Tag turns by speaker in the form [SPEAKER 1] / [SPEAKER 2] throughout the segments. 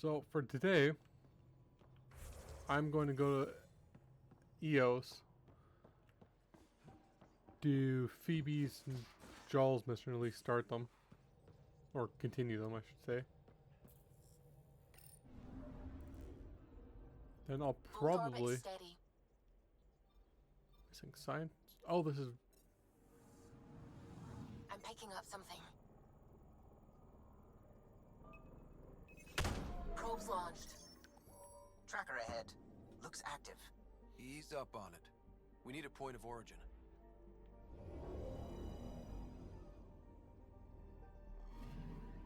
[SPEAKER 1] So for today, I'm going to go to EOS, do Phoebe's and Jaal's mission, at least start them. Or continue them, I should say. Then I'll probably...
[SPEAKER 2] Steady.
[SPEAKER 1] Missing science? Oh, this is...
[SPEAKER 2] I'm picking up something. Probes launched.
[SPEAKER 3] Tracker ahead. Looks active.
[SPEAKER 4] Ease up on it. We need a point of origin.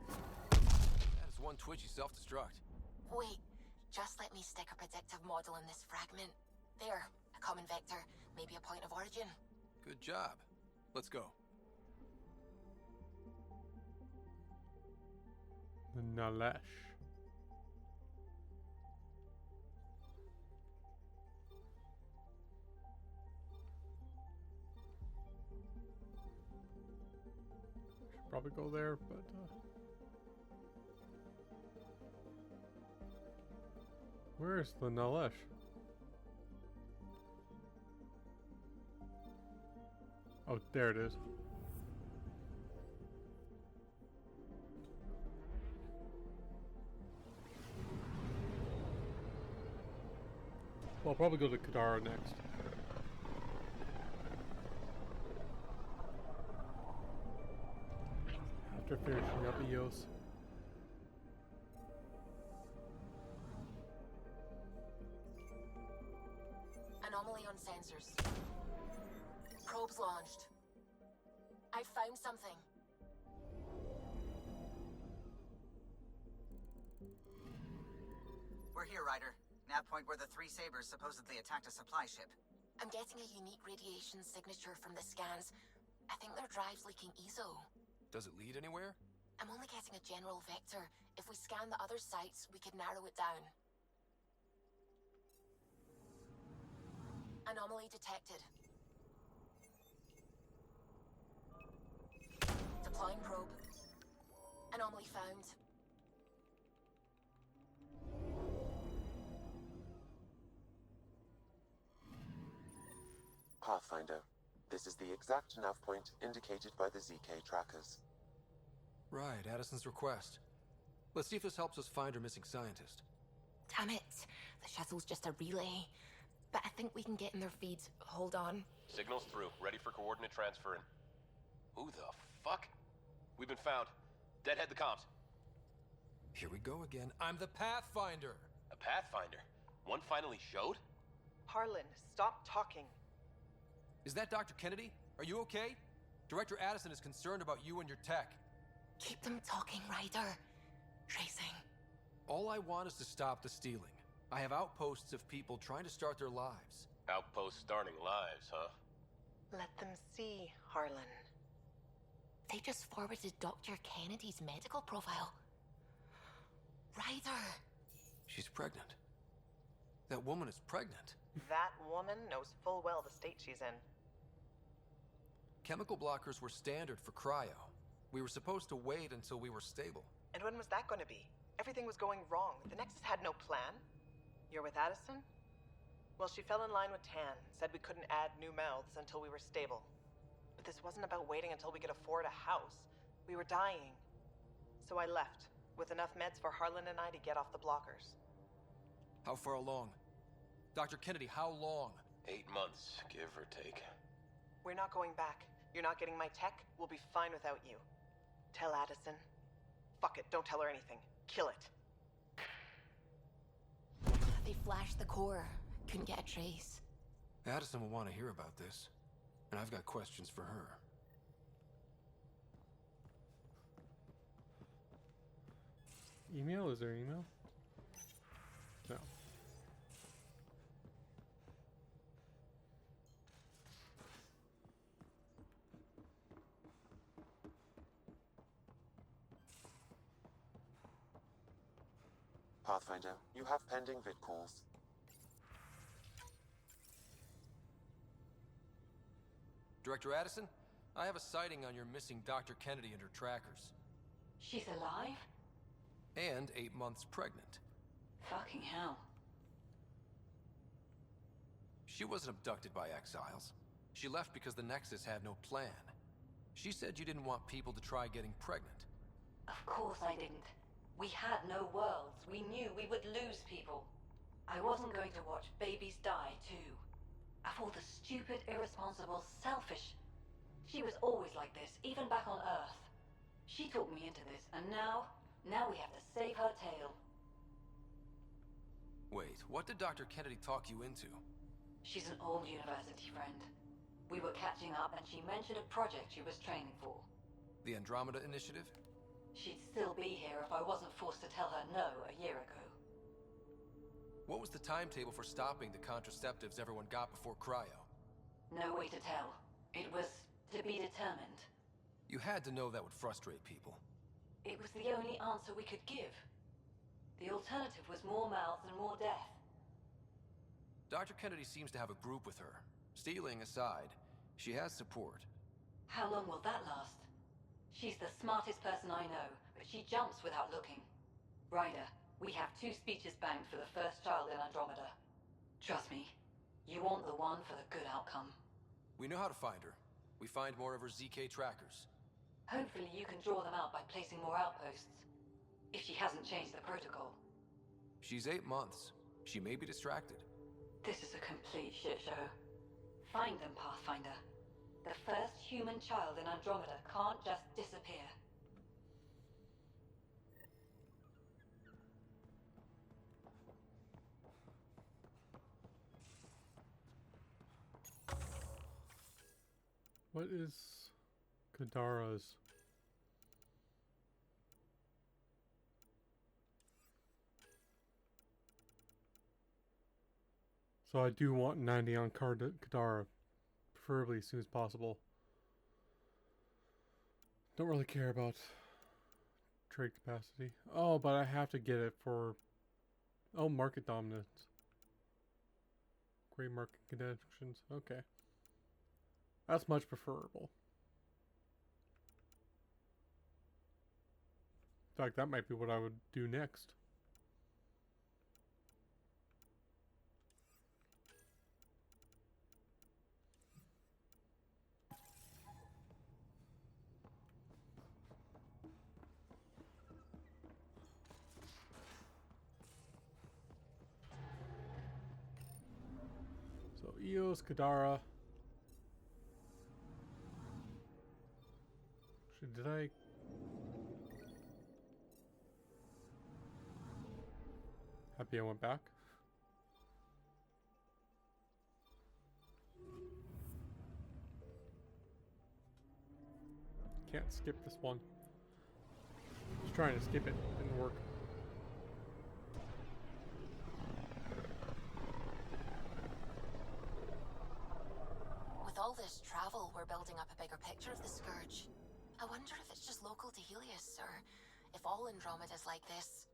[SPEAKER 4] That is one twitchy self-destruct.
[SPEAKER 2] Wait, just let me stick a predictive model in this fragment. There, a common vector, maybe a point of origin.
[SPEAKER 4] Good job. Let's go.
[SPEAKER 1] The Nalesh. Should probably go there, but where's the Nalesh? Oh, there it is. Well, I'll probably go to Kadara next. After finishing up EOS.
[SPEAKER 2] Anomaly on sensors. Probes launched. I found something.
[SPEAKER 3] We're here, Ryder. Nav point where the three Sabers supposedly attacked a supply ship.
[SPEAKER 2] I'm getting a unique radiation signature from the scans. I think their drive's leaking ESO.
[SPEAKER 4] Does it lead anywhere?
[SPEAKER 2] I'm only getting a general vector. If we scan the other sites, we could narrow it down. Anomaly detected. Deploying probe. Anomaly found.
[SPEAKER 5] Pathfinder, this is the exact nav point indicated by the ZK trackers.
[SPEAKER 4] Right, Addison's request. Let's see if this helps us find her missing scientist.
[SPEAKER 2] Damn it. The shuttle's just a relay. But I think we can get in their feeds. Hold on.
[SPEAKER 6] Signal's through. Ready for coordinate transferring. Who the fuck? We've been found. Deadhead the comms.
[SPEAKER 4] Here we go again. I'm the Pathfinder!
[SPEAKER 6] A Pathfinder? One finally showed?
[SPEAKER 7] Harlan, stop talking.
[SPEAKER 4] Is that Dr. Kennedy? Are you okay? Director Addison is concerned about you and your tech.
[SPEAKER 2] Keep them talking, Ryder. Tracing.
[SPEAKER 4] All I want is to stop the stealing. I have outposts of people trying to start their lives.
[SPEAKER 6] Outpost starting lives, huh?
[SPEAKER 7] Let them see, Harlan.
[SPEAKER 2] They just forwarded Dr. Kennedy's medical profile. Ryder.
[SPEAKER 4] She's pregnant. That woman is pregnant.
[SPEAKER 7] That woman knows full well the state she's in.
[SPEAKER 4] Chemical blockers were standard for cryo. We were supposed to wait until we were stable.
[SPEAKER 7] And when was that going to be? Everything was going wrong. The Nexus had no plan. You're with Addison? Well, she fell in line with Tan, said we couldn't add new mouths until we were stable. But this wasn't about waiting until we could afford a house. We were dying. So I left, with enough meds for Harlan and I to get off the blockers.
[SPEAKER 4] How far along? Dr. Kennedy, how long?
[SPEAKER 6] 8 months, give or take.
[SPEAKER 7] We're not going back. You're not getting my tech. We'll be fine without you. Tell Addison. Fuck it, don't tell her anything. Kill it.
[SPEAKER 2] They flashed the core. Couldn't get a trace.
[SPEAKER 4] Addison will want to hear about this. And I've got questions for her.
[SPEAKER 1] Email? Is there email? No.
[SPEAKER 5] Pathfinder, you have pending vid calls.
[SPEAKER 4] Director Addison, I have a sighting on your missing Dr. Kennedy and her trackers.
[SPEAKER 2] She's alive?
[SPEAKER 4] And 8 months pregnant.
[SPEAKER 8] Fucking hell.
[SPEAKER 4] She wasn't abducted by exiles. She left because the Nexus had no plan. She said you didn't want people to try getting pregnant.
[SPEAKER 8] Of course I didn't. We had no worlds. We knew we would lose people. I wasn't going to watch babies die, too. Of all the stupid, irresponsible, selfish... She was always like this, even back on Earth. She talked me into this, and now we have to save her tail.
[SPEAKER 4] Wait, what did Dr. Kennedy talk you into?
[SPEAKER 8] She's an old university friend. We were catching up, and she mentioned a project she was training for.
[SPEAKER 4] The Andromeda Initiative?
[SPEAKER 8] She'd still be here if I wasn't forced to tell her no a year ago.
[SPEAKER 4] What was the timetable for stopping the contraceptives everyone got before cryo?
[SPEAKER 8] No way to tell. It was to be determined.
[SPEAKER 4] You had to know that would frustrate people.
[SPEAKER 8] It was the only answer we could give. The alternative was more mouths and more death.
[SPEAKER 4] Dr. Kennedy seems to have a group with her. Stealing aside, she has support.
[SPEAKER 8] How long will that last? She's the smartest person I know, but she jumps without looking. Ryder, we have 2 speeches banked for the first child in Andromeda. Trust me, you want the one for the good outcome.
[SPEAKER 4] We know how to find her. We find more of her ZK trackers.
[SPEAKER 8] Hopefully you can draw them out by placing more outposts. If she hasn't changed the protocol.
[SPEAKER 4] She's 8 months. She may be distracted.
[SPEAKER 8] This is a complete shit show. Find them, Pathfinder. The first human child in Andromeda can't just disappear.
[SPEAKER 1] What is Kadara's? So I do want 90 on Kadara, preferably as soon as possible. Don't really care about trade capacity. Oh, but I have to get it for... Oh, market dominance. Gray market connections. Okay. That's much preferable. In fact, that might be what I would do next. So, Eos, Kadara. Did I... Happy I went back? Can't skip this one. Just trying to skip it, didn't work.
[SPEAKER 2] With all this travel, we're building up a bigger picture of the Scourge. I wonder if it's just local to Helios, or if all Andromeda's like this.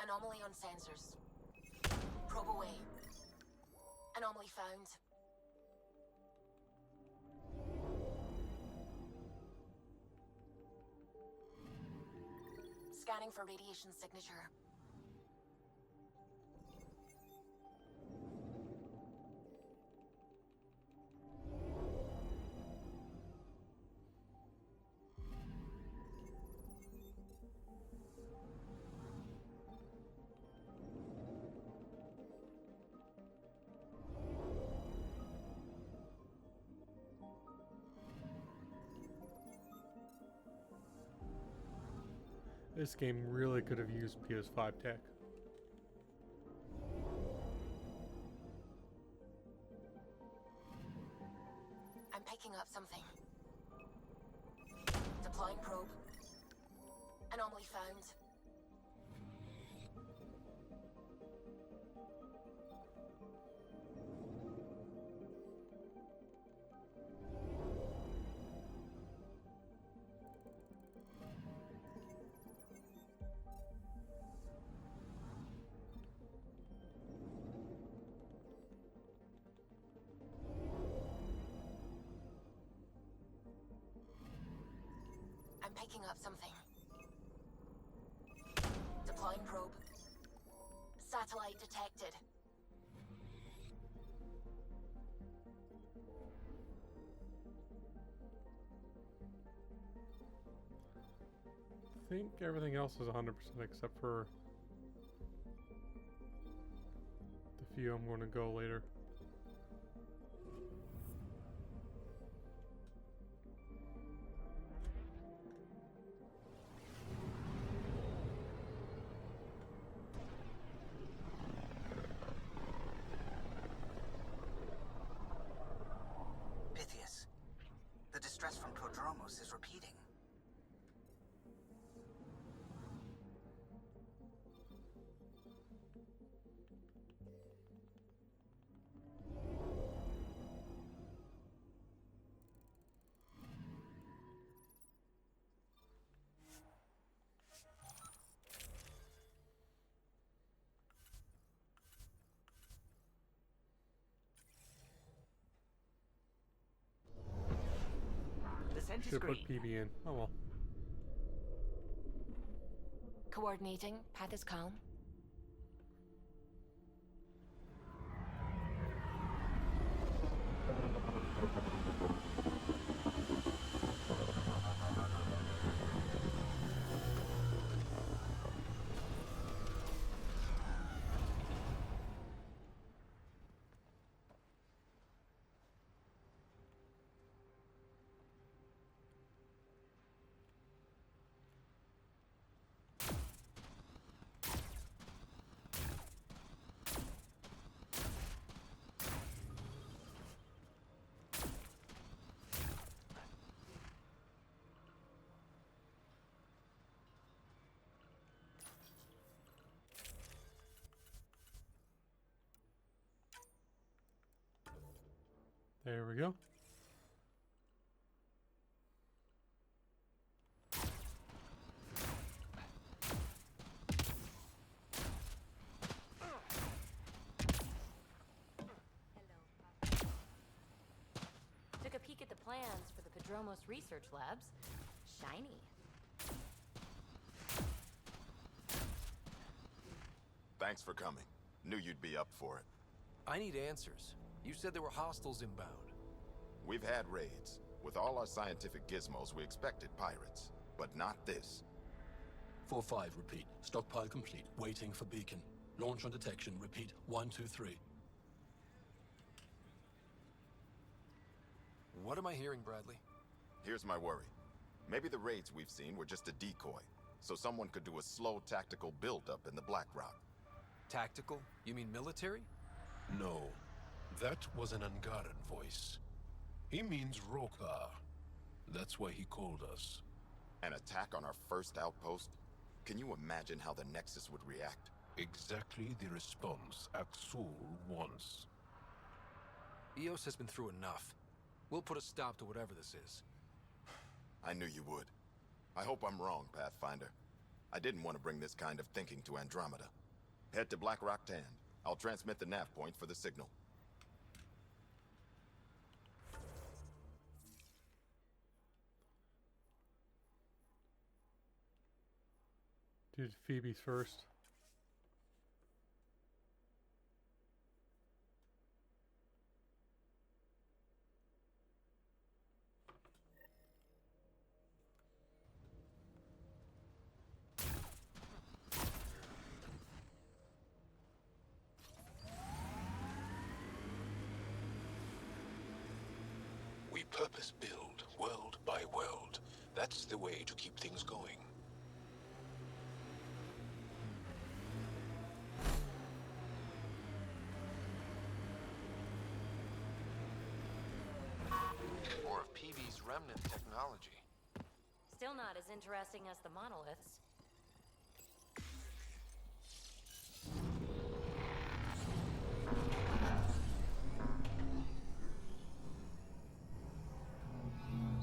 [SPEAKER 2] Anomaly on sensors. Probe away. Anomaly found. Scanning for radiation signature.
[SPEAKER 1] This game really could have used PS5 tech.
[SPEAKER 2] I'm picking up something. Deploying probe. Anomaly found. I'm picking up something. Deploying probe. Satellite detected.
[SPEAKER 1] I think everything else is 100% except for the few I'm going to go later.
[SPEAKER 3] Pythias, the distress from Prodromos is repeating. The scent is
[SPEAKER 1] Should put
[SPEAKER 3] green.
[SPEAKER 1] PB in. Oh well.
[SPEAKER 2] Coordinating. Path is calm.
[SPEAKER 1] There we go.
[SPEAKER 9] Took a peek at the plans for the Padromos research labs. Shiny.
[SPEAKER 10] Thanks for coming. Knew you'd be up for it.
[SPEAKER 4] I need answers. You said there were hostiles inbound.
[SPEAKER 10] We've had raids. With all our scientific gizmos, we expected pirates. But not this.
[SPEAKER 11] 4-5, repeat. Stockpile complete. Waiting for beacon. Launch on detection. Repeat. 1-2-3.
[SPEAKER 4] What am I hearing, Bradley?
[SPEAKER 10] Here's my worry. Maybe the raids we've seen were just a decoy, so someone could do a slow tactical buildup in the Black Rock.
[SPEAKER 4] Tactical? You mean military?
[SPEAKER 11] No. That was an Angaran voice. He means Rokar. That's why he called us.
[SPEAKER 10] An attack on our first outpost? Can you imagine how the Nexus would react?
[SPEAKER 11] Exactly the response Axul wants.
[SPEAKER 4] EOS has been through enough. We'll put a stop to whatever this is.
[SPEAKER 10] I knew you would. I hope I'm wrong, Pathfinder. I didn't want to bring this kind of thinking to Andromeda. Head to Black Rock Tand. I'll transmit the nav point for the signal.
[SPEAKER 1] Dude, Phoebe's first.
[SPEAKER 11] We purpose build, world by world. That's the way to keep things going.
[SPEAKER 4] More of PB's remnant technology.
[SPEAKER 9] Still not as interesting as the monoliths.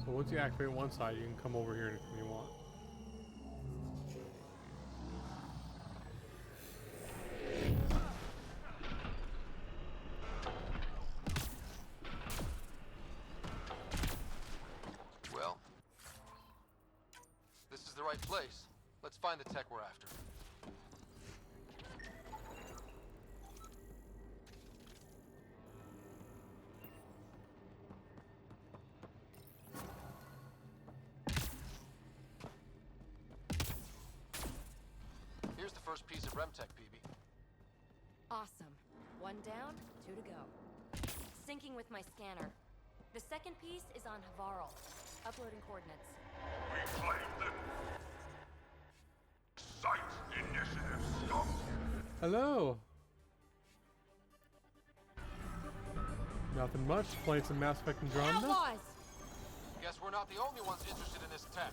[SPEAKER 1] So once you activate one side, you can come over here anytime you want.
[SPEAKER 4] Well, this is the right place. Let's find the tech we're after. first piece of Remtech, PB.
[SPEAKER 9] Awesome. 1 down, 2 to go. Syncing with my scanner. The second piece is on Havarl. Uploading coordinates.
[SPEAKER 12] We claim them. Site initiative stop.
[SPEAKER 1] Hello. Nothing much. Playing some Mass Effect Andromeda.
[SPEAKER 9] Outlaws!
[SPEAKER 4] Guess we're not the only ones interested in this tech.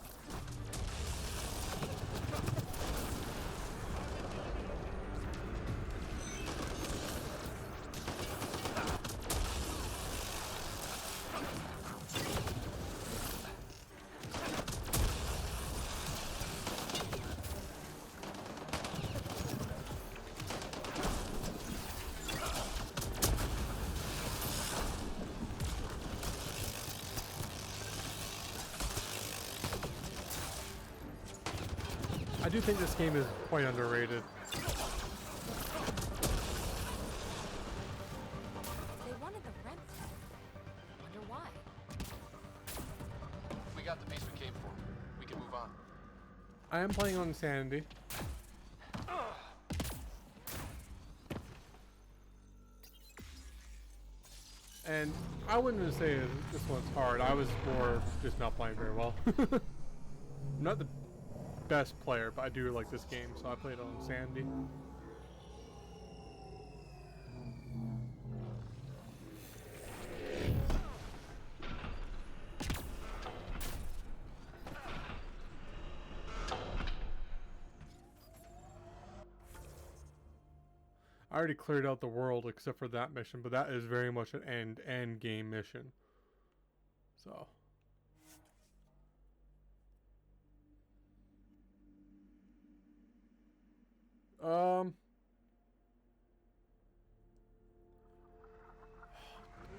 [SPEAKER 1] I do think this game is quite underrated.
[SPEAKER 9] They wanted the rent tech. Wonder why.
[SPEAKER 4] We got the piece we came for. We can move on.
[SPEAKER 1] I am playing on Insanity. And I wouldn't say this one's hard. I was more just not playing very well. I'm not the best player, but I do like this game, so I played on Sandy. I already cleared out the world except for that mission, but that is very much an end game mission. So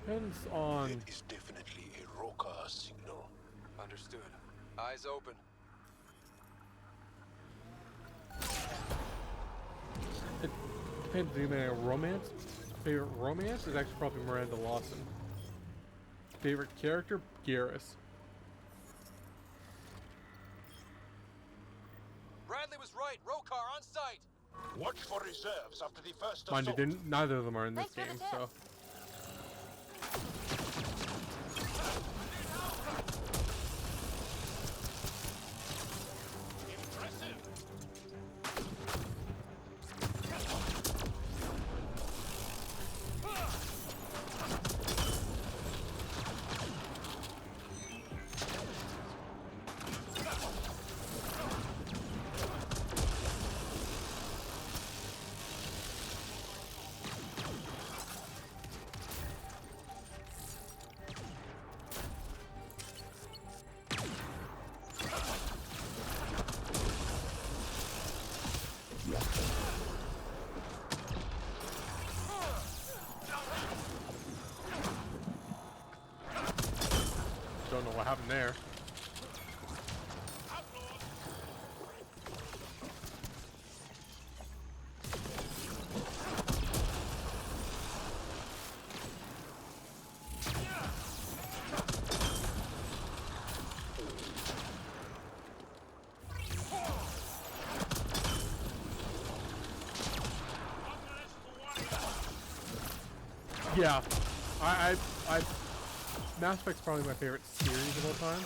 [SPEAKER 1] depends on.
[SPEAKER 11] It is definitely a Roka signal.
[SPEAKER 4] Understood. Eyes open.
[SPEAKER 1] It depends. Do you mean a romance? Favorite romance is actually probably Miranda Lawson. Favorite character, Garrus.
[SPEAKER 4] Bradley was right. Rokar on site.
[SPEAKER 11] Watch for reserves after the first
[SPEAKER 1] Mind you,
[SPEAKER 11] assault.
[SPEAKER 1] neither of them are in this
[SPEAKER 9] Thanks for
[SPEAKER 1] game,
[SPEAKER 9] the
[SPEAKER 1] so. Don't know what happened there. Yeah, I Mass Effect's probably my favorite series of all time.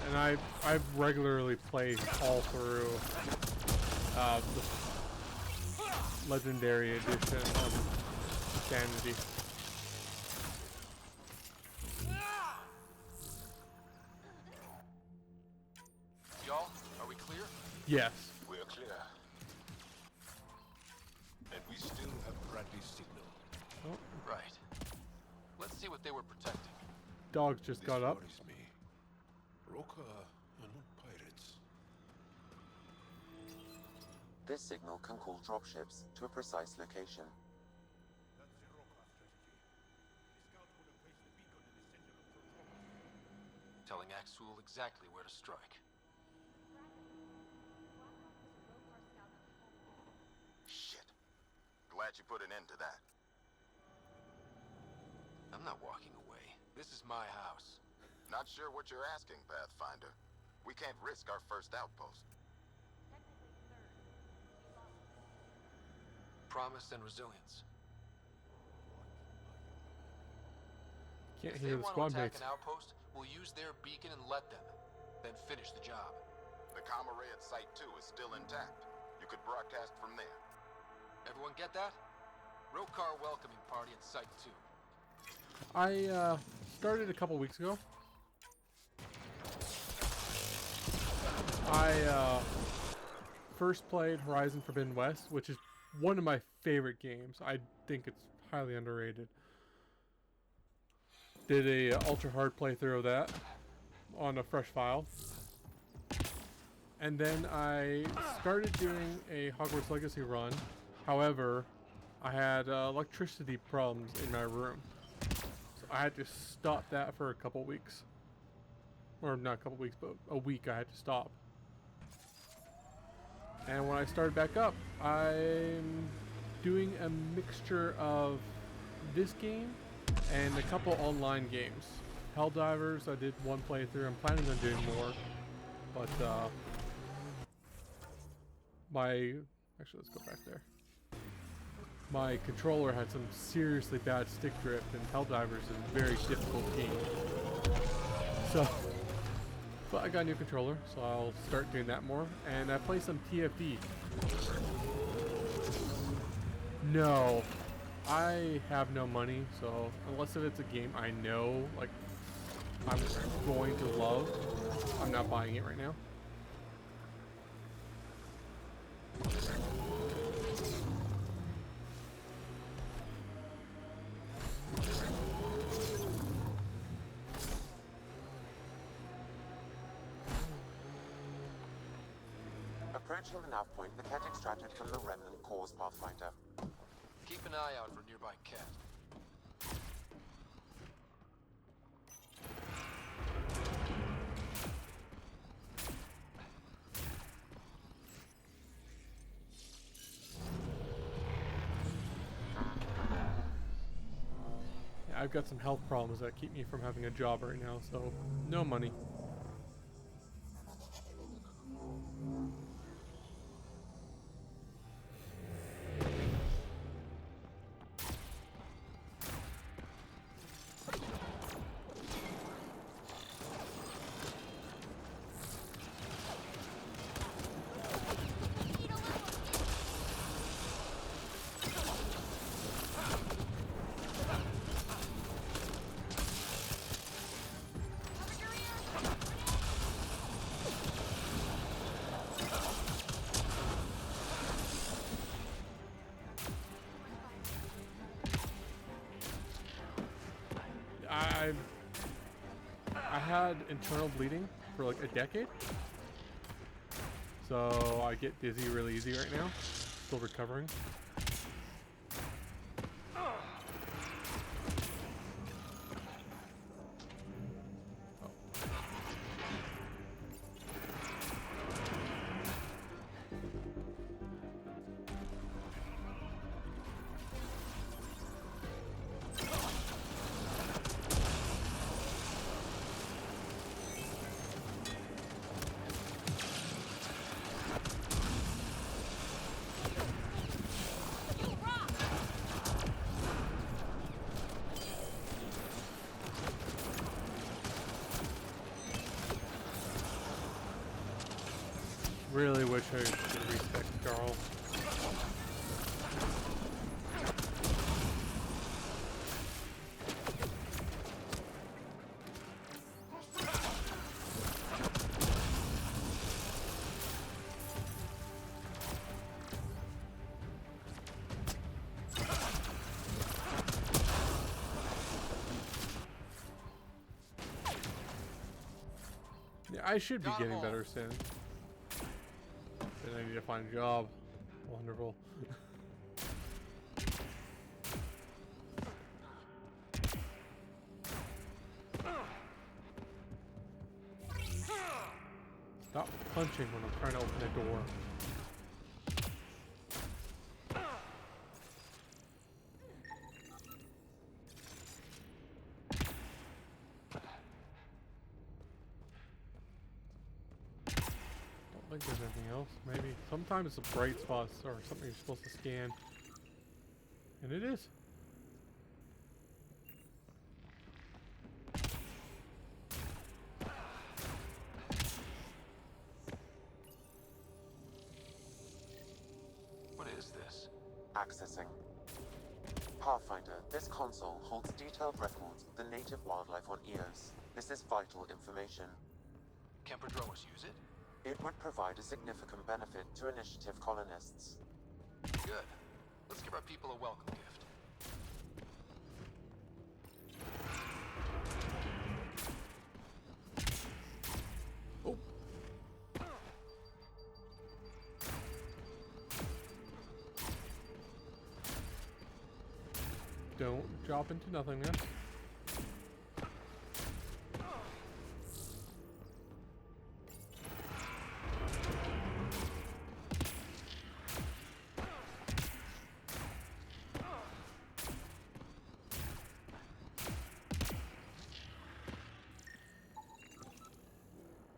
[SPEAKER 1] And I regularly play all through the Legendary Edition on Sanity.
[SPEAKER 4] Y'all, are we clear?
[SPEAKER 1] Yes.
[SPEAKER 11] We're clear. And we still have Bradley's signal.
[SPEAKER 1] Oh,
[SPEAKER 4] Right. Let's see what they were protecting.
[SPEAKER 1] dogs just
[SPEAKER 11] This
[SPEAKER 1] got up.
[SPEAKER 11] worries me. Roka are not pirates.
[SPEAKER 5] This signal can call dropships to a precise location.
[SPEAKER 4] Telling Axul exactly where to strike.
[SPEAKER 10] Shit. Glad you put an end to that.
[SPEAKER 4] I'm not walking away. This is my house.
[SPEAKER 10] Not sure what you're asking, Pathfinder. We can't risk our first outpost.
[SPEAKER 4] Promise and resilience.
[SPEAKER 1] Can't
[SPEAKER 4] If
[SPEAKER 1] hear
[SPEAKER 4] they
[SPEAKER 1] the
[SPEAKER 4] want
[SPEAKER 1] squad
[SPEAKER 4] to attack
[SPEAKER 1] mates.
[SPEAKER 4] an outpost, we'll use their beacon and let them. Then finish the job.
[SPEAKER 10] The comm array at Site 2 is still intact. You could broadcast from there.
[SPEAKER 4] Everyone get that? Rokar welcoming party at Site 2.
[SPEAKER 1] I started a couple weeks ago. I first played Horizon Forbidden West, which is one of my favorite games. I think it's highly underrated. Did a ultra hard playthrough of that on a fresh file. And then I started doing a Hogwarts Legacy run. However, I had electricity problems in my room. So I had to stop that for a couple weeks. Or not a couple weeks, but a week I had to stop. And when I started back up, I'm doing a mixture of this game and a couple online games. Helldivers, I did one playthrough. I'm planning on doing more. But, actually, let's go back there. My controller had some seriously bad stick drift, and Helldivers is a very difficult game. So, but I got a new controller, so I'll start doing that more. And I play some TFD. No, I have no money, so unless if it's a game I know, like, I'm going to love, I'm not buying it right now.
[SPEAKER 5] Approaching the nav point, the Ket extracted from the remnant cores, Pathfinder.
[SPEAKER 4] Keep an eye out for nearby Ket.
[SPEAKER 1] Yeah, I've got some health problems that keep me from having a job right now, so no money. I had internal bleeding for like a decade, so I get dizzy really easy right now. Still recovering. Really wish I could respect Jaal. Yeah, I should be getting better soon. Then I need to find a job. Wonderful. Stop punching when I'm trying to open a door. Don't think there's anything else. Maybe sometimes it's a bright spots or something you're supposed to scan. And it is.
[SPEAKER 4] What is this?
[SPEAKER 5] Accessing. Pathfinder, this console holds detailed records of the native wildlife on Eos. This is vital information.
[SPEAKER 4] Can Prodromos use it?
[SPEAKER 5] It would provide a significant benefit to Initiative colonists.
[SPEAKER 4] Good. Let's give our people a welcome gift.
[SPEAKER 1] Oh. Don't drop into nothingness.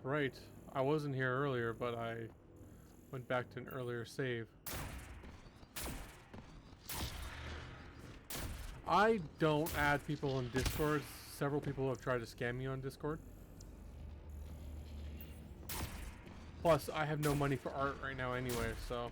[SPEAKER 1] Right. I wasn't here earlier, but I went back to an earlier save. I don't add people in Discord. Several people have tried to scam me on Discord. Plus, I have no money for art right now anyway, so...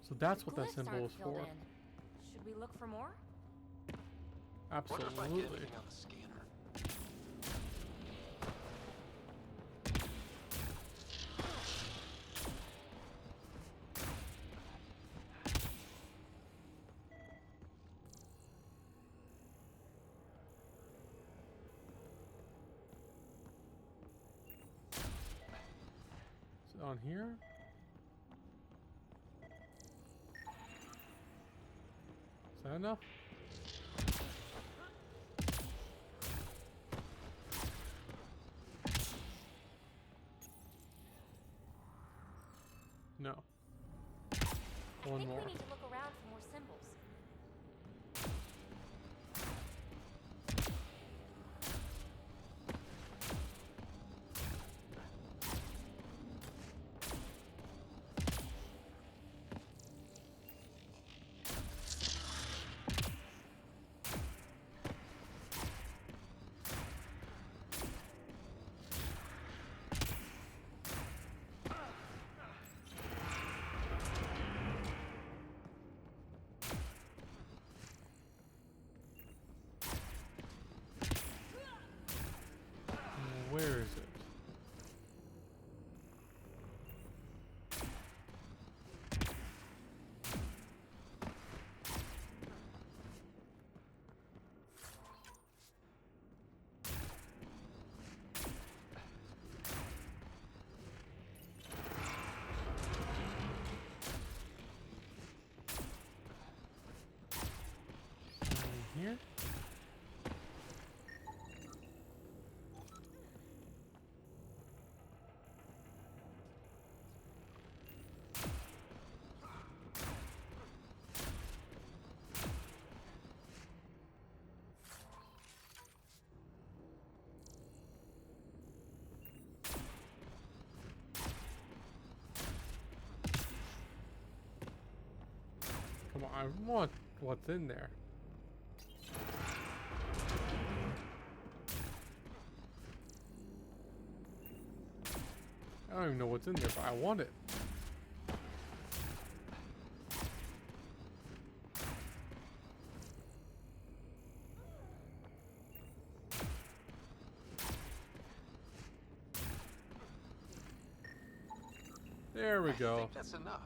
[SPEAKER 1] So that's what that
[SPEAKER 9] Glyphs
[SPEAKER 1] symbol
[SPEAKER 9] aren't
[SPEAKER 1] is
[SPEAKER 9] filled
[SPEAKER 1] for.
[SPEAKER 9] in. Should we look for more?
[SPEAKER 4] Wonder if I get
[SPEAKER 1] Absolutely.
[SPEAKER 4] anything on the scanner.
[SPEAKER 1] Is it on here? Is that enough? No.
[SPEAKER 9] I
[SPEAKER 1] One
[SPEAKER 9] think
[SPEAKER 1] more.
[SPEAKER 9] we need to look around for more symbols.
[SPEAKER 1] Where is it? Here? Come on, I want what's in there. I don't even know what's in there, but I want it. There we
[SPEAKER 4] I
[SPEAKER 1] go.
[SPEAKER 4] think that's enough.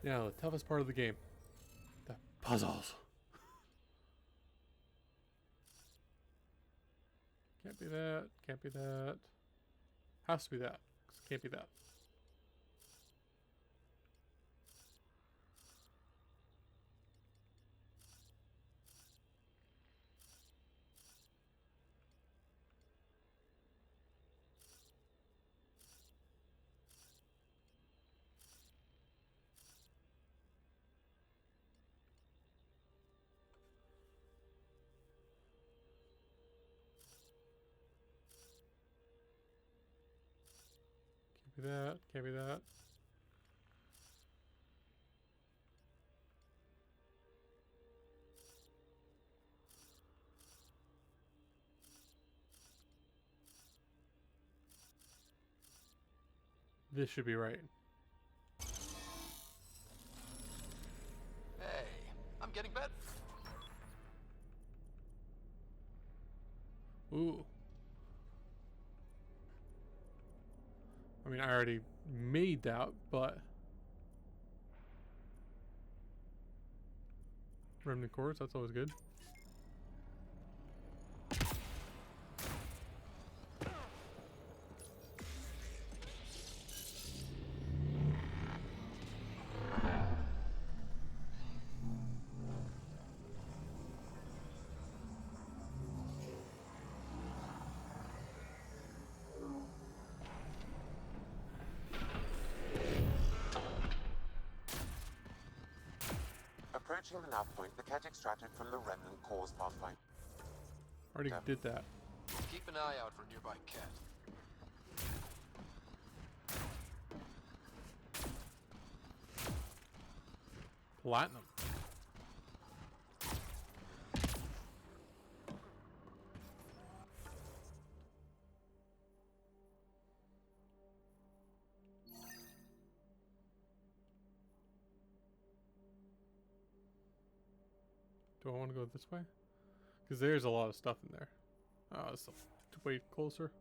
[SPEAKER 1] Now, the toughest part of the game. The puzzles. Can't be that. Can't be that. Has to be that. 'Cause it can't be that. Can't be that. Can't be that. This should be right.
[SPEAKER 4] Hey, I'm getting better.
[SPEAKER 1] Ooh. I mean, I already made that, but... Remnant cores, that's always good.
[SPEAKER 5] Approaching the nav point, the cat extracted from the remnant cores Pathfinder.
[SPEAKER 1] Already did that.
[SPEAKER 4] Keep an eye out for a nearby cat.
[SPEAKER 1] Platinum. Do I want to go this way? Because there's a lot of stuff in there. Oh, it's way closer.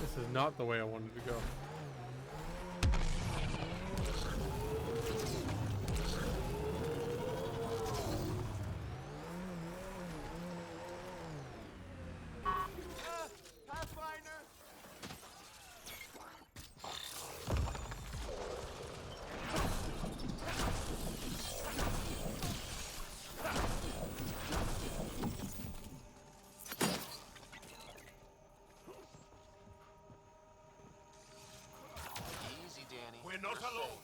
[SPEAKER 1] This is not the way I wanted to go.
[SPEAKER 11] Not alone.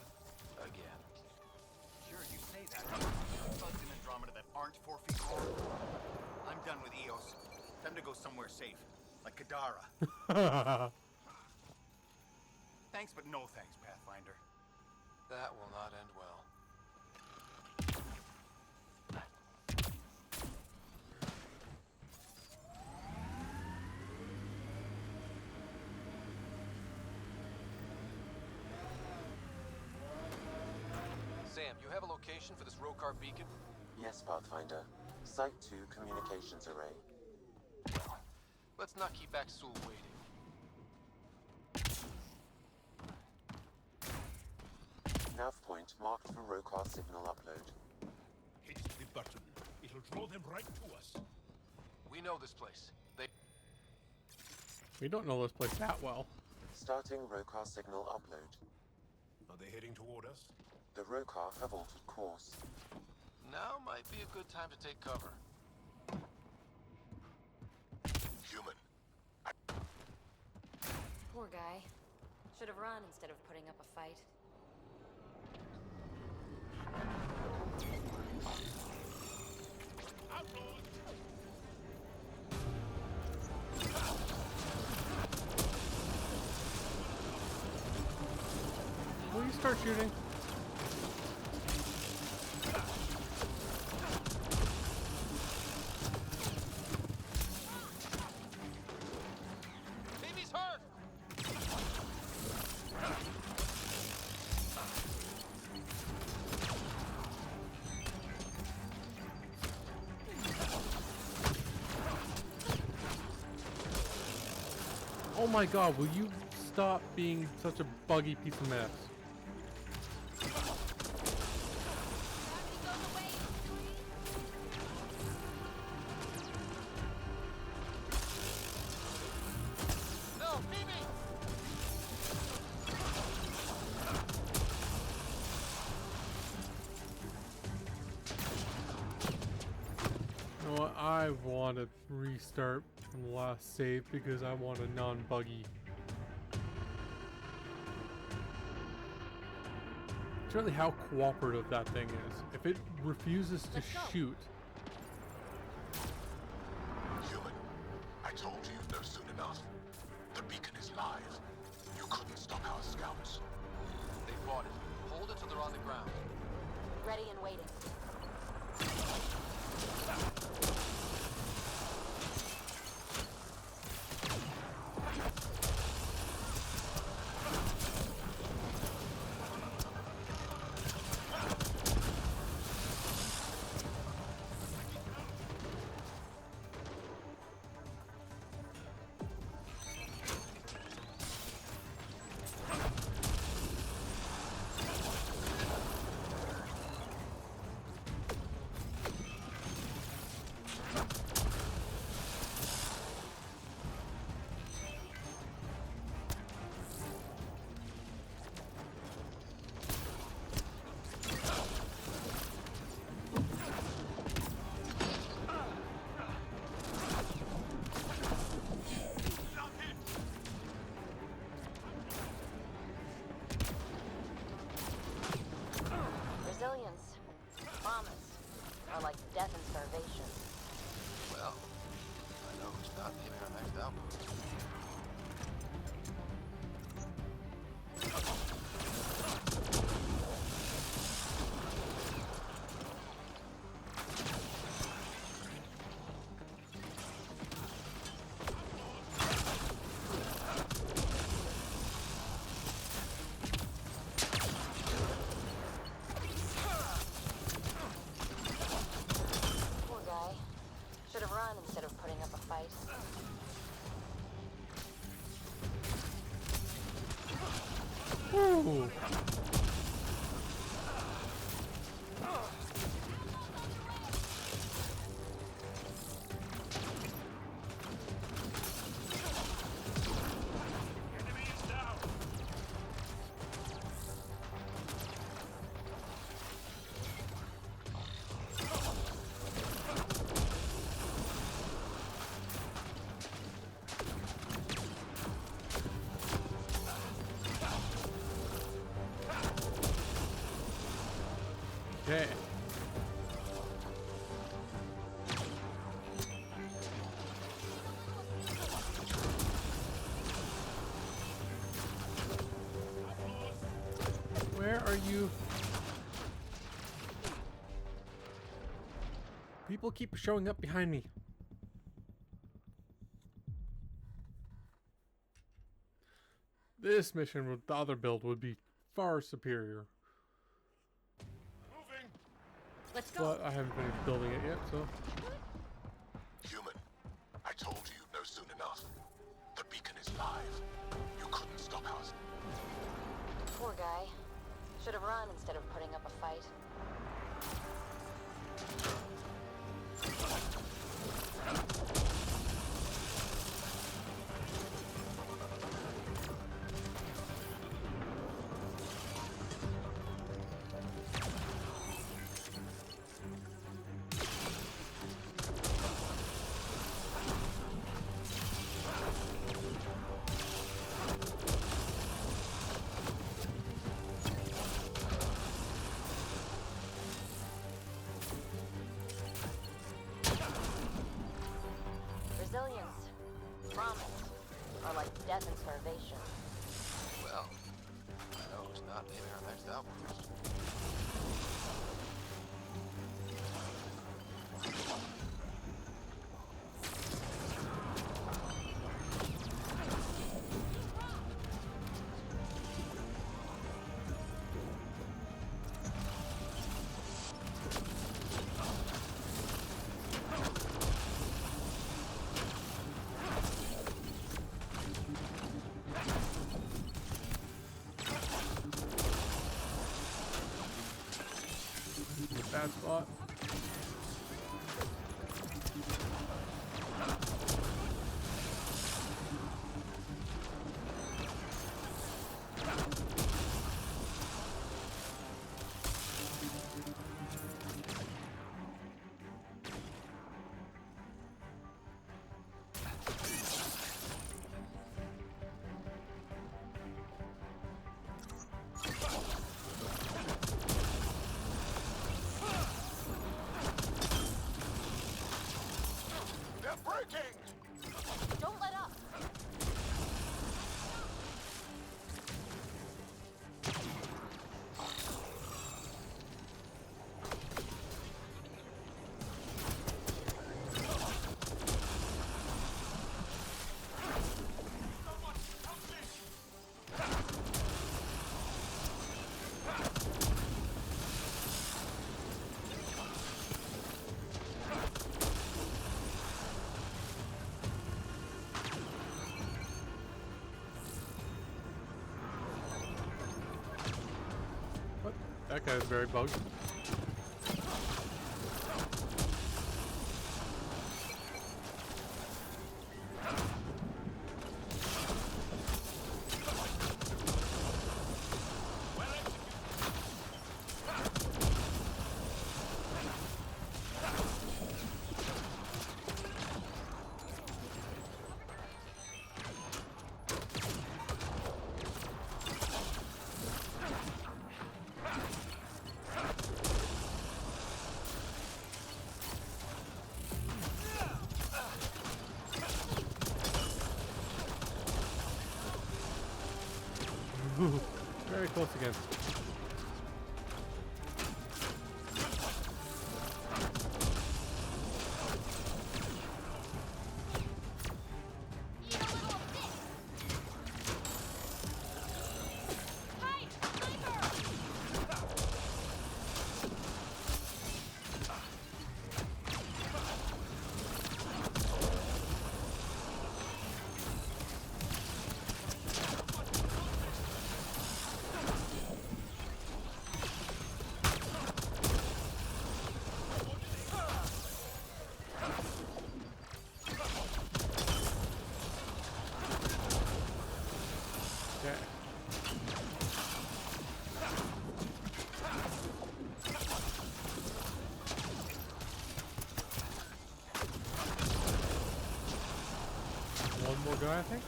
[SPEAKER 4] Again.
[SPEAKER 3] Sure, you say that. There's bugs in Andromeda that aren't 4 feet tall. I'm done with Eos. Time to go somewhere safe, like Kadara. Thanks, but no thanks, Pathfinder.
[SPEAKER 4] That will not end well. Sam, you have a location for this Rokar beacon?
[SPEAKER 5] Yes, Pathfinder. Site 2 communications array.
[SPEAKER 4] Well, let's not keep Axul waiting.
[SPEAKER 5] Nav point marked for Rokar signal upload.
[SPEAKER 11] Hit the button. It'll draw them right to us.
[SPEAKER 4] We know this place.
[SPEAKER 1] We don't know this place that well.
[SPEAKER 5] Starting Rokar signal upload.
[SPEAKER 11] Are they heading toward us?
[SPEAKER 5] The Rokar have altered course.
[SPEAKER 4] Now might be a good time to take cover.
[SPEAKER 12] Human.
[SPEAKER 9] Poor guy. Should have run instead of putting up a fight.
[SPEAKER 1] Will you start shooting?
[SPEAKER 4] Baby's hurt!
[SPEAKER 1] Oh my god, will you stop being such a buggy piece of mess?
[SPEAKER 4] No, Mimi!
[SPEAKER 1] You know what? I want to restart from the last save because I want a non-buggy. It's really how cooperative that thing is. If it refuses to shoot,
[SPEAKER 12] Human. I told you no soon enough. The beacon is live. You couldn't stop our scouts.
[SPEAKER 4] They bought it. Hold it till they're on the ground.
[SPEAKER 9] Ready and waiting. Resilience. Promise. Or like death and starvation.
[SPEAKER 4] Well, I know who's not giving our next outpost.
[SPEAKER 9] Poor guy. Should have run instead of putting up a fight.
[SPEAKER 1] woo! Okay. Where are you? People keep showing up behind me. This mission with the other build would be far superior.
[SPEAKER 9] Let's go.
[SPEAKER 1] But I haven't finished building it yet, so.
[SPEAKER 12] Human. I told you no soon enough. The beacon is live. You couldn't stop us.
[SPEAKER 9] Poor guy. Should have run instead of putting up a fight.
[SPEAKER 8] starvation.
[SPEAKER 4] Well, I know who's not naming our next outpost.
[SPEAKER 1] Bad spot.
[SPEAKER 12] They're breaking!
[SPEAKER 2] Don't let up.
[SPEAKER 1] What? That guy's very bugged. Very close again. Okay. One more guy, I think.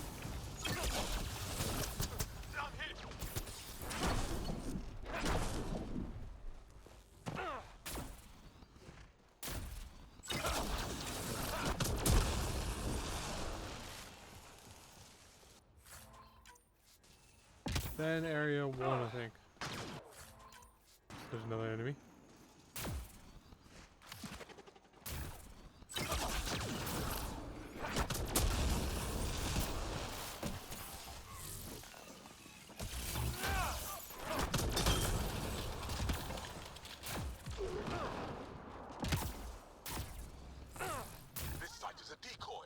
[SPEAKER 1] Then area 1, I think. There's another enemy.
[SPEAKER 12] This site is a decoy.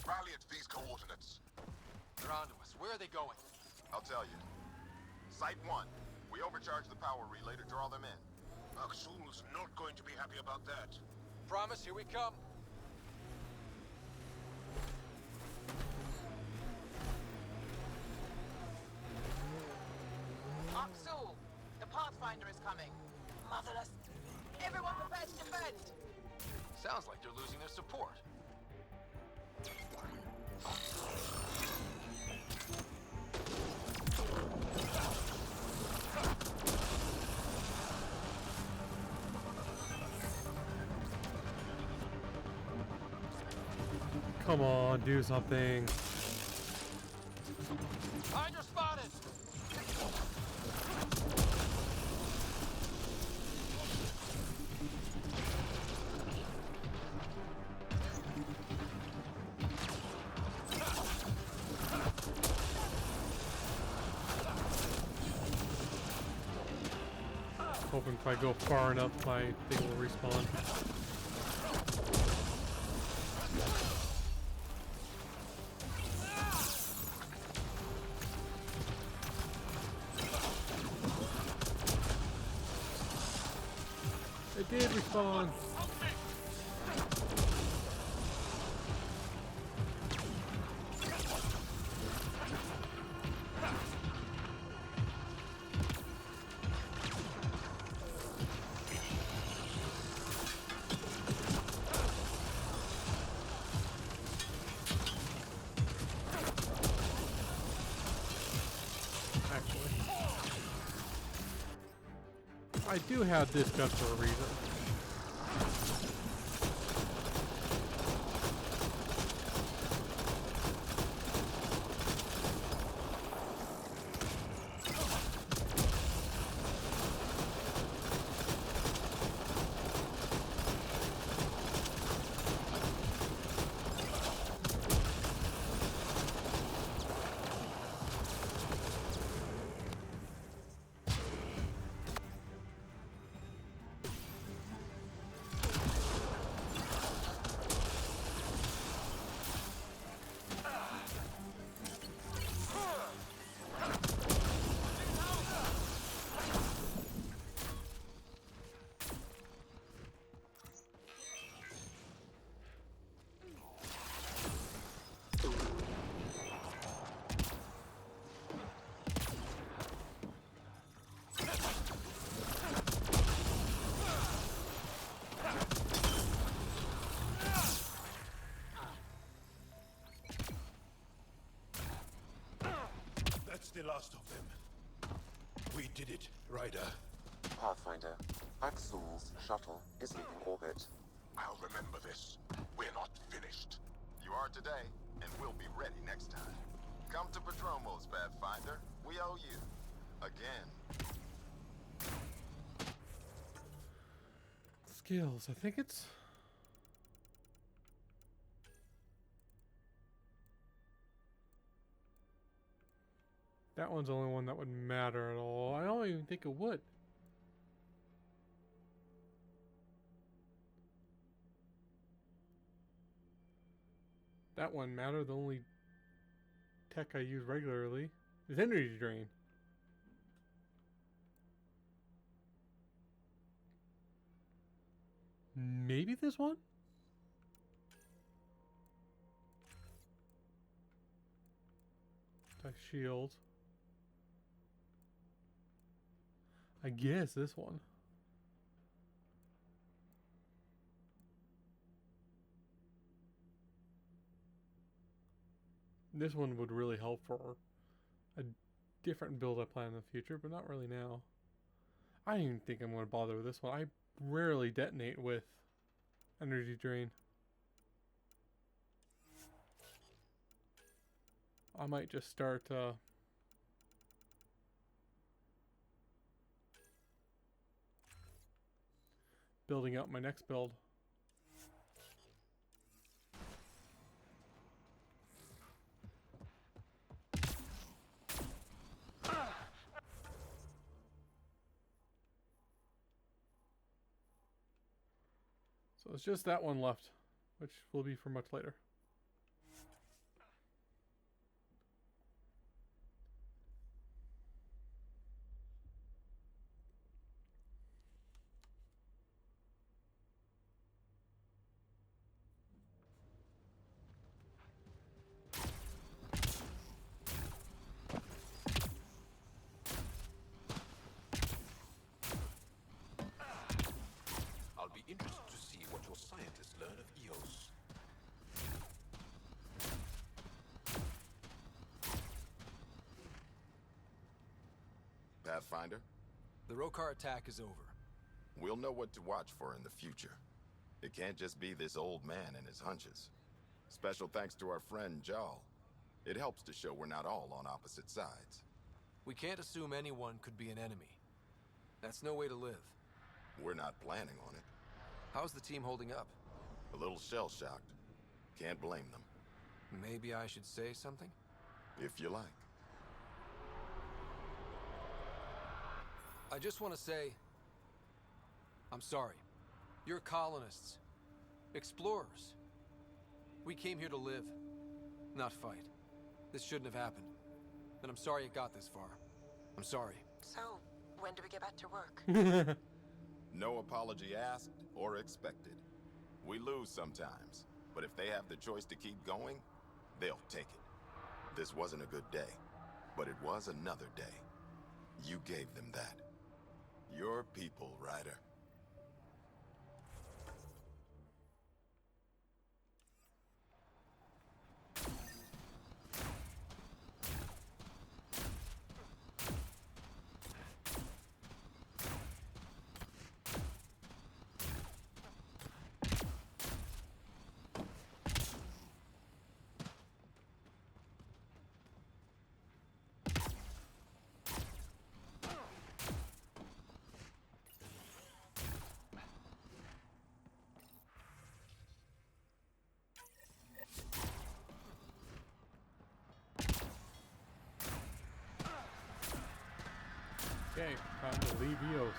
[SPEAKER 12] Rally at these coordinates.
[SPEAKER 4] They're onto us. Where are they going?
[SPEAKER 10] I'll tell you. Site 1. We overcharged the power relay to draw them in.
[SPEAKER 12] Aksul's not going to be happy about that.
[SPEAKER 4] Promise, here we come.
[SPEAKER 7] Aksul, the Pathfinder is coming. Motherless. Everyone prepare to defend.
[SPEAKER 4] Sounds like they're losing their support.
[SPEAKER 1] Come on, do something.
[SPEAKER 4] Hydra spotted!
[SPEAKER 1] Hoping if I go far enough, my thing will respawn. It did respawn. I do have this gun for a reason.
[SPEAKER 11] That's the last of them. We did it, Ryder.
[SPEAKER 5] Pathfinder, Axel's shuttle is leaving orbit.
[SPEAKER 12] I'll remember this. We're not finished.
[SPEAKER 10] You are today, and we'll be ready next time. Come to Padromos, Pathfinder. We owe you. Again.
[SPEAKER 1] Skills, I think it's... That one's the only one that would matter at all. I don't even think it would. That one matter. The only tech I use regularly is energy drain. Maybe this one? Attack shield. I guess this one. This one would really help for a different build I plan in the future, but not really now. I don't even think I'm going to bother with this one. I rarely detonate with energy drain. I might just start building out my next build. So it's just that one left, which will be for much later.
[SPEAKER 11] I'll be interested to see what your scientists learn of EOS.
[SPEAKER 10] Pathfinder,
[SPEAKER 4] The Rokar attack is over.
[SPEAKER 10] we'll know what to watch for in the future. It can't just be this old man and his hunches. Special thanks to our friend Jaal. It helps to show we're not all on opposite sides.
[SPEAKER 4] We can't assume anyone could be an enemy. That's no way to live.
[SPEAKER 10] We're not planning on it.
[SPEAKER 4] How's the team holding up?
[SPEAKER 10] A little shell-shocked. Can't blame them.
[SPEAKER 4] Maybe I should say something?
[SPEAKER 10] If you like.
[SPEAKER 4] I just want to say... I'm sorry. You're colonists. Explorers. We came here to live, not fight. This shouldn't have happened. And I'm sorry it got this far. I'm sorry.
[SPEAKER 7] So, when do we get back to work?
[SPEAKER 10] No apology asked or expected. We lose sometimes, but if they have the choice to keep going, they'll take it. This wasn't a good day, but it was another day. You gave them that. Your people, Ryder.
[SPEAKER 1] Okay, time to leave Eos.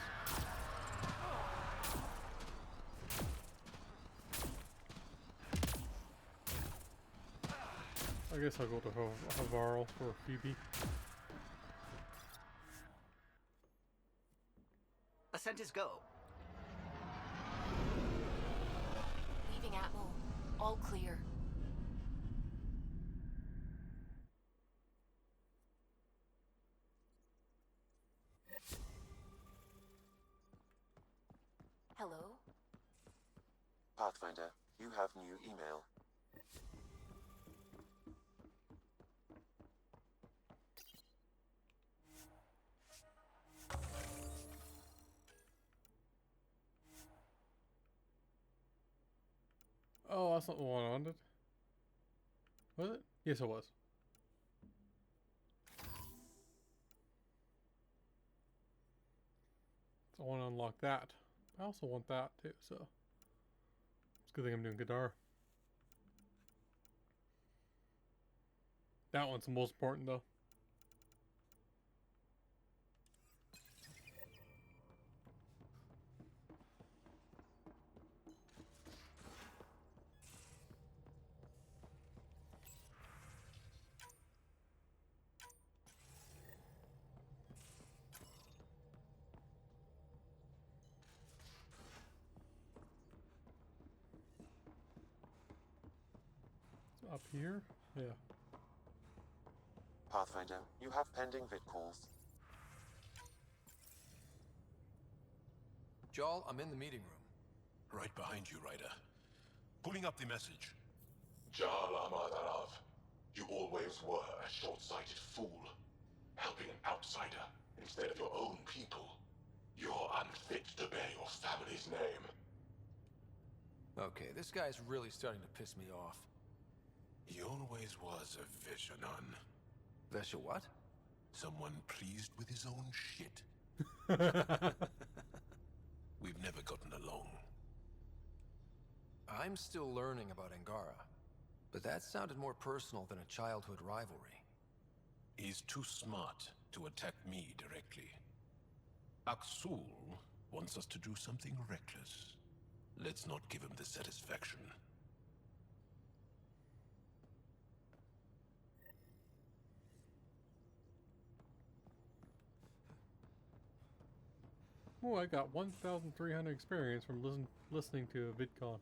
[SPEAKER 1] I guess I'll go to Havarl for Phoebe.
[SPEAKER 13] Ascent is go.
[SPEAKER 2] Leaving Atmo. All clear. Hello?
[SPEAKER 5] Pathfinder, you have new email.
[SPEAKER 1] Oh, that's not the one I wanted. Was it? Yes, it was. So I want to unlock that. I also want that too, so it's a good thing I'm doing Kadara. That one's the most important though. Up here? Yeah.
[SPEAKER 5] Pathfinder, you have pending vid calls.
[SPEAKER 4] Jaal, I'm in the meeting room.
[SPEAKER 11] Right behind you, Ryder. Pulling up the message.
[SPEAKER 12] Jaal Amadarav, you always were a short-sighted fool. Helping an outsider instead of your own people. You're unfit to bear your family's name.
[SPEAKER 4] Okay, this guy's really starting to piss me off.
[SPEAKER 11] He always was a Veshanon.
[SPEAKER 4] Vesha what?
[SPEAKER 11] Someone pleased with his own shit. We've never gotten along.
[SPEAKER 4] I'm still learning about Angara, but that sounded more personal than a childhood rivalry.
[SPEAKER 11] He's too smart to attack me directly. Aksul wants us to do something reckless. Let's not give him the satisfaction.
[SPEAKER 1] Oh, I got 1,300 experience from listening to a VidCon.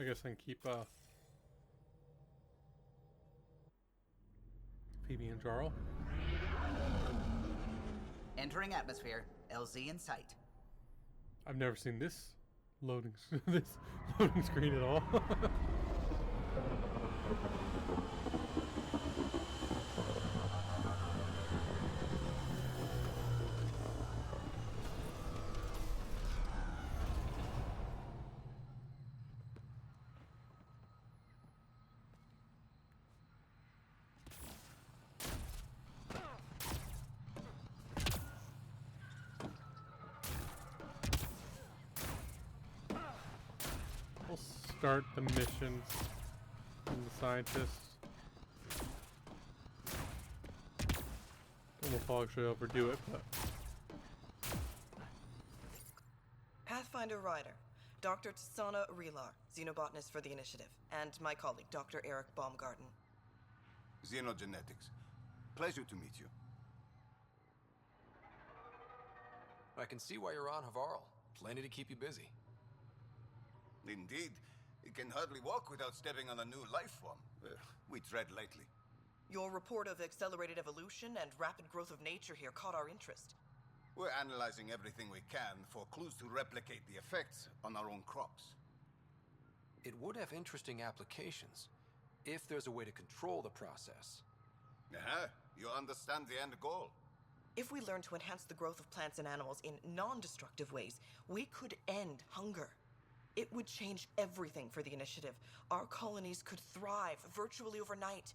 [SPEAKER 1] I guess I can keep Phoebe and Jarl.
[SPEAKER 13] Entering atmosphere. LZ in sight.
[SPEAKER 1] I've never seen this loading this loading screen at all. We'll start the missions from the scientists. Don't know if I'll actually overdo it, but
[SPEAKER 7] Pathfinder Ryder, Dr. Tsana Relar, xenobotanist for the Initiative, and my colleague, Dr. Eric Baumgarten.
[SPEAKER 3] Xenogenetics. Pleasure to meet you.
[SPEAKER 4] I can see why you're on Havarl. Plenty to keep you busy.
[SPEAKER 3] Indeed. It can hardly walk without stepping on a new life form. We tread lightly.
[SPEAKER 7] Your report of accelerated evolution and rapid growth of nature here caught our interest.
[SPEAKER 3] We're analyzing everything we can for clues to replicate the effects on our own crops.
[SPEAKER 4] It would have interesting applications, if there's a way to control the process.
[SPEAKER 3] You understand the end goal.
[SPEAKER 7] If we learn to enhance the growth of plants and animals in non-destructive ways, we could end hunger. It would change everything for the Initiative. Our colonies could thrive virtually overnight.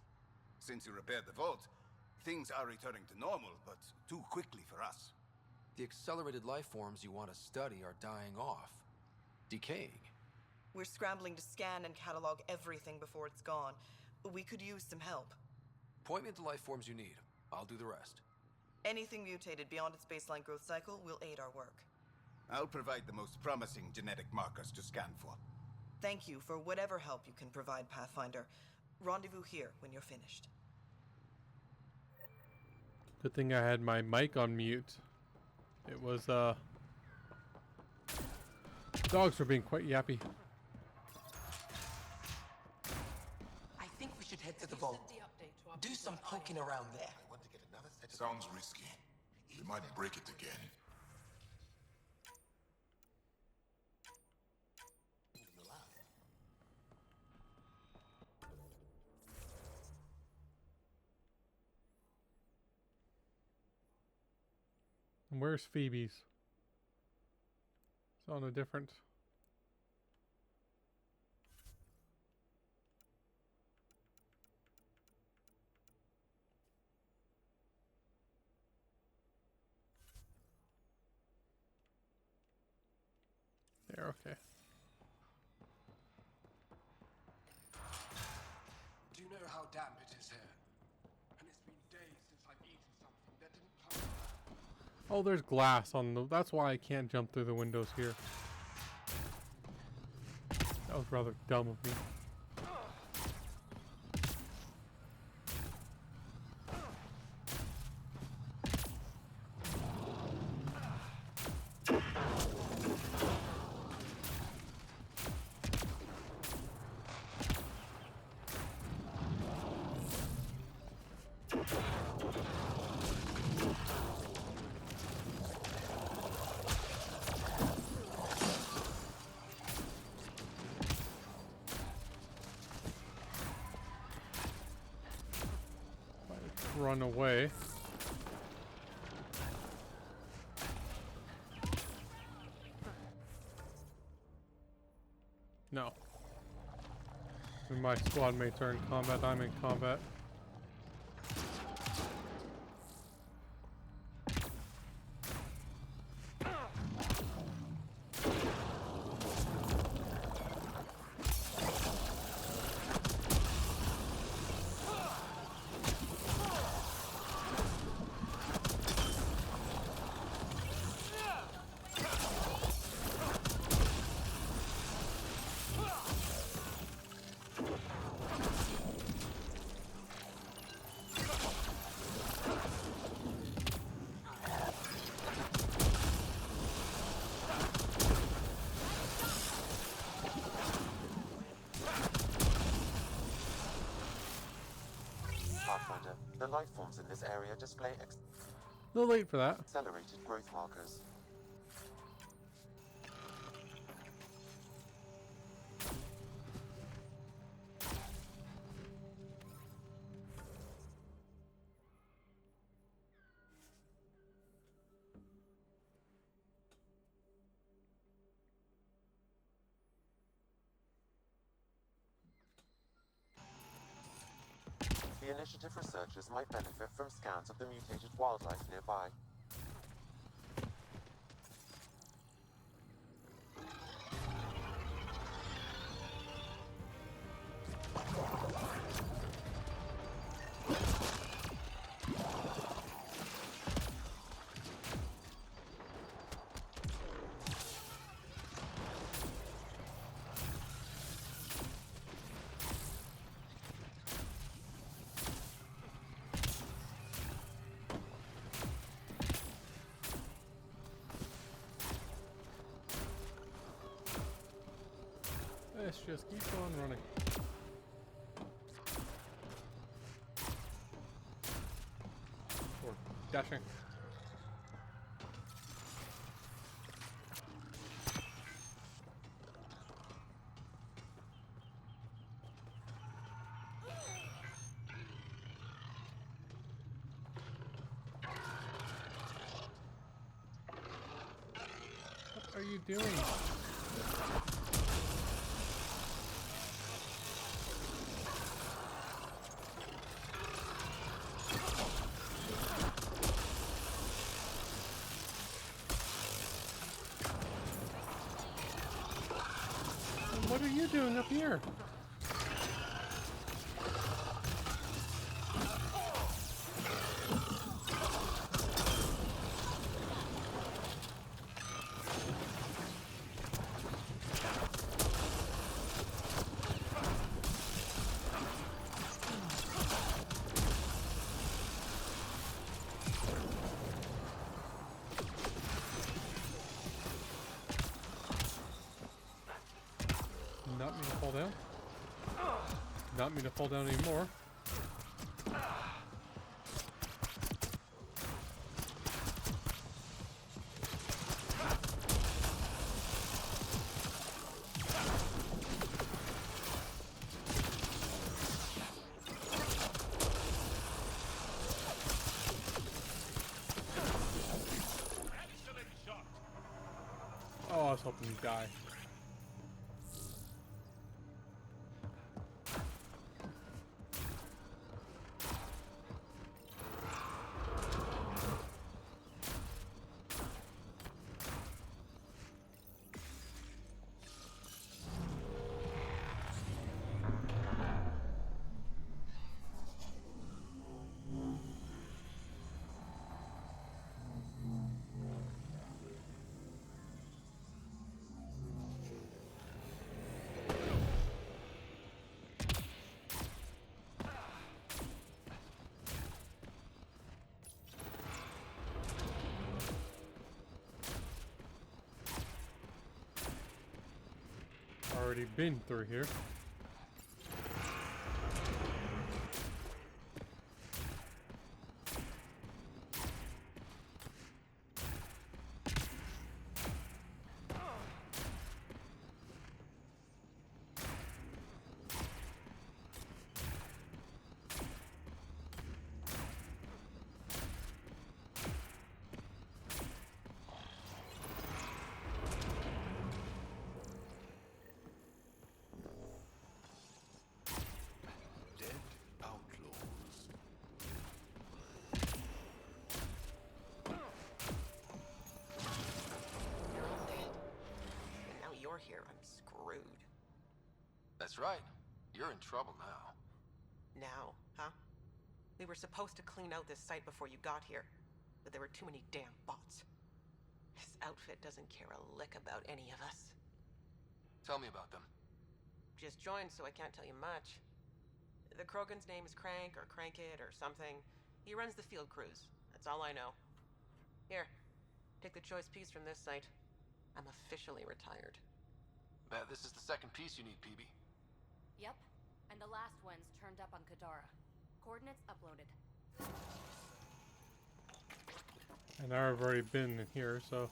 [SPEAKER 3] Since you repaired the vault, things are returning to normal, but too quickly for us.
[SPEAKER 4] The accelerated life forms you want to study are dying off. Decaying.
[SPEAKER 7] We're scrambling to scan and catalog everything before it's gone. We could use some help.
[SPEAKER 4] Point me to life forms you need. I'll do the rest.
[SPEAKER 7] Anything mutated beyond its baseline growth cycle will aid our work.
[SPEAKER 3] I'll provide the most promising genetic markers to scan for.
[SPEAKER 7] Thank you for whatever help you can provide, Pathfinder. Rendezvous here when you're finished.
[SPEAKER 1] good thing I had my mic on mute. It was dogs were being quite yappy.
[SPEAKER 14] I think we should head to the vault. Do some poking around there.
[SPEAKER 12] Sounds risky. We might break it again.
[SPEAKER 1] And where's Phoebe's? It's on a different. There, okay.
[SPEAKER 11] Do you know how damp it is here? And it's been days since I've eaten something that didn't come.
[SPEAKER 1] Oh, there's glass on the. That's why I can't jump through the windows here. That was rather dumb of me. Run away. No. When my squad mates are in combat, I'm in combat.
[SPEAKER 5] Pathfinder, the life forms in this area display
[SPEAKER 1] A little late for that.
[SPEAKER 5] accelerated growth markers. The initiative researchers might benefit from scans of the mutated wildlife nearby.
[SPEAKER 1] Let's just keep on running. Or dashing. What are you doing? What are you doing up here? Not me to fall down. Not me to fall down anymore. Oh, I was hoping you'd die. Already been through here.
[SPEAKER 7] Here, I'm screwed.
[SPEAKER 4] That's right. You're in trouble now.
[SPEAKER 7] Now, huh? We were supposed to clean out this site before you got here, but there were too many damn bots. This outfit doesn't care a lick about any of us.
[SPEAKER 4] Tell me about them.
[SPEAKER 7] Just joined, so I can't tell you much. The Krogan's name is Crank or Crankit or something. He runs the field crews. That's all I know. Here, take the choice piece from this site. I'm officially retired.
[SPEAKER 4] Bet this is the second piece you need, PB.
[SPEAKER 9] Yep, and the last one's turned up on Kadara. Coordinates uploaded.
[SPEAKER 1] And I've already been in here, so.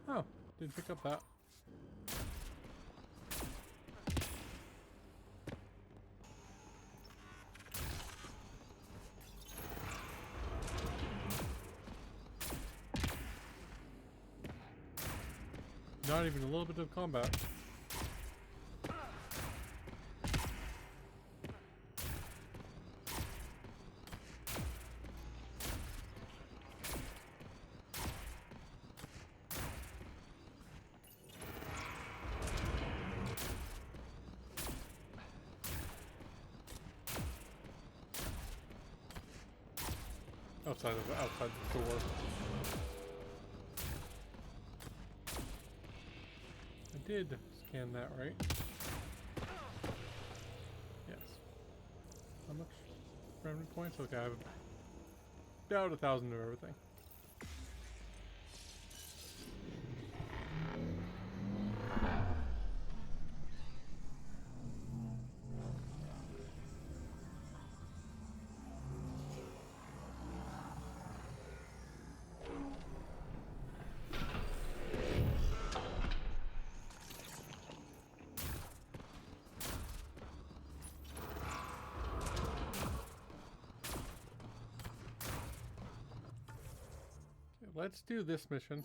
[SPEAKER 1] Oh, didn't pick up that. Not even a little bit of combat. Outside the door. I did scan that, right? Yes. How much revenue points? Okay, I have about 1,000 of everything. Let's do this mission.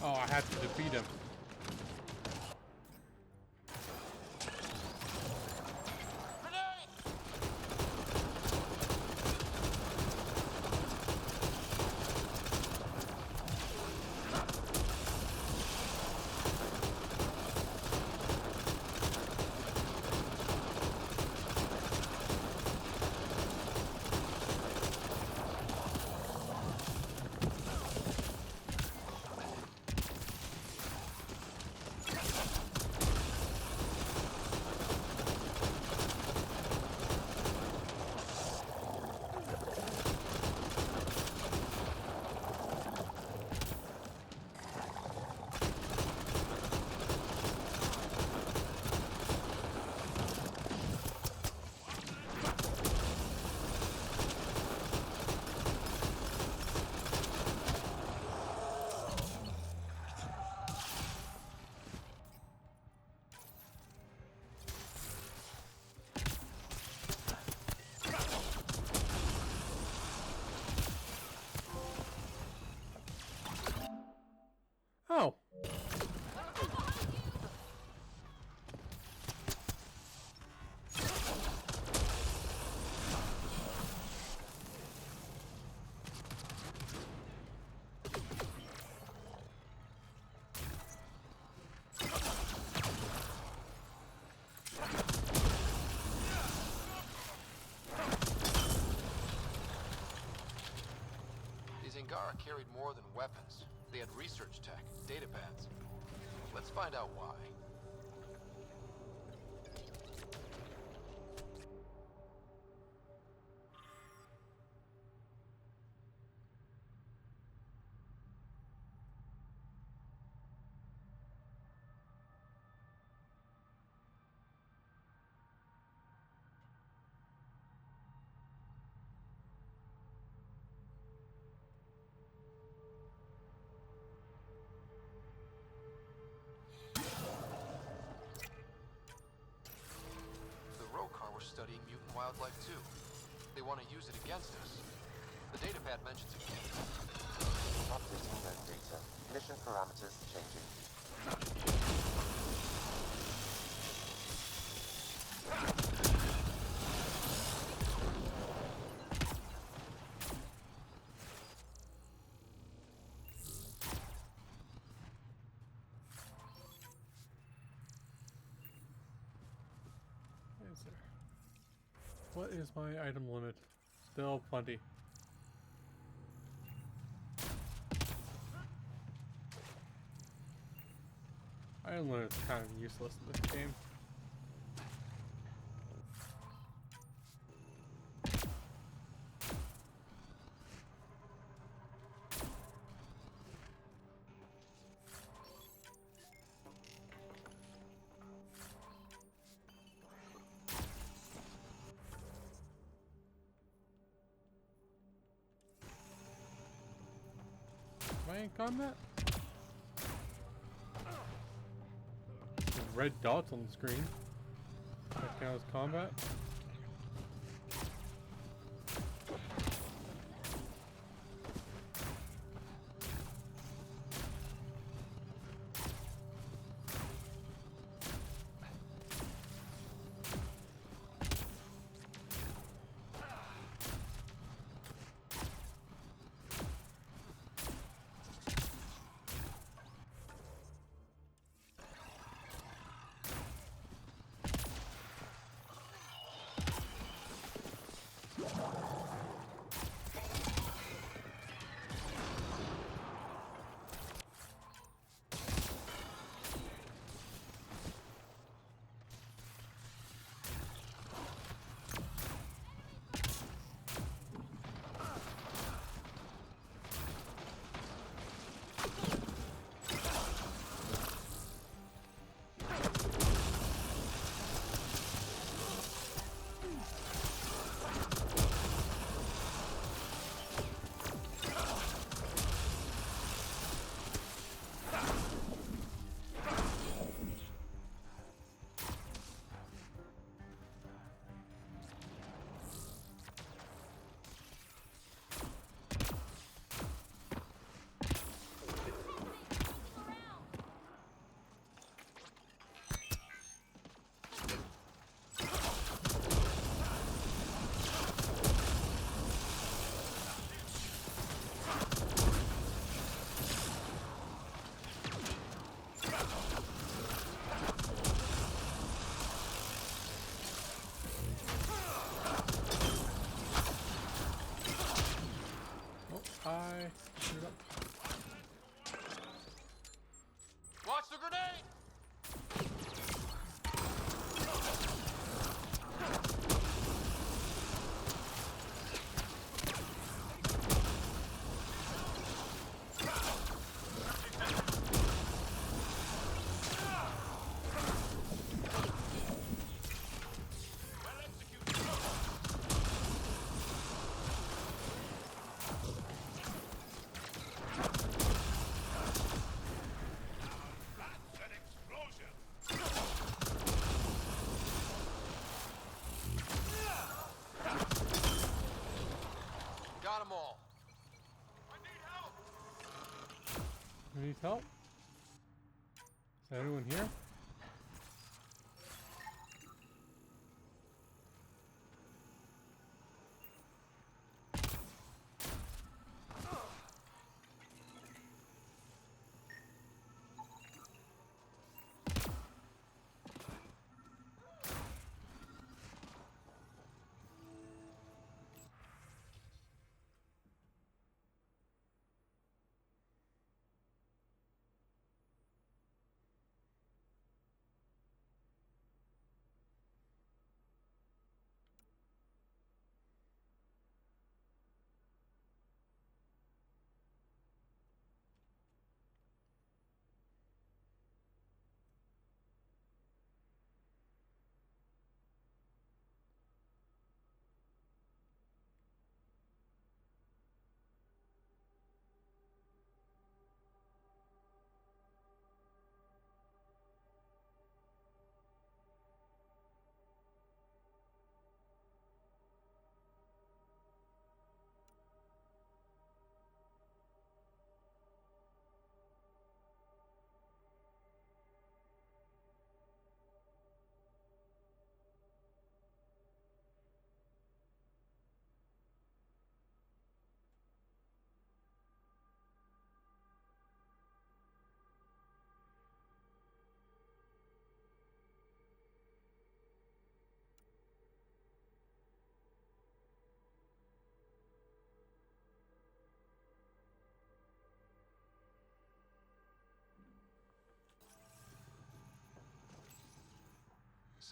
[SPEAKER 1] Oh, I have to defeat him. Oh.
[SPEAKER 4] These Angara carried more than weapons. They had research tech, datapads. Let's find out why. Studying mutant wildlife too. they want to use it against us. The datapad mentions it.
[SPEAKER 5] Updating node data. Mission parameters changing.
[SPEAKER 1] Is there? What is my item limit? Still plenty. Item limit's kind of useless in this game. Am I in combat? There's red dots on the screen. That counts as combat. I screwed up.
[SPEAKER 4] Watch the grenade! Got them all.
[SPEAKER 1] Who needs help? Is there anyone here?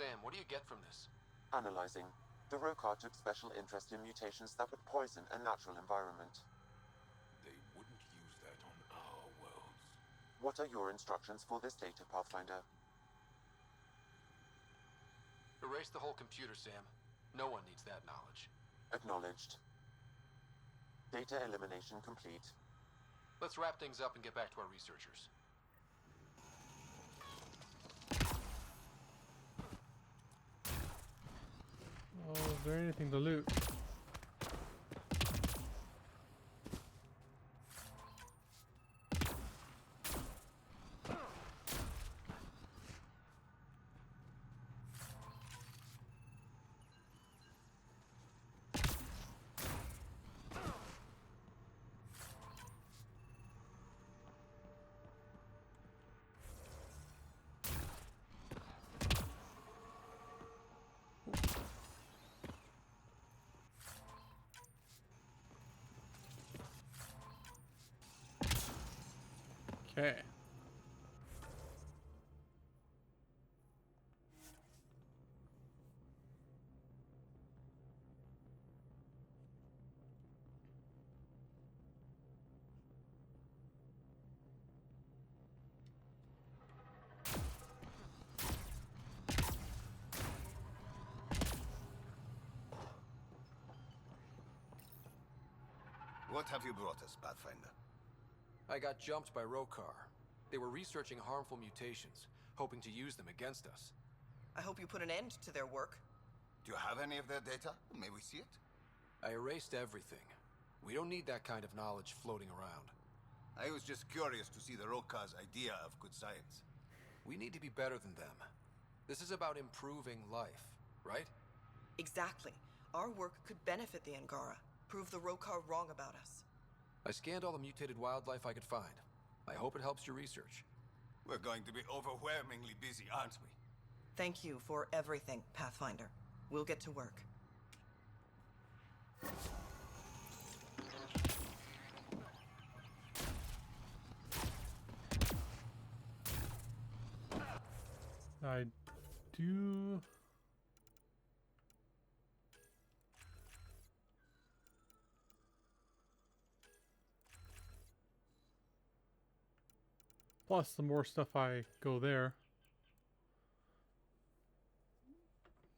[SPEAKER 4] Sam, what do you get from this?
[SPEAKER 5] Analyzing. The Rokar took special interest in mutations that would poison a natural environment.
[SPEAKER 11] They wouldn't use that on our worlds.
[SPEAKER 5] What are your instructions for this data, Pathfinder?
[SPEAKER 4] Erase the whole computer, Sam. No one needs that knowledge.
[SPEAKER 5] Acknowledged. Data elimination complete.
[SPEAKER 4] Let's wrap things up and get back to our researchers.
[SPEAKER 1] Oh, is there anything to loot? Okay.
[SPEAKER 3] What have you brought us, Pathfinder?
[SPEAKER 4] I got jumped by Rokar. They were researching harmful mutations, hoping to use them against us.
[SPEAKER 7] I hope you put an end to their work.
[SPEAKER 3] Do you have any of their data? May we see it?
[SPEAKER 4] I erased everything. We don't need that kind of knowledge floating around.
[SPEAKER 3] I was just curious to see the Rokar's idea of good science.
[SPEAKER 4] We need to be better than them. This is about improving life, right?
[SPEAKER 7] Exactly. Our work could benefit the Angara, prove the Rokar wrong about us.
[SPEAKER 4] I scanned all the mutated wildlife I could find. I hope it helps your research.
[SPEAKER 3] We're going to be overwhelmingly busy, aren't we?
[SPEAKER 7] Thank you for everything, Pathfinder. We'll get to work.
[SPEAKER 1] I do... Plus, the more stuff I go there,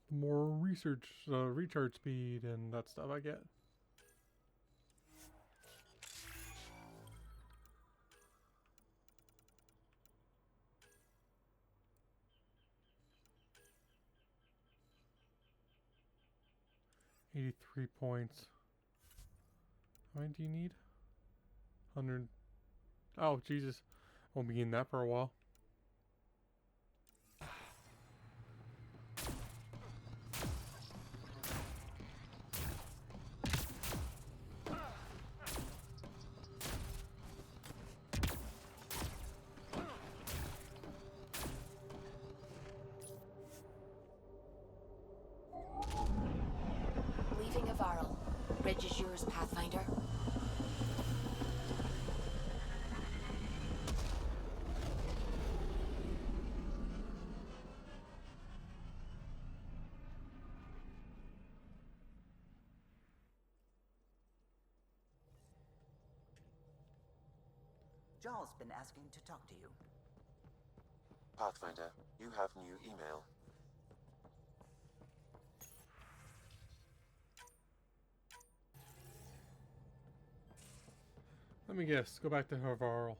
[SPEAKER 1] the more research, recharge speed and that stuff I get. $83 points. How many do you need? 100. Oh, Jesus. Won't be getting that for a while.
[SPEAKER 2] Leaving Avaril. Bridge is yours, Pathfinder.
[SPEAKER 13] Jaal's been asking to talk to you.
[SPEAKER 5] Pathfinder, you have new email.
[SPEAKER 1] Let me guess. Go back to Havarl.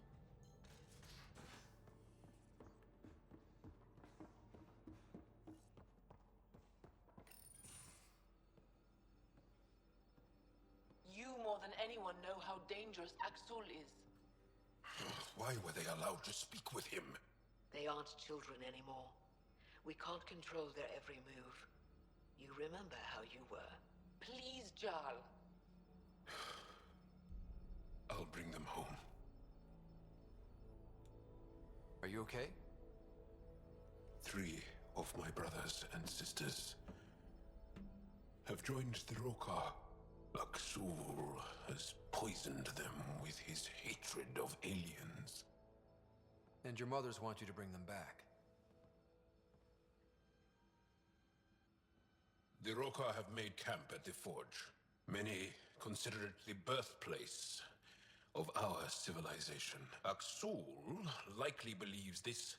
[SPEAKER 14] You more than anyone know how dangerous Axul is.
[SPEAKER 11] Why were they allowed to speak with him?
[SPEAKER 15] They aren't children anymore. We can't control their every move. You remember how you were.
[SPEAKER 14] Please, Jaal.
[SPEAKER 11] I'll bring them home.
[SPEAKER 4] Are you okay?
[SPEAKER 11] 3 of my brothers and sisters have joined the Rokar. Axul has poisoned them with his hatred of aliens.
[SPEAKER 4] And your mothers want you to bring them back.
[SPEAKER 11] The Roka have made camp at the forge. Many consider it the birthplace of our civilization. Aksul likely believes this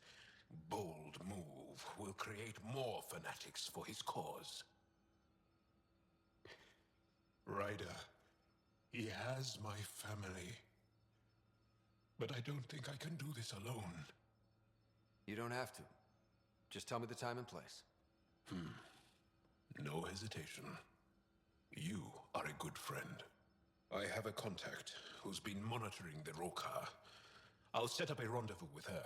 [SPEAKER 11] bold move will create more fanatics for his cause. Ryder, he has my family. But I don't think I can do this alone.
[SPEAKER 4] You don't have to. Just tell me the time and place.
[SPEAKER 11] No hesitation. You are a good friend. I have a contact who's been monitoring the Roka. I'll set up a rendezvous with her.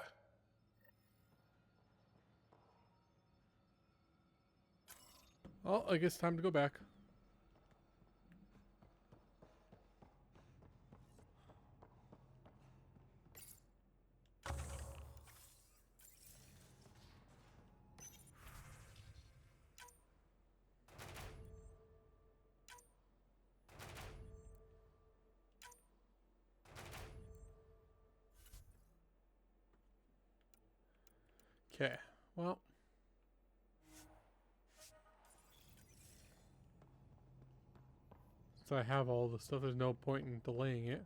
[SPEAKER 1] Well, I guess time to go back. Okay, well. Since I have all the stuff, there's no point in delaying it.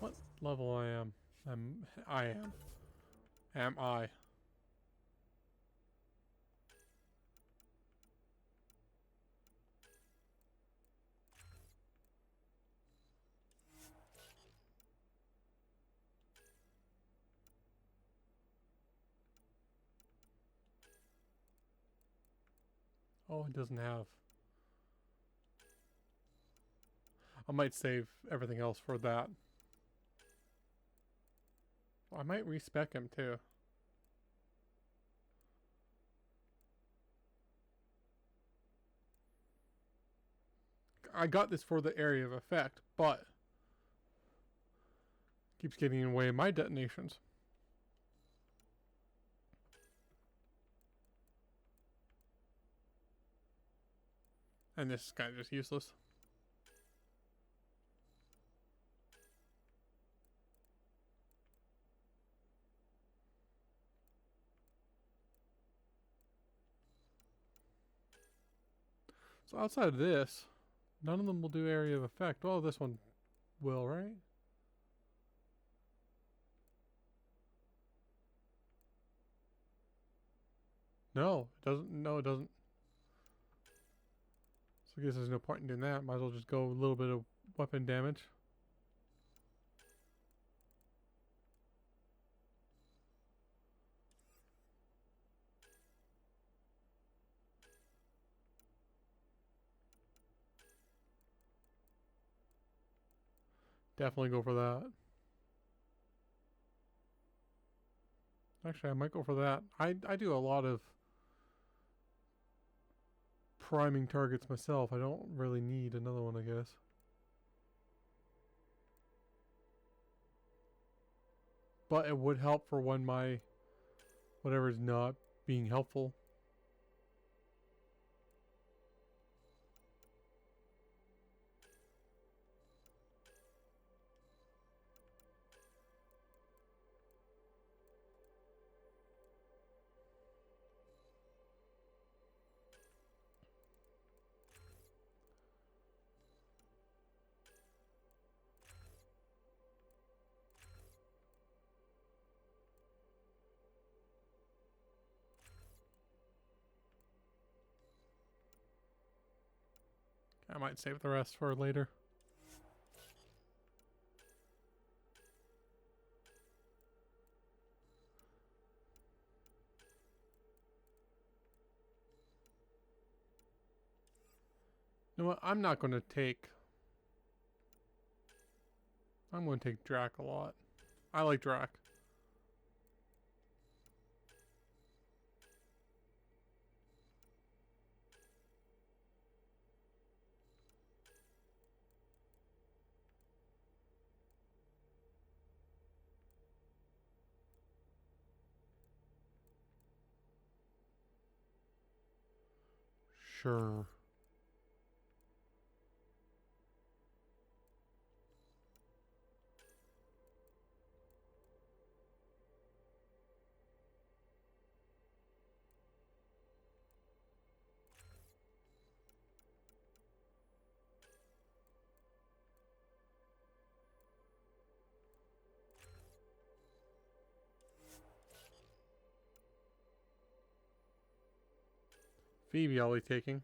[SPEAKER 1] What level I am? I am. Am I? Oh, it doesn't have. I might save everything else for that. I might respec him too. I got this for the area of effect, but keeps getting in the way of my detonations. And this is kind of just useless. So outside of this, none of them will do area of effect. Well, this one will, right? No, it doesn't. No, it doesn't. So I guess there's no point in doing that. Might as well just go a little bit of weapon damage. Definitely go for that. Actually, I might go for that. I do a lot of priming targets myself. I don't really need another one, I guess. But it would help for when my whatever is not being helpful. I might save the rest for later. You know what? I'm not going to take... I'm going to take Drac a lot. I like Drac. Sure. Phoebe, are we taking?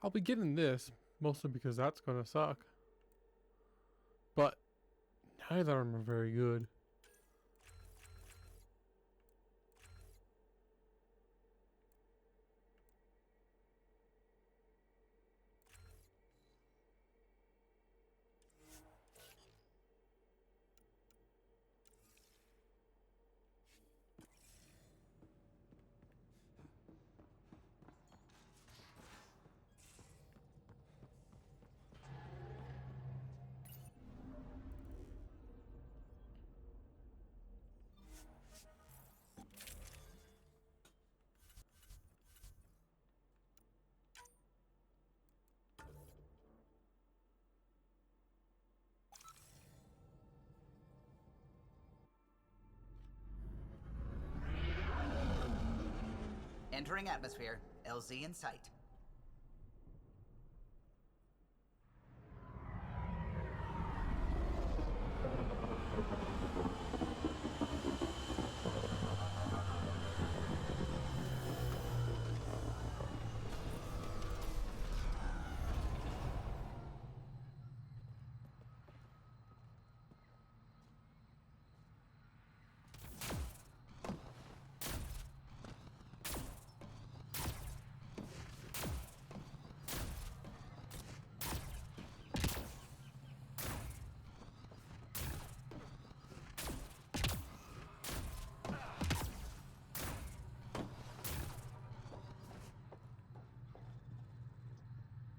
[SPEAKER 1] I'll be getting this, mostly because that's gonna suck. But neither of them are very good.
[SPEAKER 13] Entering atmosphere. LZ in sight.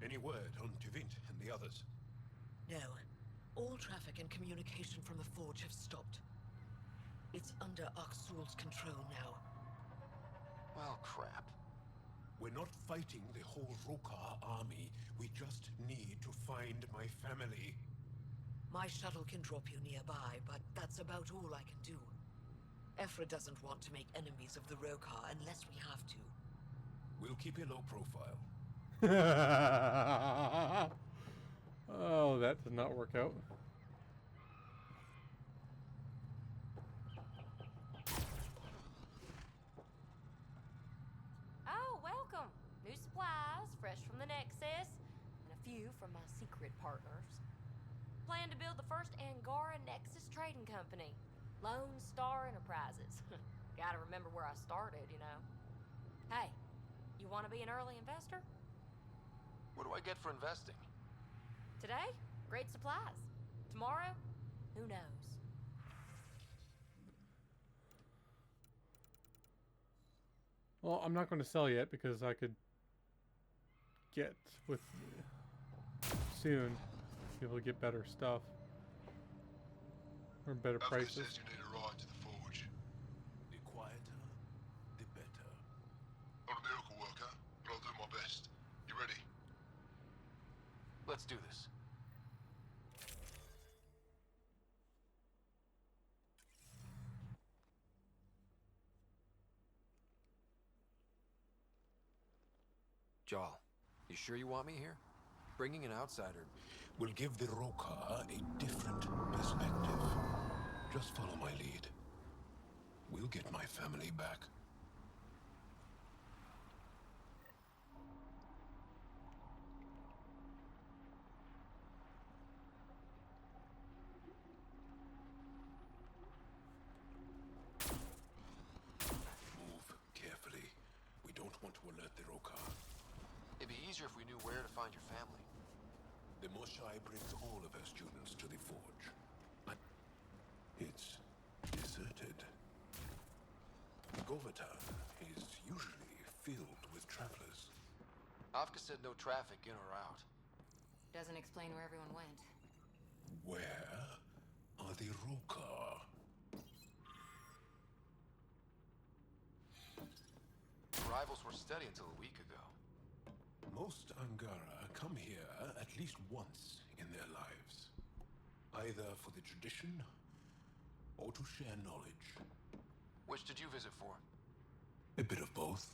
[SPEAKER 11] Any word on Tuvint and the others?
[SPEAKER 15] No. All traffic and communication from the forge have stopped. It's under Aksul's control now.
[SPEAKER 6] Well, crap.
[SPEAKER 11] We're not fighting the whole Rokar army. We just need to find my family.
[SPEAKER 15] My shuttle can drop you nearby, but that's about all I can do. Ephra doesn't want to make enemies of the Rokar unless we have to.
[SPEAKER 11] We'll keep a low profile.
[SPEAKER 1] Oh, that did not work out.
[SPEAKER 9] Oh, welcome. New supplies, fresh from the Nexus, and a few from my secret partners. Plan to build the first Angara Nexus trading company. Lone Star Enterprises. Gotta remember where I started, you know. Hey, you want to be an early investor?
[SPEAKER 4] What do I get for investing?
[SPEAKER 9] Today, great supplies. Tomorrow, who knows?
[SPEAKER 1] Well, I'm not going to sell yet because I could get with soon be able to get better stuff or better prices.
[SPEAKER 12] Says you need a ride to the forge.
[SPEAKER 11] The quieter, the better.
[SPEAKER 12] I'm a miracle worker, but I'll do my best. You ready?
[SPEAKER 4] Let's do this. Jaal, you sure you want me here? Bringing an outsider
[SPEAKER 11] will give the Rokar a different perspective. Just follow my lead. We'll get my family back. Move carefully. We don't want to alert the Rokar.
[SPEAKER 4] It'd be easier if we knew where to find your family.
[SPEAKER 11] The Moshai brings all of her students to the forge. But It's deserted. Govatan is usually filled with travelers.
[SPEAKER 4] Avka said no traffic in or out.
[SPEAKER 9] Doesn't explain where everyone went.
[SPEAKER 11] Where are the Rokar?
[SPEAKER 4] Arrivals were steady until a week ago.
[SPEAKER 11] Most Angara come here at least once in their lives. Either for the tradition, or to share knowledge.
[SPEAKER 4] Which did you visit for?
[SPEAKER 11] A bit of both.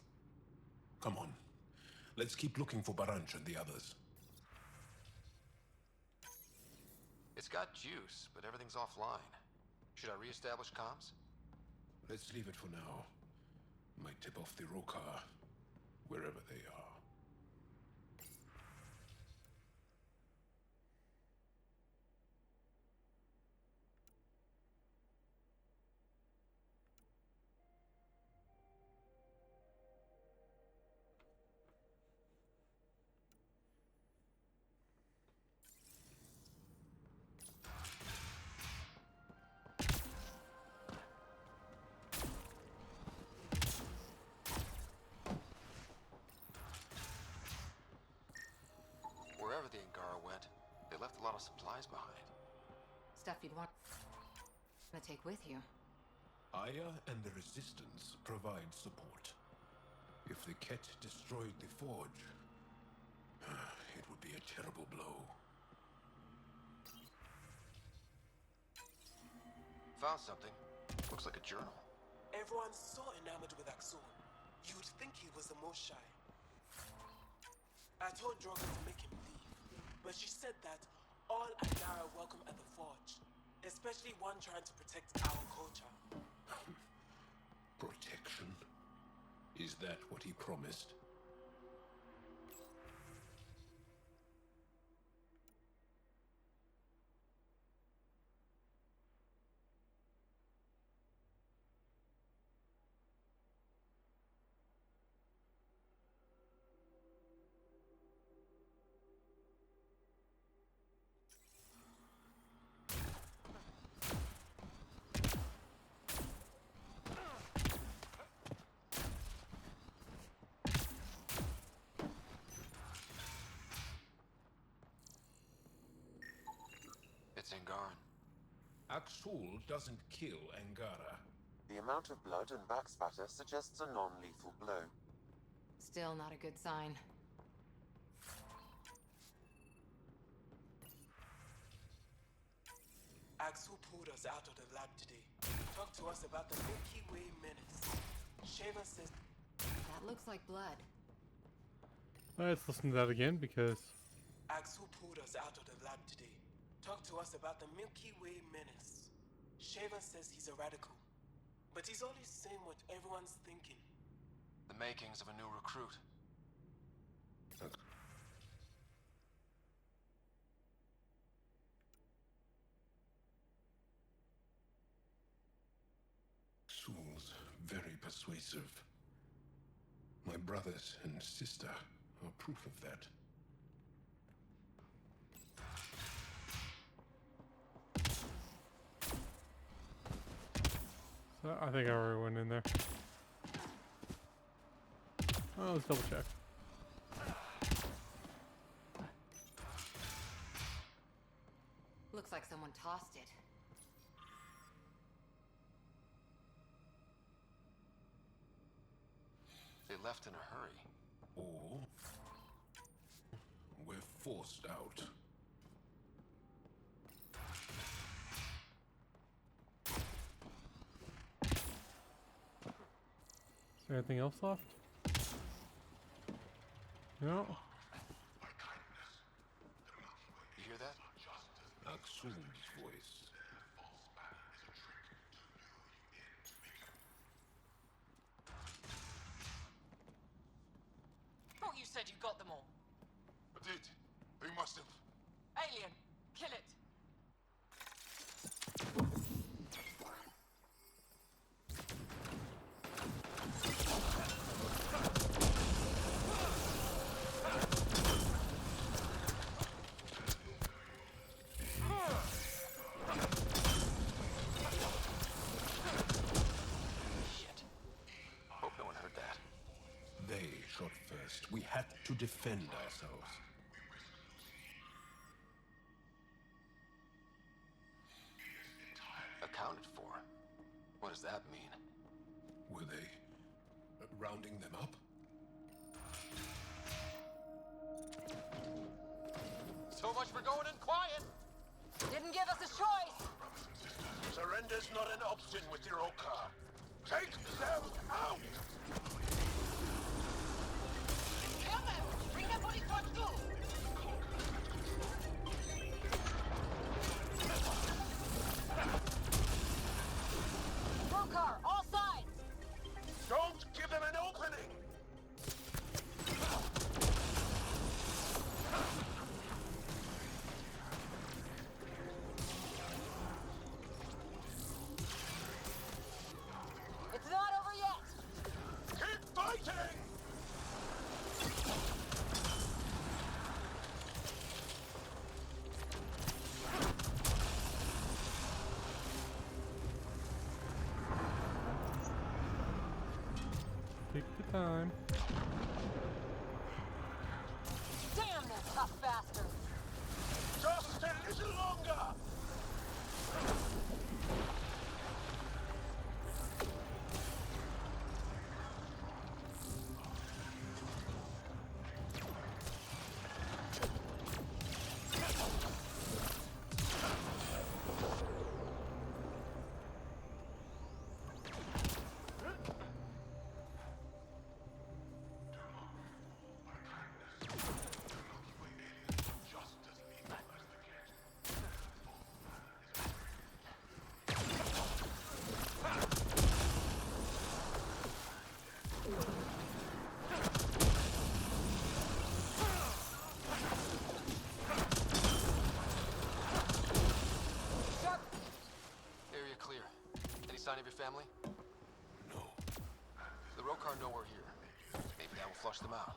[SPEAKER 11] Come on. Let's keep looking for Baranch and the others.
[SPEAKER 4] It's got juice, but everything's offline. Should I re-establish comms?
[SPEAKER 11] Let's leave it for now. Might tip off the Rokar, wherever they are.
[SPEAKER 4] Wherever the Angara went, they left a lot of supplies behind.
[SPEAKER 9] Stuff you'd want to take with you.
[SPEAKER 11] Aya and the Resistance provide support. If the Ket destroyed the Forge, it would be a terrible blow.
[SPEAKER 4] Found something. Looks like a journal.
[SPEAKER 16] Everyone's so enamored with Axum. You would think he was the most shy. I told Drogon to make him leave, but she said that all Angara are welcome at the Forge, especially one trying to protect our culture.
[SPEAKER 11] Protection? Is that what he promised?
[SPEAKER 4] It's Angaran.
[SPEAKER 11] Axul doesn't kill Angara.
[SPEAKER 5] The amount of blood and backspatter suggests a non-lethal blow.
[SPEAKER 9] Still not a good sign.
[SPEAKER 16] Axu pulled us out of the lab today. Talked to us about the Milky Way menace. Shaven says
[SPEAKER 9] That looks like blood.
[SPEAKER 1] Let's listen to that again because
[SPEAKER 16] Axu pulled us out of the lab today. Talked to us about the Milky Way menace. Shaven says he's a radical, but he's only saying what everyone's thinking.
[SPEAKER 4] The makings of a new recruit.
[SPEAKER 11] Axul's very persuasive. My brothers and sister are proof of that.
[SPEAKER 1] so I think I already went in there. Oh, let's double check.
[SPEAKER 9] Looks like someone tossed it.
[SPEAKER 4] They left in a hurry.
[SPEAKER 11] Or we're forced out.
[SPEAKER 1] Is there anything else left? No.
[SPEAKER 4] You hear that?
[SPEAKER 11] Axul's voice.
[SPEAKER 14] Thought you said you got them all.
[SPEAKER 12] I did. They must have.
[SPEAKER 14] Alien, kill it.
[SPEAKER 11] had to defend ourselves.
[SPEAKER 4] Accounted for? What does that mean?
[SPEAKER 11] Were they rounding them up?
[SPEAKER 4] So much for going in quiet!
[SPEAKER 17] Didn't give us a choice!
[SPEAKER 12] Surrender's not an option with your Oka. Take them out!
[SPEAKER 17] Kill them! Bring the police force too! Brokar, all sides!
[SPEAKER 12] Don't give them an opening!
[SPEAKER 17] It's not over yet!
[SPEAKER 12] Keep fighting!
[SPEAKER 1] Take the time.
[SPEAKER 17] Damn them tough bastards!
[SPEAKER 12] Just a little longer!
[SPEAKER 4] Area clear. Any sign of your family?
[SPEAKER 11] No.
[SPEAKER 4] The Rokar know we're here. Maybe that will flush them out.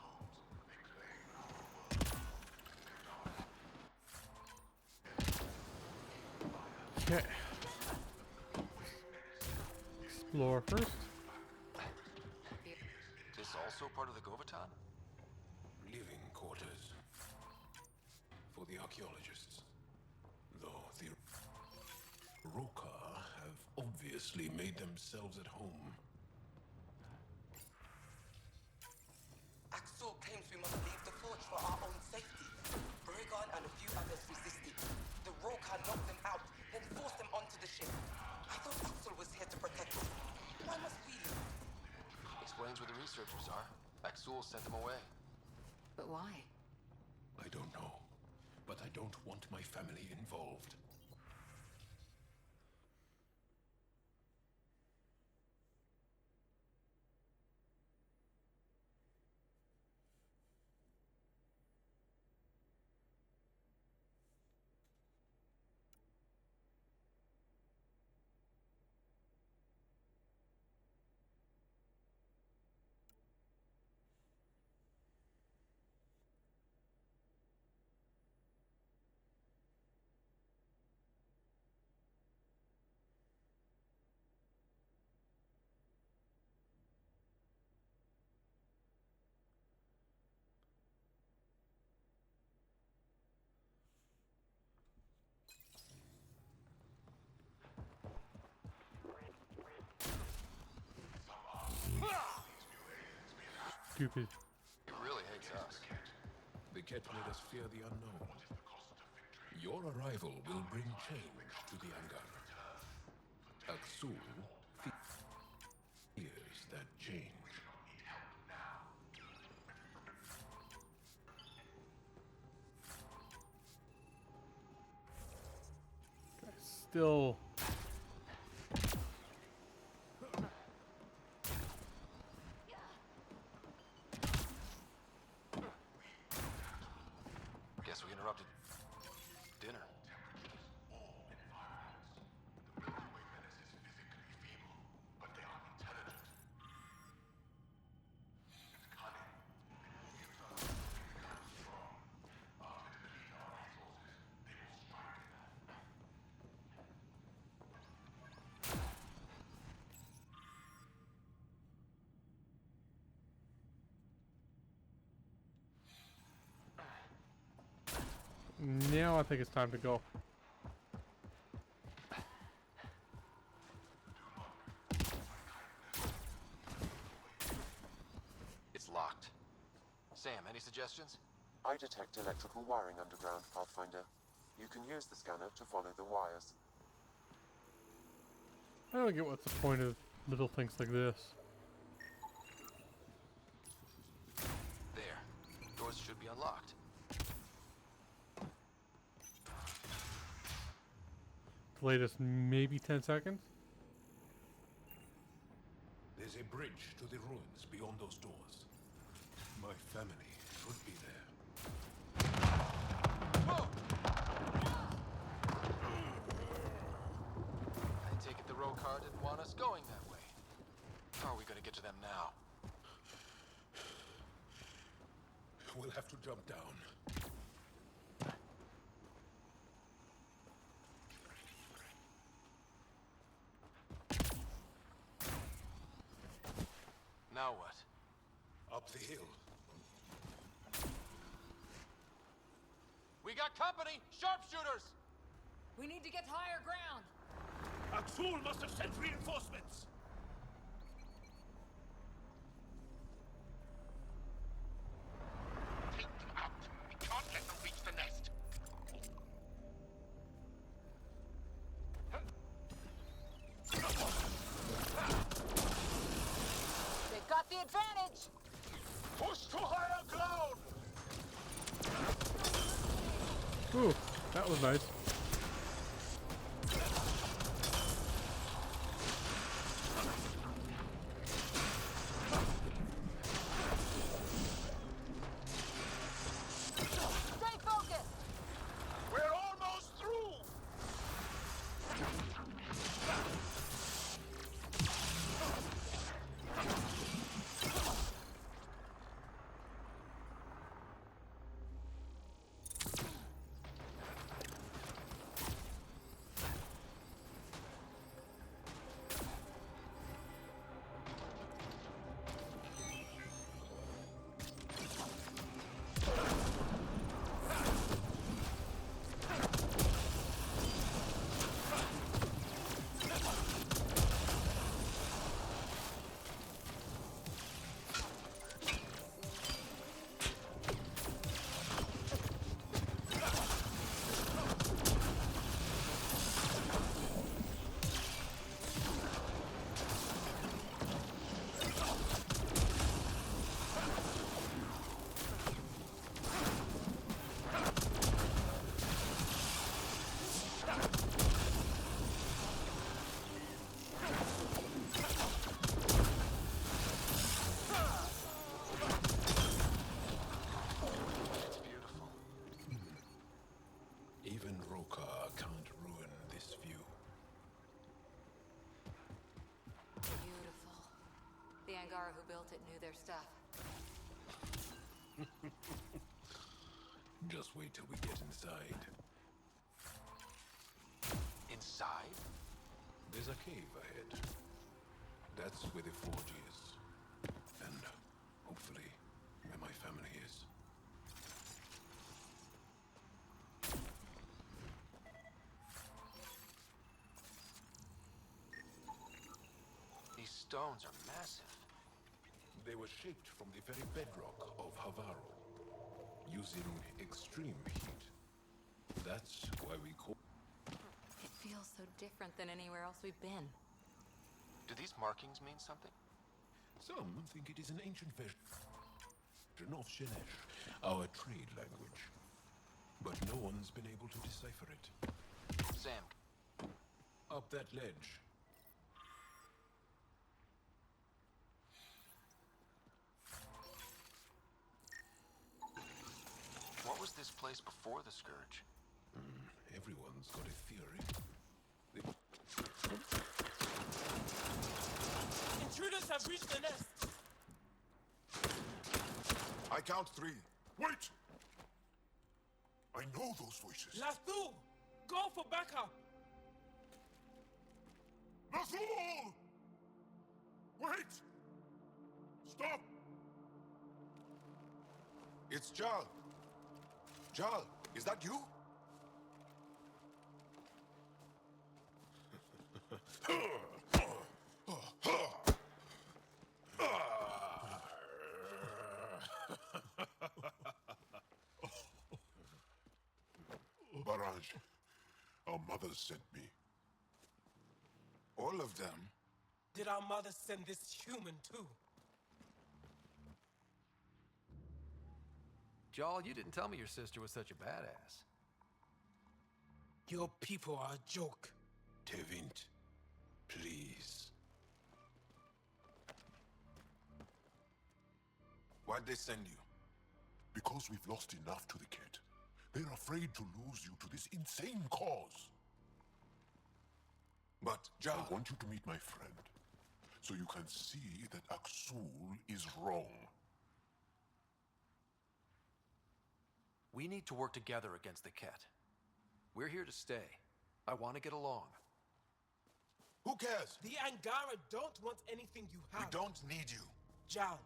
[SPEAKER 1] Okay. Explore first.
[SPEAKER 4] This also part of the Govatan?
[SPEAKER 11] Living quarters. For the archaeologists. Though the Rokar have obviously made themselves at home.
[SPEAKER 14] Axel claims we must leave the forge for our own safety. Bregan and a few others resisted. The Rokar knocked them out, then forced them onto the ship. I thought Axel was here to protect us. Why must we leave?
[SPEAKER 4] Explains where the researchers are. Axul sent them away.
[SPEAKER 8] But why?
[SPEAKER 11] I don't know. But I don't want my family involved.
[SPEAKER 1] Stupid.
[SPEAKER 4] He really hates us.
[SPEAKER 11] The Ket made us fear the unknown. Your arrival will bring change to the Angar. Axul fears that change.
[SPEAKER 1] Still.
[SPEAKER 4] Guess we interrupted dinner.
[SPEAKER 1] now I think it's time to go.
[SPEAKER 4] It's locked. Sam, any suggestions?
[SPEAKER 5] I detect electrical wiring underground, Pathfinder. You can use the scanner to follow the wires.
[SPEAKER 1] I don't get what's the point of little things like this.
[SPEAKER 4] There. Doors should be unlocked.
[SPEAKER 1] Delayed us maybe 10 seconds.
[SPEAKER 11] There's a bridge to the ruins beyond those doors. My family should be there.
[SPEAKER 4] Whoa! I take it the road car didn't want us going that way. How are we gonna get to them now?
[SPEAKER 11] We'll have to jump down.
[SPEAKER 4] Now what?
[SPEAKER 11] Up the hill.
[SPEAKER 4] We got company! Sharpshooters!
[SPEAKER 9] We need to get to higher ground.
[SPEAKER 11] Axul must have sent reinforcements!
[SPEAKER 12] Take them out. We can't let them reach the nest.
[SPEAKER 17] They've got the advantage.
[SPEAKER 12] Push to higher ground!
[SPEAKER 1] Ooh, that was nice.
[SPEAKER 17] Stay focused.
[SPEAKER 12] We're almost through!
[SPEAKER 4] It's beautiful.
[SPEAKER 11] Even Roka can't ruin this view.
[SPEAKER 9] Beautiful. The Angara who built it knew their stuff.
[SPEAKER 11] Just wait till we get inside.
[SPEAKER 4] Inside?
[SPEAKER 11] There's a cave ahead. That's where the forge is. And hopefully, where my family is.
[SPEAKER 4] These stones are massive.
[SPEAKER 11] They were shaped from the very bedrock of Havaro, using extreme heat. That's why we call...
[SPEAKER 9] It feels so different than anywhere else we've been.
[SPEAKER 4] Do these markings mean something?
[SPEAKER 11] Some think it is an ancient version of Shenesh, our trade language. But no one's been able to decipher it.
[SPEAKER 4] Sam.
[SPEAKER 11] Up that ledge.
[SPEAKER 4] What was this place before the Scourge?
[SPEAKER 11] Everyone's got a theory.
[SPEAKER 16] Intruders have reached the nest.
[SPEAKER 12] I count 3. Wait! I know those voices.
[SPEAKER 16] Lathul, go for backup.
[SPEAKER 12] Lathul! Wait! Stop! It's Jaal. Jaal, is that you? mothers sent me. All of them.
[SPEAKER 16] Did our mothers send this human too?
[SPEAKER 4] Jaal, you didn't tell me your sister was such a badass.
[SPEAKER 16] Your people are a joke.
[SPEAKER 11] Tevint, please.
[SPEAKER 12] Why'd they send you?
[SPEAKER 11] Because we've lost enough to the kid. They're afraid to lose you to this insane cause.
[SPEAKER 12] But, Jaal...
[SPEAKER 11] I want you to meet my friend, so you can see that Aksul is wrong.
[SPEAKER 4] We need to work together against the Ket. We're here to stay. I want to get along.
[SPEAKER 12] Who cares?
[SPEAKER 16] The Angara don't want anything you have.
[SPEAKER 12] We don't need you.
[SPEAKER 16] Jaal,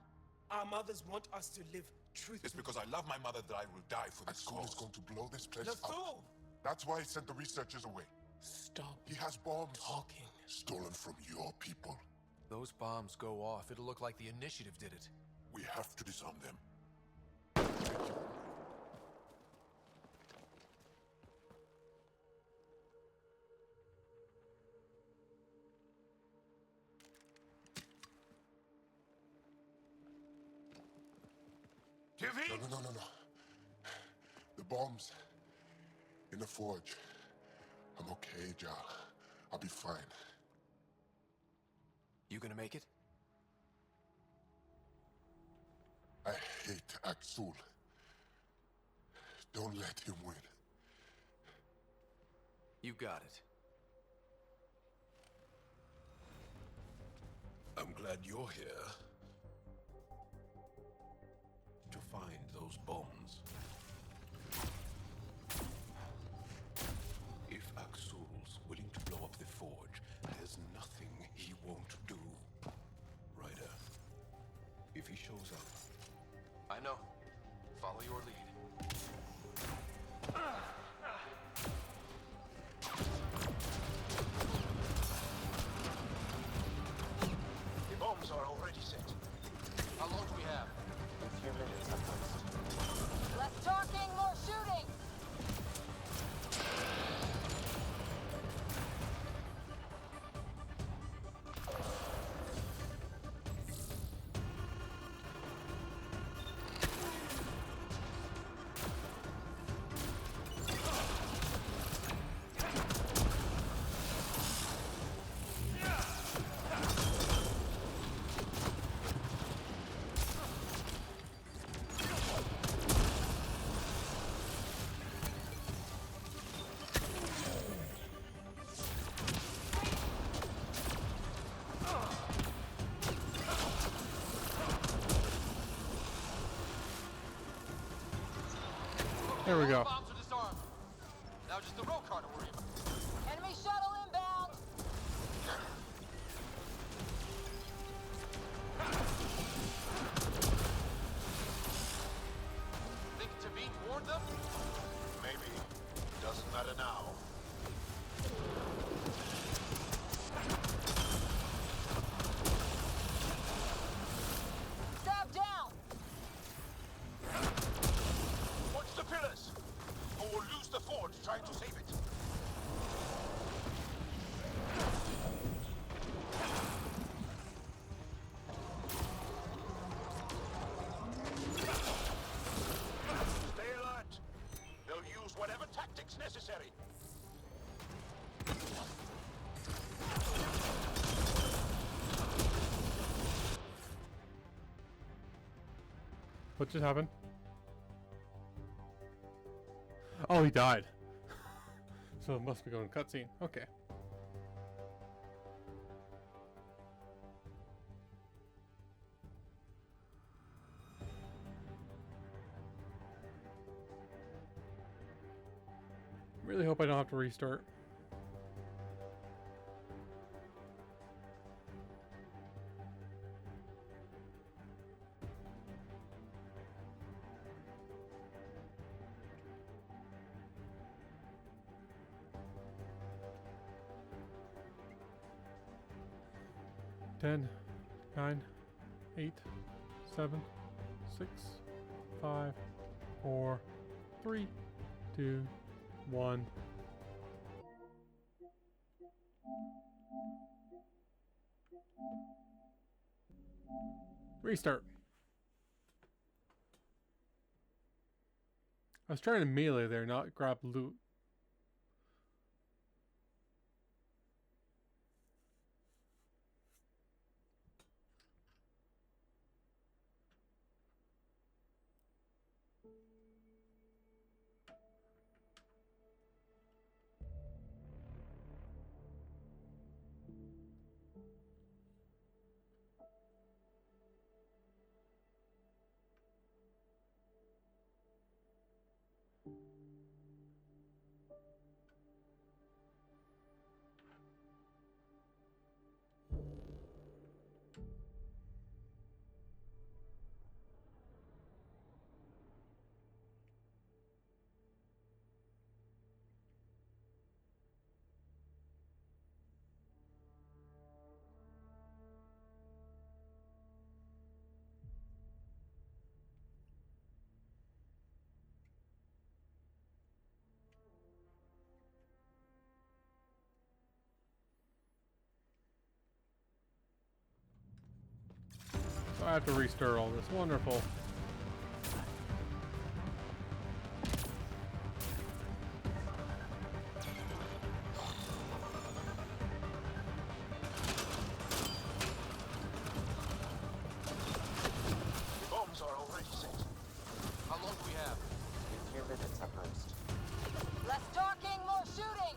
[SPEAKER 16] our mothers want us to live truthfully.
[SPEAKER 12] It's because I love my mother that I will die for this
[SPEAKER 11] Aksul
[SPEAKER 12] cause.
[SPEAKER 11] is going to blow this place
[SPEAKER 16] Nathul!
[SPEAKER 11] up. That's why he sent the researchers away.
[SPEAKER 16] Stop.
[SPEAKER 11] He has bombs.
[SPEAKER 16] Talking.
[SPEAKER 11] Stolen from your people.
[SPEAKER 4] Those bombs go off, it'll look like the Initiative did it.
[SPEAKER 11] We have to disarm them. No. The bombs in the forge. I'm okay, Jaal. I'll be fine.
[SPEAKER 4] You gonna make it?
[SPEAKER 11] I hate Aksul. Don't let him win.
[SPEAKER 4] You got it.
[SPEAKER 11] I'm glad you're here. To find those bombs. If Aksul's willing to blow up the forge, there's nothing he won't do. Ryder, if he shows up...
[SPEAKER 4] I know. Follow your lead.
[SPEAKER 3] The bombs are already set.
[SPEAKER 4] How long do we have?
[SPEAKER 5] A few minutes at most.
[SPEAKER 9] Less talking, more shooting!
[SPEAKER 1] There we go.
[SPEAKER 4] Bombs are disarmed. Now just the road car to worry about.
[SPEAKER 9] Enemy shuttle inbound!
[SPEAKER 4] Think Tevint warned them?
[SPEAKER 3] Maybe. Doesn't matter now.
[SPEAKER 9] Stab down!
[SPEAKER 3] Watch the pillars! Or we'll lose the forge trying to save it. Stay alert! They'll use whatever tactics necessary.
[SPEAKER 1] What just happened? Oh, he died. So it must be going cutscene. Okay. Really hope I don't have to restart. Ten, 9, 8, 7, 6, 5, 4, 3, 2, 1. Restart. I was trying to melee there, not grab loot. So I have to restart all this. Wonderful.
[SPEAKER 12] Bombs are already set.
[SPEAKER 4] How long do we have?
[SPEAKER 5] A few minutes at most.
[SPEAKER 17] Less talking, more shooting!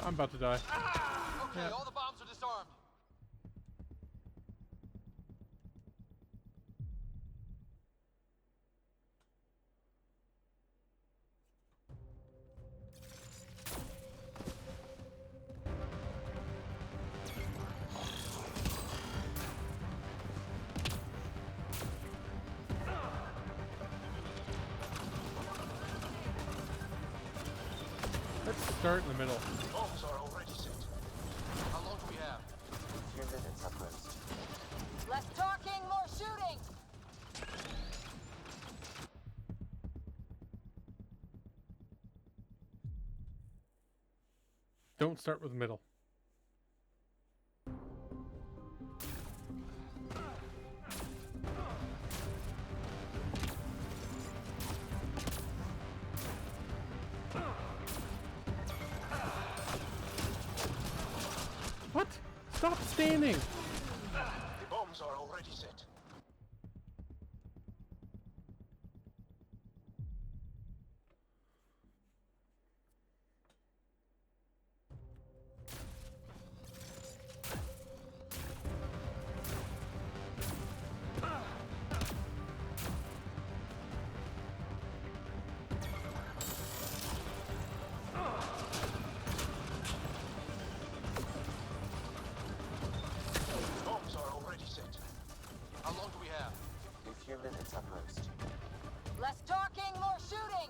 [SPEAKER 1] I'm about to die.
[SPEAKER 4] Okay,
[SPEAKER 1] Yeah.
[SPEAKER 4] all the bombs are disarmed.
[SPEAKER 1] Let's start in the middle.
[SPEAKER 12] Bombs are already set.
[SPEAKER 4] How long do we have?
[SPEAKER 5] A few minutes at most.
[SPEAKER 17] Less talking, more shooting!
[SPEAKER 1] Don't start with the middle. What? Stop standing!
[SPEAKER 12] The bombs are already set. Bombs are already set.
[SPEAKER 4] How long do we have?
[SPEAKER 5] A few minutes at most.
[SPEAKER 17] Less talking, more shooting!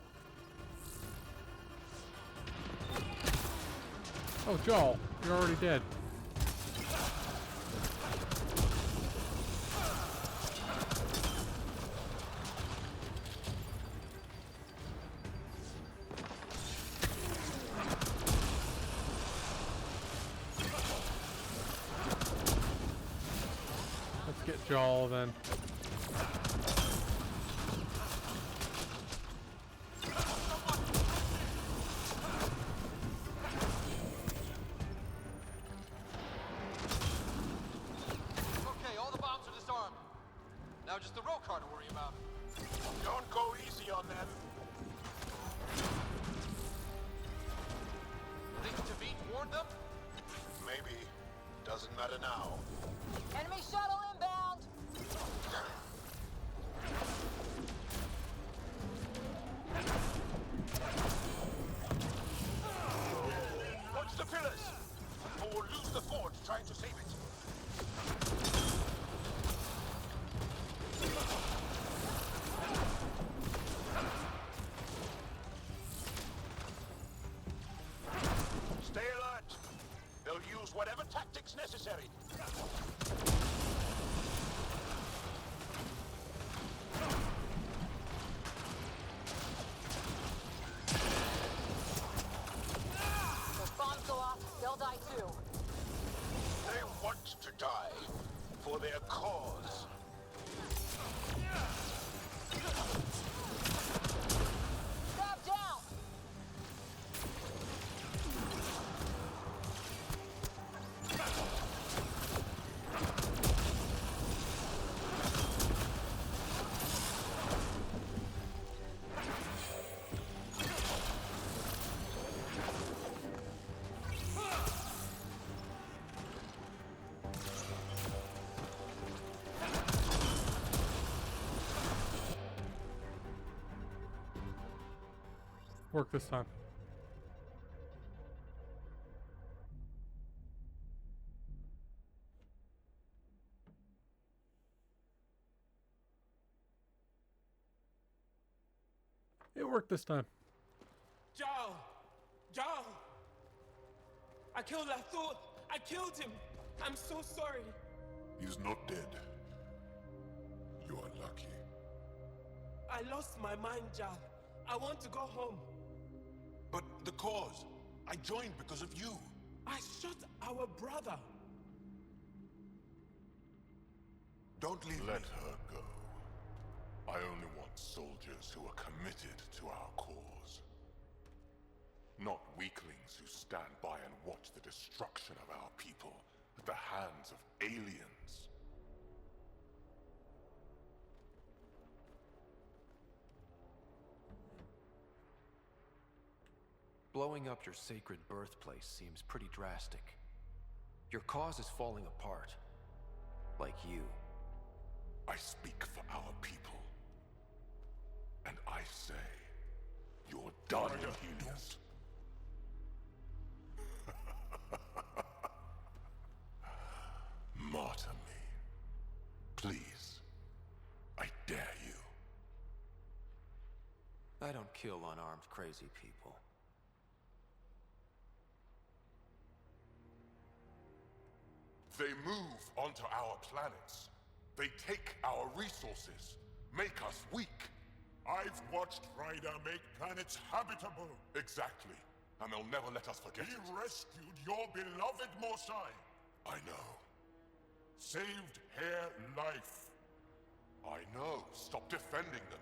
[SPEAKER 1] Oh, Jaal, you're already dead. Let's get Jaal then.
[SPEAKER 4] Okay, all the bombs are disarmed. Now just the row car to worry about.
[SPEAKER 12] Don't go easy on them.
[SPEAKER 4] Think Tavit warned them?
[SPEAKER 12] Maybe. Doesn't matter now.
[SPEAKER 17] Enemy shuttle inbound!
[SPEAKER 12] Watch the pillars! Or we'll lose the fort trying to save it.
[SPEAKER 1] Work this time. It worked this time.
[SPEAKER 16] Jaal! Jaal! I killed Lathul! I killed him! I'm so sorry!
[SPEAKER 12] He's not dead. You are lucky.
[SPEAKER 16] I lost my mind, Jaal. I want to go home.
[SPEAKER 12] But the cause? I joined because of you.
[SPEAKER 16] I shot our brother.
[SPEAKER 12] Don't leave Let her go. I only want soldiers who are committed to our cause. Not weaklings who stand by and watch the destruction of our people at the hands of aliens.
[SPEAKER 4] Blowing up your sacred birthplace seems pretty drastic. Your cause is falling apart. Like you.
[SPEAKER 12] I speak for our people. And I say, you're done, Helios. Martyr me. Please. I dare you.
[SPEAKER 4] I don't kill unarmed crazy people.
[SPEAKER 12] They move onto our planets. They take our resources, make us weak. I've watched Ryder make planets habitable. Exactly. And they'll never let us forget it. He rescued your beloved Mosai. I know. Saved her life. I know. Stop defending them.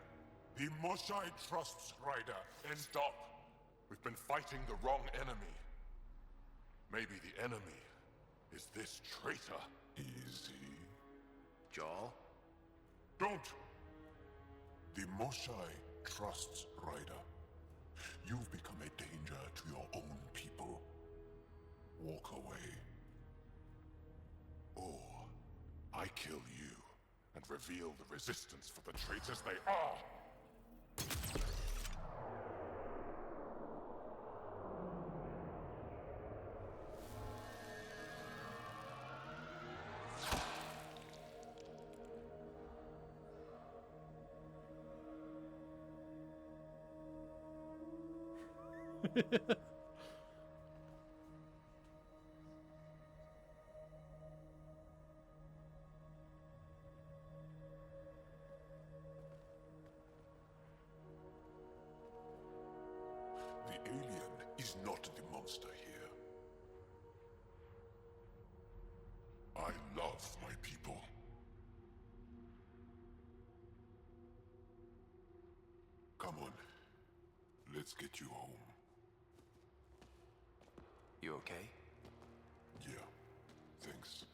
[SPEAKER 12] The Mosai trusts Ryder and... Stop. We've been fighting the wrong enemy. Maybe the enemy is this traitor. Easy.
[SPEAKER 4] Jaal?
[SPEAKER 12] Don't! The Mosai trusts Ryder. You've become a danger to your own people. Walk away. Or I kill you and reveal the resistance for the traitors they are! The alien is not the monster here. I love my people. Come on. Let's get you home.
[SPEAKER 4] You okay?
[SPEAKER 12] Yeah. Thanks.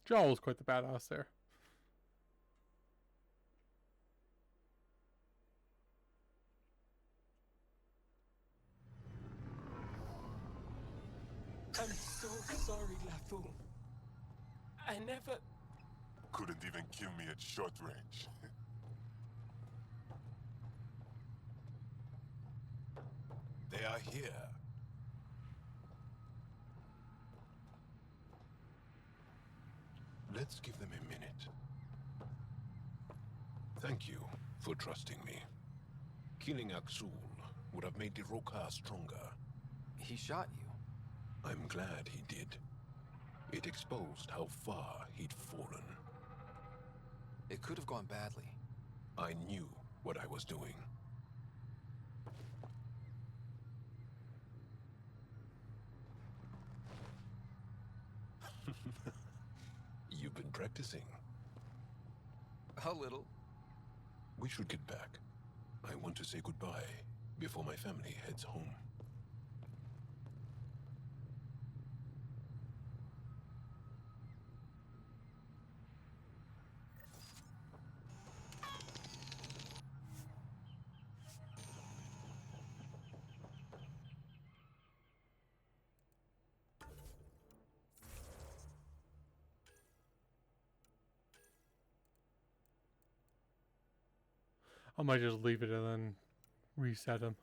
[SPEAKER 1] Jaal was quite the badass there.
[SPEAKER 16] I'm so sorry, Lathul. I never...
[SPEAKER 12] Couldn't even kill me at short range.
[SPEAKER 11] They are here. Let's give them a minute. Thank you for trusting me. Killing Aksul would have made the Roka stronger.
[SPEAKER 4] He shot you.
[SPEAKER 11] I'm glad he did. It exposed how far he'd fallen.
[SPEAKER 4] It could have gone badly.
[SPEAKER 11] I knew what I was doing. You've been practicing.
[SPEAKER 4] A little.
[SPEAKER 11] We should get back. I want to say goodbye before my family heads home.
[SPEAKER 1] I might just leave it and then reset him.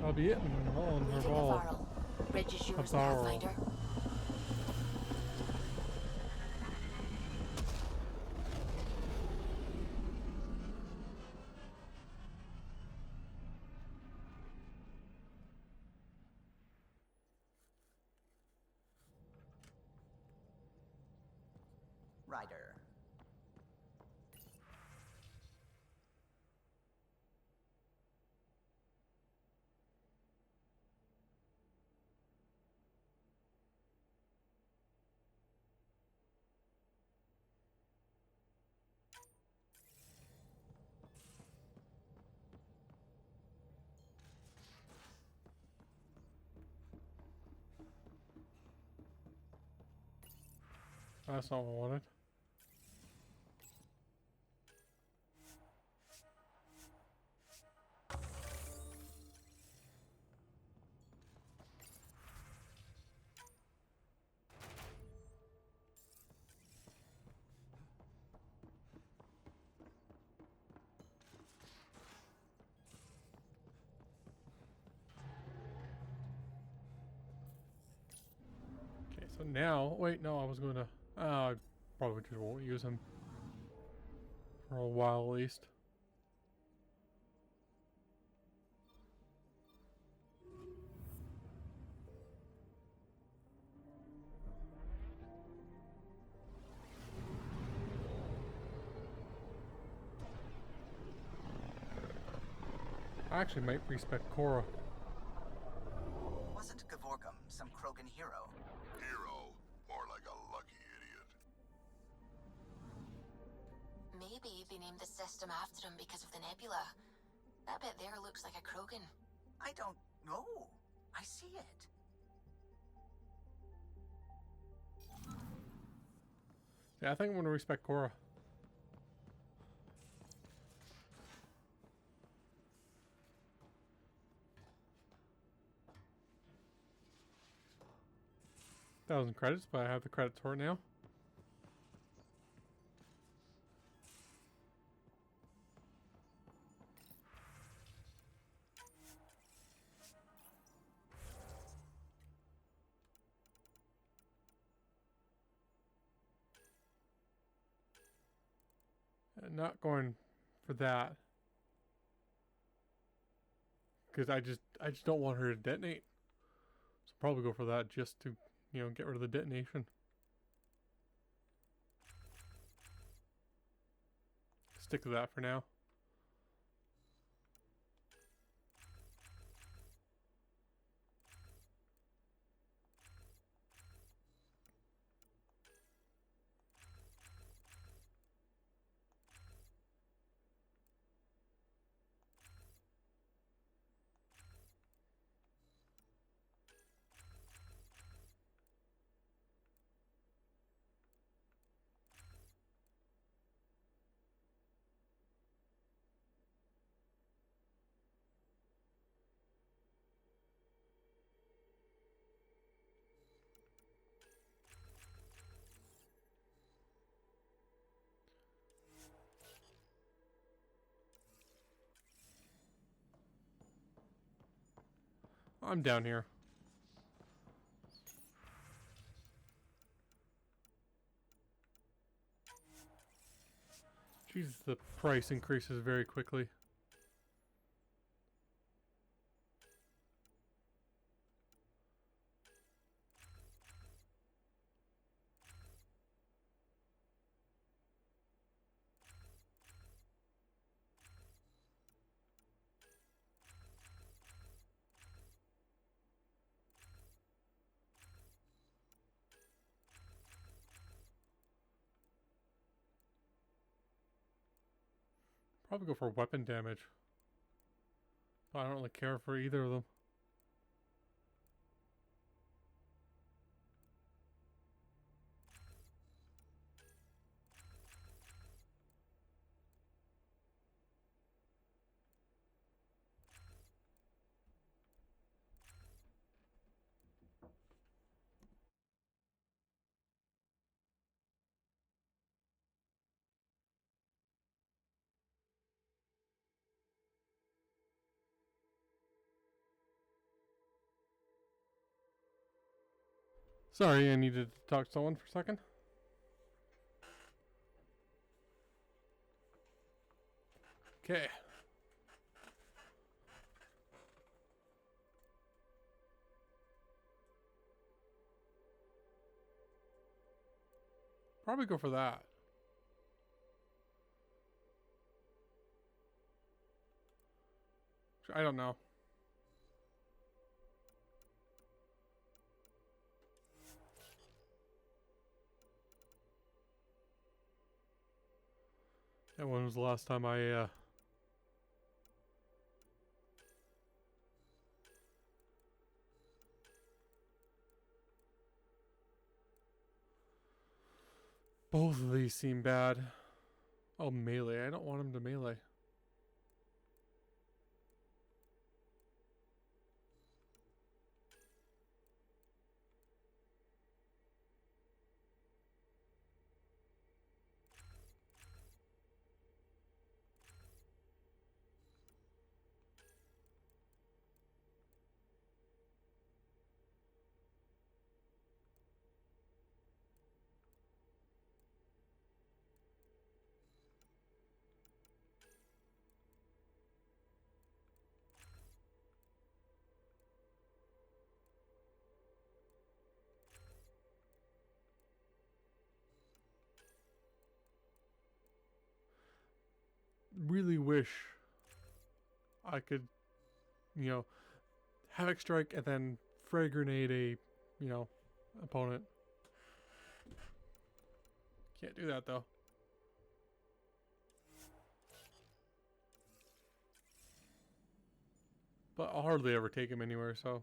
[SPEAKER 1] I'll be it. Oh,
[SPEAKER 2] Navarro. Bridge is yours, Pathfinder.
[SPEAKER 13] Ryder.
[SPEAKER 1] That's not what I wanted. Okay, so now, wait, no, I was going to, I probably just won't use him for a while at least. I actually might respect Cora.
[SPEAKER 13] Wasn't Gavorgum some Krogan hero?
[SPEAKER 12] Hero? More like a lucky idiot.
[SPEAKER 2] Maybe they named the system after him because of the nebula. That bit there looks like a Krogan.
[SPEAKER 13] I don't know. I see it.
[SPEAKER 1] Yeah, I think I'm going to respect Cora. Thousand credits, but I have the credits for it now. Not going for that because I just don't want her to detonate. So probably go for that just to, you know, get rid of the detonation. Stick to that for now. I'm down here. Jesus, the price increases very quickly. Probably go for weapon damage. But I don't really care for either of them. Sorry, I needed to talk to someone for a second. Okay. Probably go for that. I don't know. Yeah, when was the last time I both of these seem bad. Oh, melee. I don't want him to melee. Really wish I could, you know, Havoc Strike and then Frag Grenade a, you know, opponent. Can't do that though. But I'll hardly ever take him anywhere, so.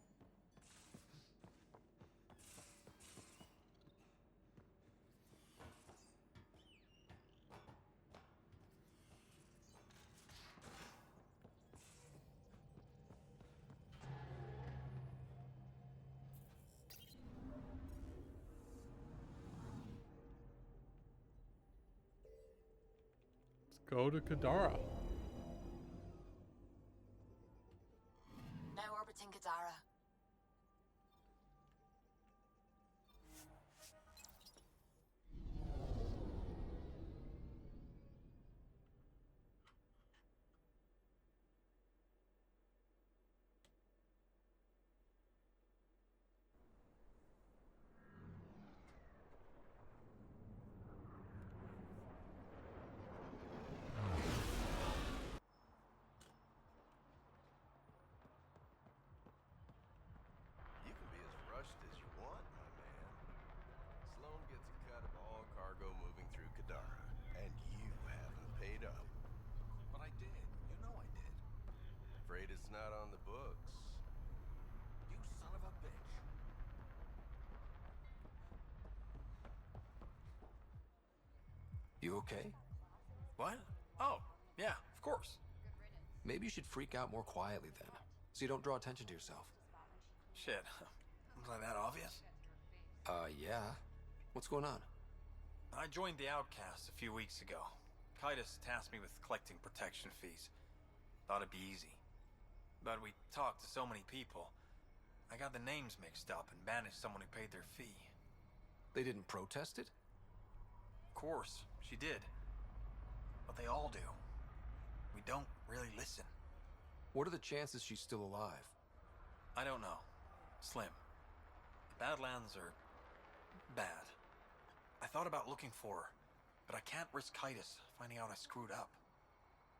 [SPEAKER 1] Let's go to Kadara.
[SPEAKER 2] Now orbiting Kadara.
[SPEAKER 6] You can be as rushed as you want, my man. Sloan gets a cut of all cargo moving through Kadara, and you haven't paid up.
[SPEAKER 4] But I did. You know I did.
[SPEAKER 6] Afraid it's not on the books.
[SPEAKER 4] You son of a bitch. You okay? What? Oh, yeah, of course. Maybe you should freak out more quietly then, so you don't draw attention to yourself.
[SPEAKER 18] Shit. Was I that obvious?
[SPEAKER 4] Yeah. What's going on?
[SPEAKER 18] I joined the Outcasts a few weeks ago. Kaitis tasked me with collecting protection fees. Thought it'd be easy. But we talked to so many people. I got the names mixed up and banished someone who paid their fee.
[SPEAKER 4] They didn't protest it?
[SPEAKER 18] Of course, she did. But they all do. We don't really listen.
[SPEAKER 4] What are the chances she's still alive?
[SPEAKER 18] I don't know. Slim. The Badlands are bad. I thought about looking for her, but I can't risk Kaitis finding out I screwed up.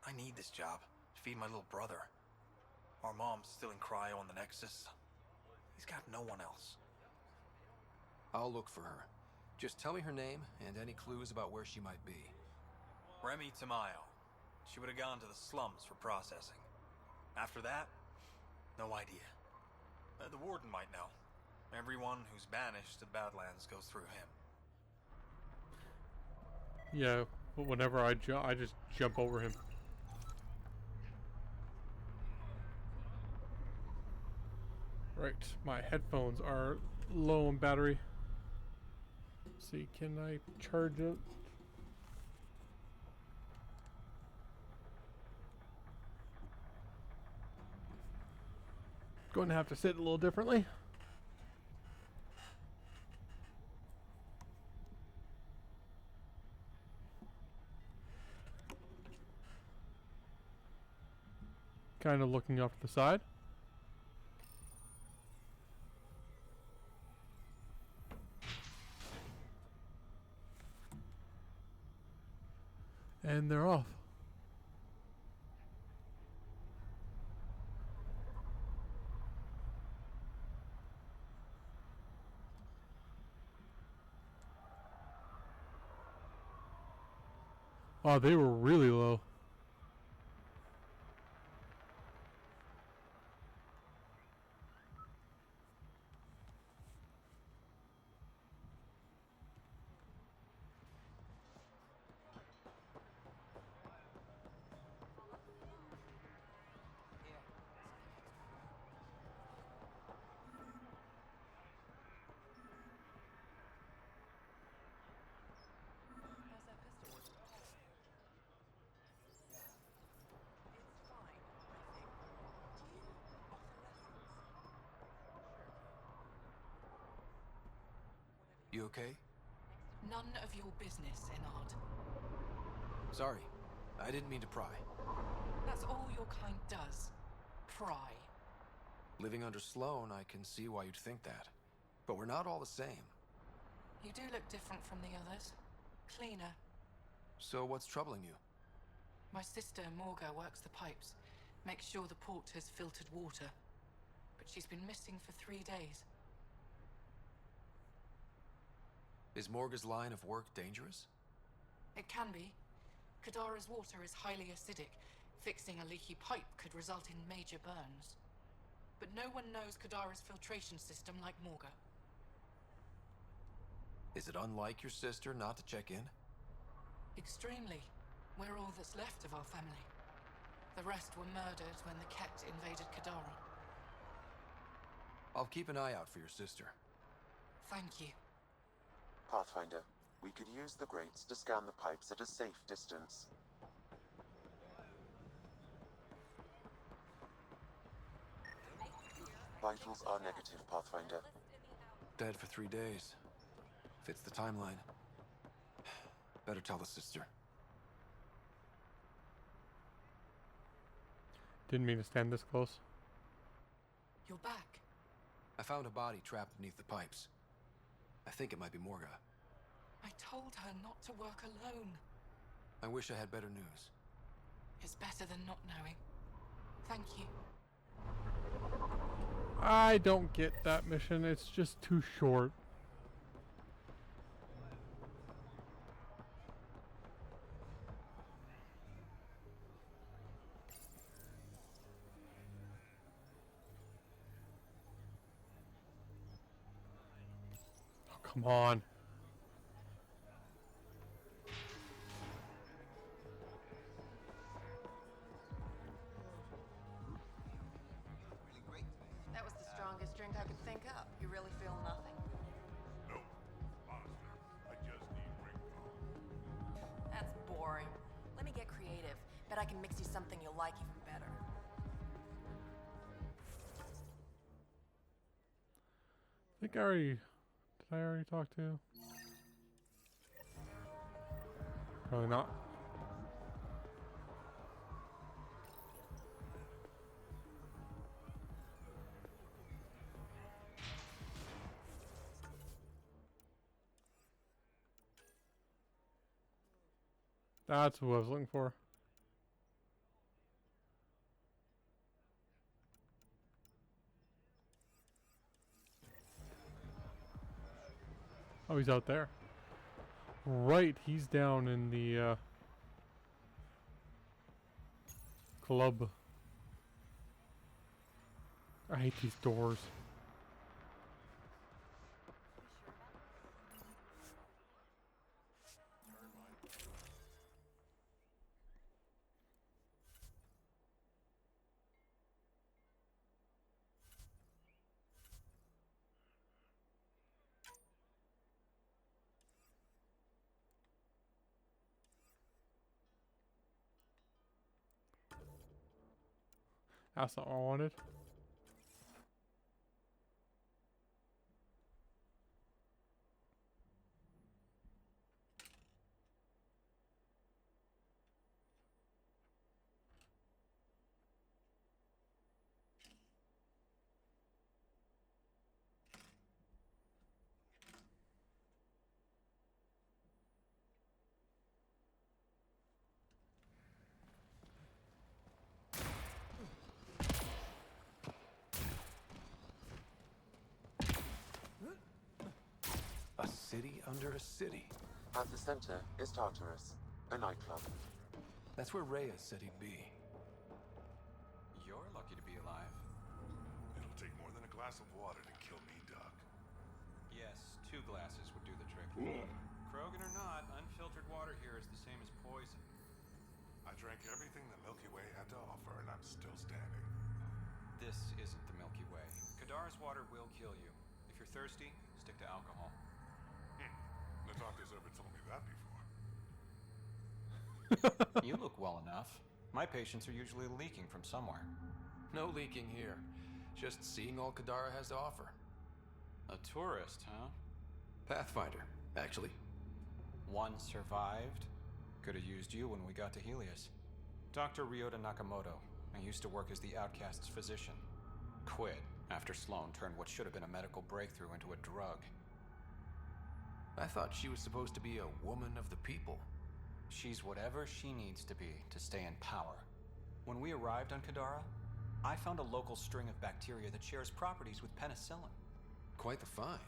[SPEAKER 18] I need this job to feed my little brother. Our mom's still in cryo on the Nexus. He's got no one else.
[SPEAKER 4] I'll look for her. Just tell me her name and any clues about where she might be.
[SPEAKER 18] Remy Tamayo. she would have gone to the slums for processing. After that, no idea. The warden might know. Everyone who's banished to the Badlands goes through him.
[SPEAKER 1] Yeah, but whenever I just jump over him. Right, my headphones are low on battery. Let's see, can I charge it? Going to have to sit a little differently. Kind of looking off to the side. And they're off. Oh, they were really low.
[SPEAKER 4] You okay?
[SPEAKER 15] None of your business, Enard.
[SPEAKER 4] Sorry. I didn't mean to pry.
[SPEAKER 15] That's all your kind does. Pry.
[SPEAKER 4] Living under Sloane, I can see why you'd think that. But we're not all the same.
[SPEAKER 15] You do look different from the others. Cleaner.
[SPEAKER 4] So what's troubling you?
[SPEAKER 15] My sister, Morga, works the pipes. Makes sure the port has filtered water. But she's been missing for 3 days.
[SPEAKER 4] Is Morga's line of work dangerous?
[SPEAKER 15] It can be. Kadara's water is highly acidic. Fixing a leaky pipe could result in major burns. But no one knows Kadara's filtration system like Morga.
[SPEAKER 4] Is it unlike your sister not to check in?
[SPEAKER 15] Extremely. We're all that's left of our family. The rest were murdered when the Ket invaded Kadara.
[SPEAKER 4] I'll keep an eye out for your sister.
[SPEAKER 15] Thank you.
[SPEAKER 5] Pathfinder, we could use the grates to scan the pipes at a safe distance. Vitals are negative, Pathfinder.
[SPEAKER 4] Dead for 3 days. Fits the timeline. Better tell the sister.
[SPEAKER 1] Didn't mean to stand this close.
[SPEAKER 15] You're back.
[SPEAKER 4] I found a body trapped beneath the pipes. I think it might be Morga.
[SPEAKER 15] I told her not to work alone.
[SPEAKER 4] I wish I had better news.
[SPEAKER 15] It's better than not knowing. Thank you.
[SPEAKER 1] I don't get that mission. It's just too short. Oh, come on.
[SPEAKER 7] That was the strongest drink I could think up. You really feel nothing?
[SPEAKER 12] No. Honestly, I just need ring calm.
[SPEAKER 2] That's boring. Let me get creative. Bet I can mix you something you'll like even better.
[SPEAKER 1] I think I already... Did I already talk to? Probably not. That's what I was looking for. Oh, he's out there. Right, he's down in the Club. I hate these doors. That's not what I wanted.
[SPEAKER 11] A city under a city.
[SPEAKER 5] At the center is Tartarus, a nightclub.
[SPEAKER 11] That's where Reyes said he'd be.
[SPEAKER 18] You're lucky to be alive.
[SPEAKER 19] It'll take more than a glass of water to kill me, Doc.
[SPEAKER 18] Yes, 2 glasses would do the trick. Krogan or not, unfiltered water here is the same as poison.
[SPEAKER 19] I drank everything the Milky Way had to offer, and I'm still standing.
[SPEAKER 18] This isn't the Milky Way. Kadara's water will kill you. If you're thirsty, stick to alcohol.
[SPEAKER 19] The doctor's ever told me that before.
[SPEAKER 18] You look well enough. My patients are usually leaking from somewhere.
[SPEAKER 4] No leaking here. Just seeing all Kadara has to offer.
[SPEAKER 18] A tourist, huh?
[SPEAKER 4] Pathfinder, actually.
[SPEAKER 18] One survived. Could have used you when we got to Helios. Dr. Ryota Nakamoto. I used to work as the outcast's physician. Quit after Sloan turned what should have been a medical breakthrough into a drug.
[SPEAKER 4] I thought she was supposed to be a woman of the people.
[SPEAKER 18] She's whatever she needs to be to stay in power. When we arrived on Kadara, I found a local string of bacteria that shares properties with penicillin.
[SPEAKER 4] Quite the find.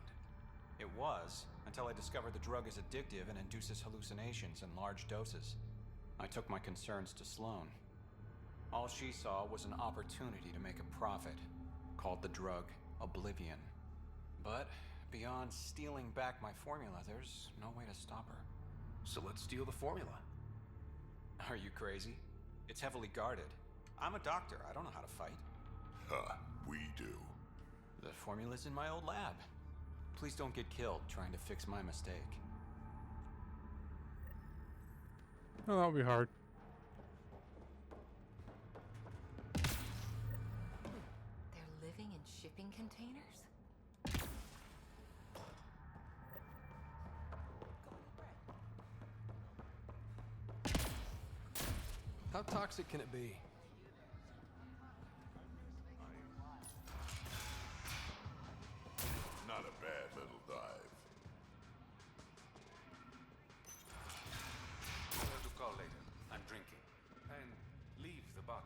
[SPEAKER 18] It was, until I discovered the drug is addictive and induces hallucinations in large doses. I took my concerns to Sloan. All she saw was an opportunity to make a profit, called the drug Oblivion. But beyond stealing back my formula, there's no way to stop her.
[SPEAKER 4] So let's steal the formula.
[SPEAKER 18] Are you crazy? It's heavily guarded. I'm a doctor. I don't know how to fight.
[SPEAKER 19] We do.
[SPEAKER 18] The formula's in my old lab. Please don't get killed trying to fix my mistake.
[SPEAKER 1] Oh, that'll be hard.
[SPEAKER 8] They're living in shipping containers?
[SPEAKER 4] How toxic can it be?
[SPEAKER 19] Not a bad little dive.
[SPEAKER 20] I'll have to call later. I'm drinking. And leave the bottle.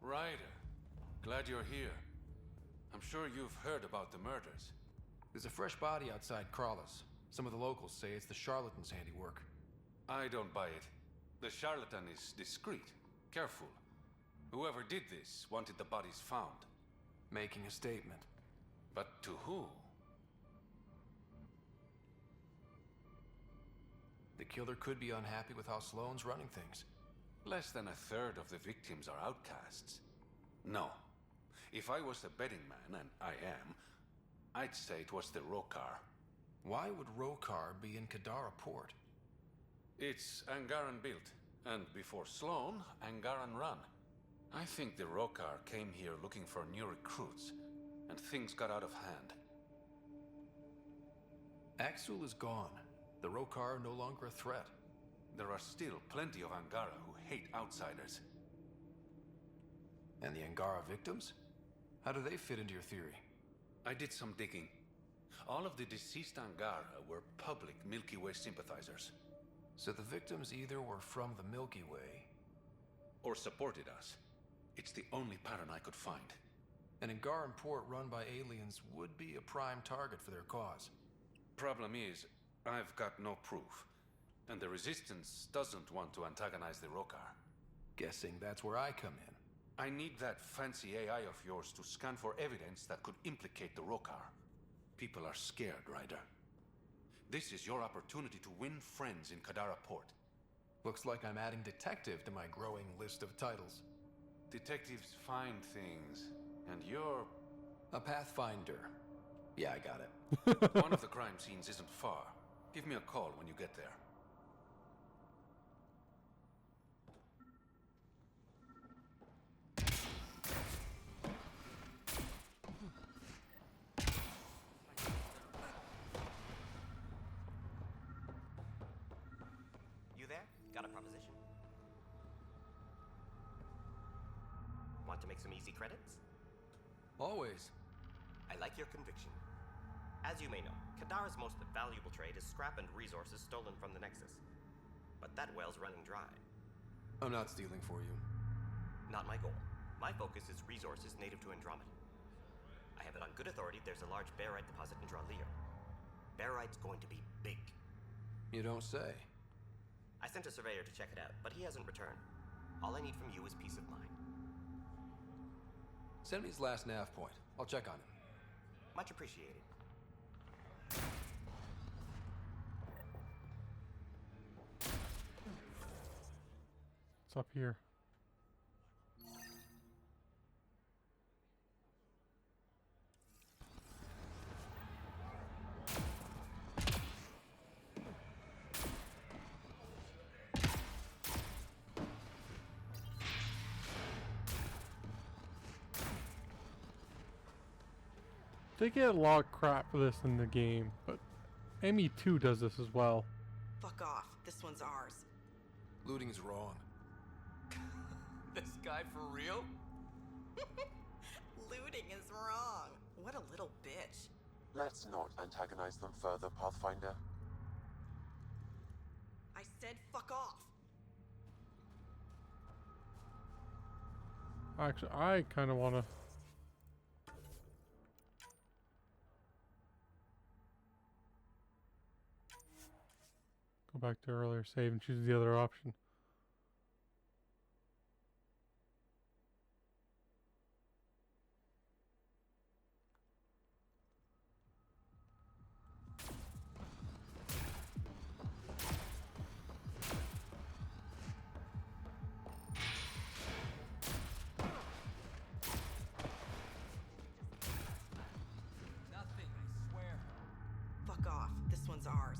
[SPEAKER 20] Ryder, glad you're here. I'm sure you've heard about the murders.
[SPEAKER 4] There's a fresh body outside Krallis. Some of the locals say it's the charlatan's handiwork.
[SPEAKER 20] I don't buy it. The charlatan is discreet, careful. Whoever did this wanted the bodies found.
[SPEAKER 4] Making a statement.
[SPEAKER 20] But to who?
[SPEAKER 4] The killer could be unhappy with how Sloan's running things.
[SPEAKER 20] Less than a third of the victims are outcasts. No. If I was a betting man, and I am, I'd say it was the Rokar.
[SPEAKER 4] Why would Rokar be in Kadara port?
[SPEAKER 20] It's Angaran built, and before Sloan, Angaran run. I think the Rokar came here looking for new recruits, and things got out of hand.
[SPEAKER 4] Axul is gone. The Rokar are no longer a threat.
[SPEAKER 20] There are still plenty of Angara who hate outsiders.
[SPEAKER 4] And the Angara victims? How do they fit into your theory?
[SPEAKER 20] I did some digging. All of the deceased Angara were public Milky Way sympathizers.
[SPEAKER 2] So the victims either were from the Milky Way...
[SPEAKER 20] or supported us. It's the only pattern I could find.
[SPEAKER 2] An Angaran port run by aliens would be a prime target for their cause.
[SPEAKER 20] Problem is, I've got no proof. And the Resistance doesn't want to antagonize the Rokar.
[SPEAKER 2] Guessing that's where I come in.
[SPEAKER 20] I need that fancy AI of yours to scan for evidence that could implicate the Rokar. People are scared, Ryder. This is your opportunity to win friends in Kadara Port.
[SPEAKER 2] Looks like I'm adding detective to my growing list of titles.
[SPEAKER 20] Detectives find things, and you're...
[SPEAKER 2] a pathfinder. Yeah, I got it.
[SPEAKER 20] One of the crime scenes isn't far. Give me a call when you get there.
[SPEAKER 21] You there? Got a proposition? Want to make some easy credits?
[SPEAKER 2] Always.
[SPEAKER 21] I like your conviction. As you may know, Kadara's most valuable trade is scrap and resources stolen from the Nexus. But that well's running dry.
[SPEAKER 2] I'm not stealing for you.
[SPEAKER 21] Not my goal. My focus is resources native to Andromeda. I have it on good authority there's a large barite deposit in Dralir. Barite's going to be big.
[SPEAKER 2] You don't say.
[SPEAKER 21] I sent a surveyor to check it out, but he hasn't returned. All I need from you is peace of mind.
[SPEAKER 2] Send me his last nav point. I'll check on him.
[SPEAKER 21] Much appreciated.
[SPEAKER 1] It's up here. They get a lot of crap for this in the game, but ME2 does this as well.
[SPEAKER 7] Fuck off. This one's ours.
[SPEAKER 2] Looting's wrong.
[SPEAKER 14] This guy for real?
[SPEAKER 7] Looting is wrong. What a little bitch.
[SPEAKER 5] Let's not antagonize them further, Pathfinder.
[SPEAKER 7] I said fuck off.
[SPEAKER 1] Actually, I kind of want to... go back to earlier save and choose the other option.
[SPEAKER 14] Nothing, I swear.
[SPEAKER 7] Fuck off. This one's ours.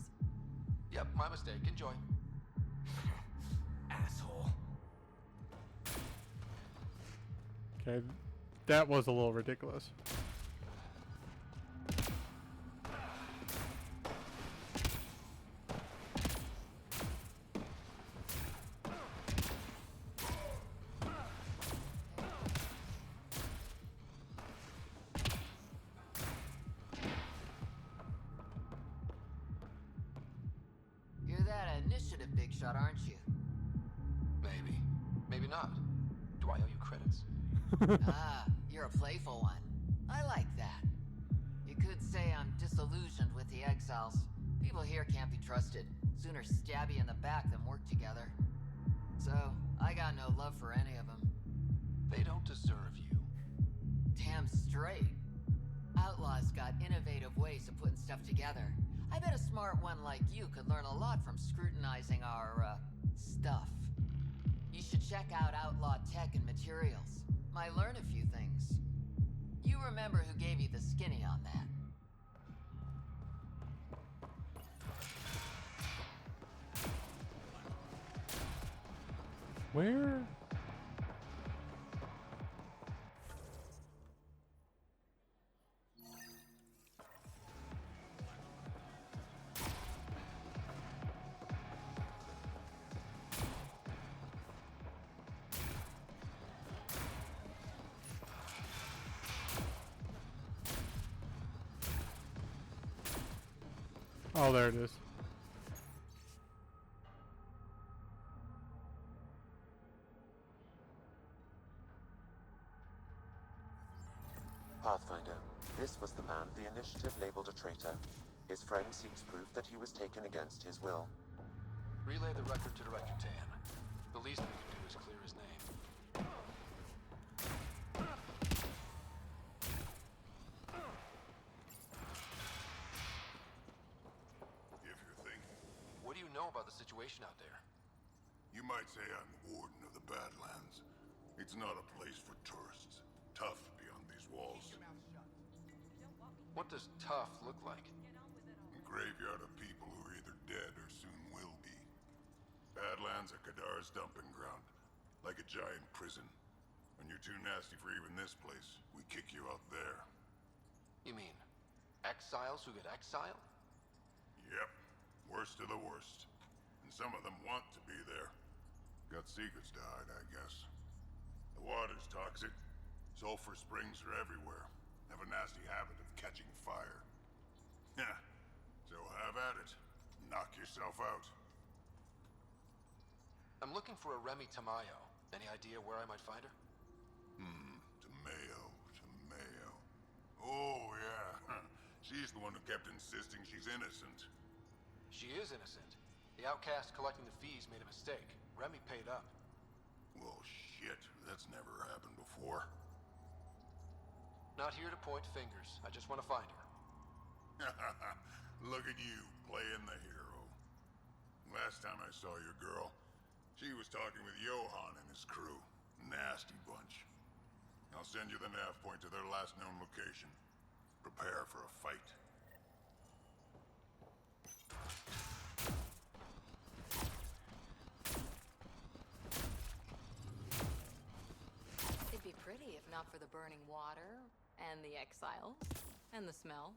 [SPEAKER 2] Yep, my mistake. Enjoy.
[SPEAKER 14] Asshole.
[SPEAKER 1] Okay, that was a little ridiculous.
[SPEAKER 22] You're that initiative big shot, aren't you?
[SPEAKER 2] Maybe. Maybe not. Do I owe you credits?
[SPEAKER 22] Ah, you're a playful one. I like that. You could say I'm disillusioned with the exiles. People here can't be trusted. Sooner stab you in the back than work together. So, I got no love for any of them.
[SPEAKER 2] They don't deserve you.
[SPEAKER 22] Damn straight. Outlaws got innovative ways of putting stuff together. I bet a smart one like you could learn a lot from scrutinizing our, stuff. You should check out Outlaw Tech and Materials. Might learn a few things. You remember who gave you the skinny on that.
[SPEAKER 1] Where? Oh, there it is.
[SPEAKER 5] Pathfinder, this was the man the Initiative labeled a traitor. His friend seeks proof that he was taken against his will.
[SPEAKER 4] Relay the record to Director Tan. The least we can do is clear his name.
[SPEAKER 19] If you're thinking.
[SPEAKER 4] What do you know about the situation out there?
[SPEAKER 19] You might say I'm Warden of the Badlands. It's not a place for tourists. Tough beyond these walls.
[SPEAKER 4] What does tough look like?
[SPEAKER 19] A graveyard of people who are either dead or soon will be. Badlands are Kadara's dumping ground. Like a giant prison. When you're too nasty for even this place, we kick you out there.
[SPEAKER 4] You mean exiles who get exiled?
[SPEAKER 19] Yep. Worst of the worst. And some of them want to be there. Got secrets to hide, I guess. The water's toxic. Sulfur springs are everywhere. Have a nasty habit of catching fire. Yeah. So have at it. Knock yourself out.
[SPEAKER 4] I'm looking for a Remy Tamayo. Any idea where I might find her?
[SPEAKER 19] Tamayo. Oh, yeah. She's the one who kept insisting she's innocent.
[SPEAKER 4] She is innocent. The outcast collecting the fees made a mistake. Remy paid up.
[SPEAKER 19] Well, shit. That's never happened before.
[SPEAKER 4] Not here to point fingers. I just want to find her.
[SPEAKER 19] Look at you, playing the hero. Last time I saw your girl, she was talking with Johan and his crew. Nasty bunch. I'll send you the nav point to their last known location. Prepare for a fight.
[SPEAKER 2] It'd be pretty if not for the burning water, and the exiles, and the smell.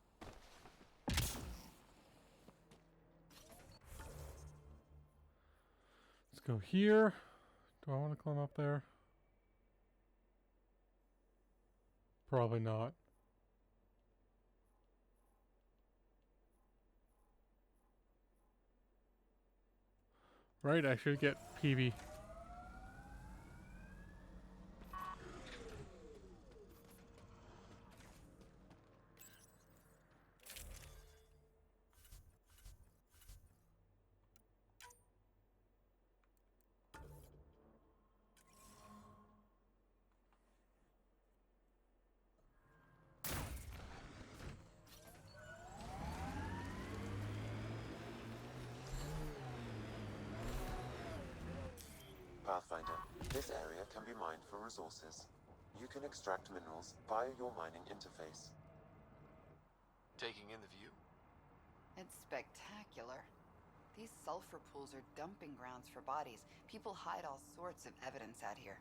[SPEAKER 1] Let's go here. Do I want to climb up there? Probably not. Right, I should get PB.
[SPEAKER 5] Pathfinder, this area can be mined for resources. You can extract minerals via your mining interface.
[SPEAKER 4] Taking in the view?
[SPEAKER 9] It's spectacular. These sulfur pools are dumping grounds for bodies. People hide all sorts of evidence out here.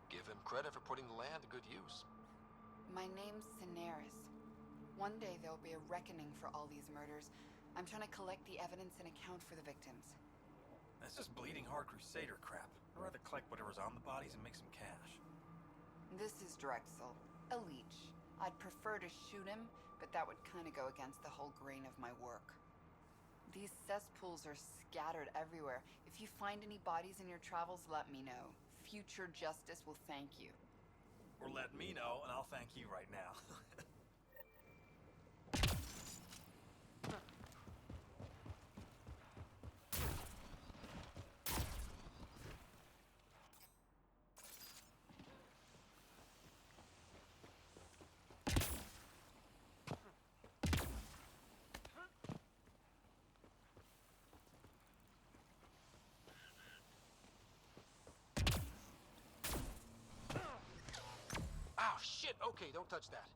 [SPEAKER 4] Give them credit for putting the land to good use.
[SPEAKER 9] My name's Cineris. One day there'll be a reckoning for all these murders. I'm trying to collect the evidence and account for the victims.
[SPEAKER 18] That's just bleeding heart crusader crap. I'd rather collect whatever's on the bodies and make some cash.
[SPEAKER 9] This is Drexel, a leech. I'd prefer to shoot him, but that would kind of go against the whole grain of my work. These cesspools are scattered everywhere. If you find any bodies in your travels, let me know. Future justice will thank you.
[SPEAKER 18] Or let me know, and I'll thank you right now.
[SPEAKER 4] Ow, shit! Okay, don't touch that.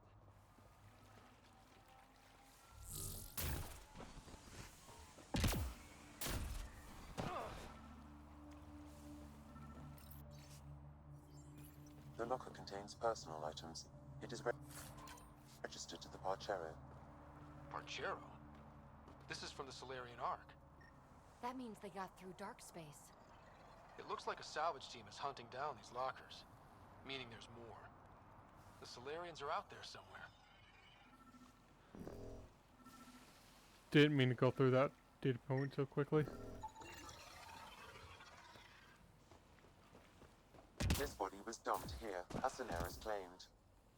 [SPEAKER 5] The locker contains personal items. It is registered to the Parchero.
[SPEAKER 4] Parchero? This is from the Solarian Ark.
[SPEAKER 2] That means they got through dark space.
[SPEAKER 4] It looks like a salvage team is hunting down these lockers, meaning there's more. The Solarians are out there somewhere.
[SPEAKER 1] Didn't mean to go through that data point so quickly.
[SPEAKER 5] This body was dumped here, as Daenerys claimed.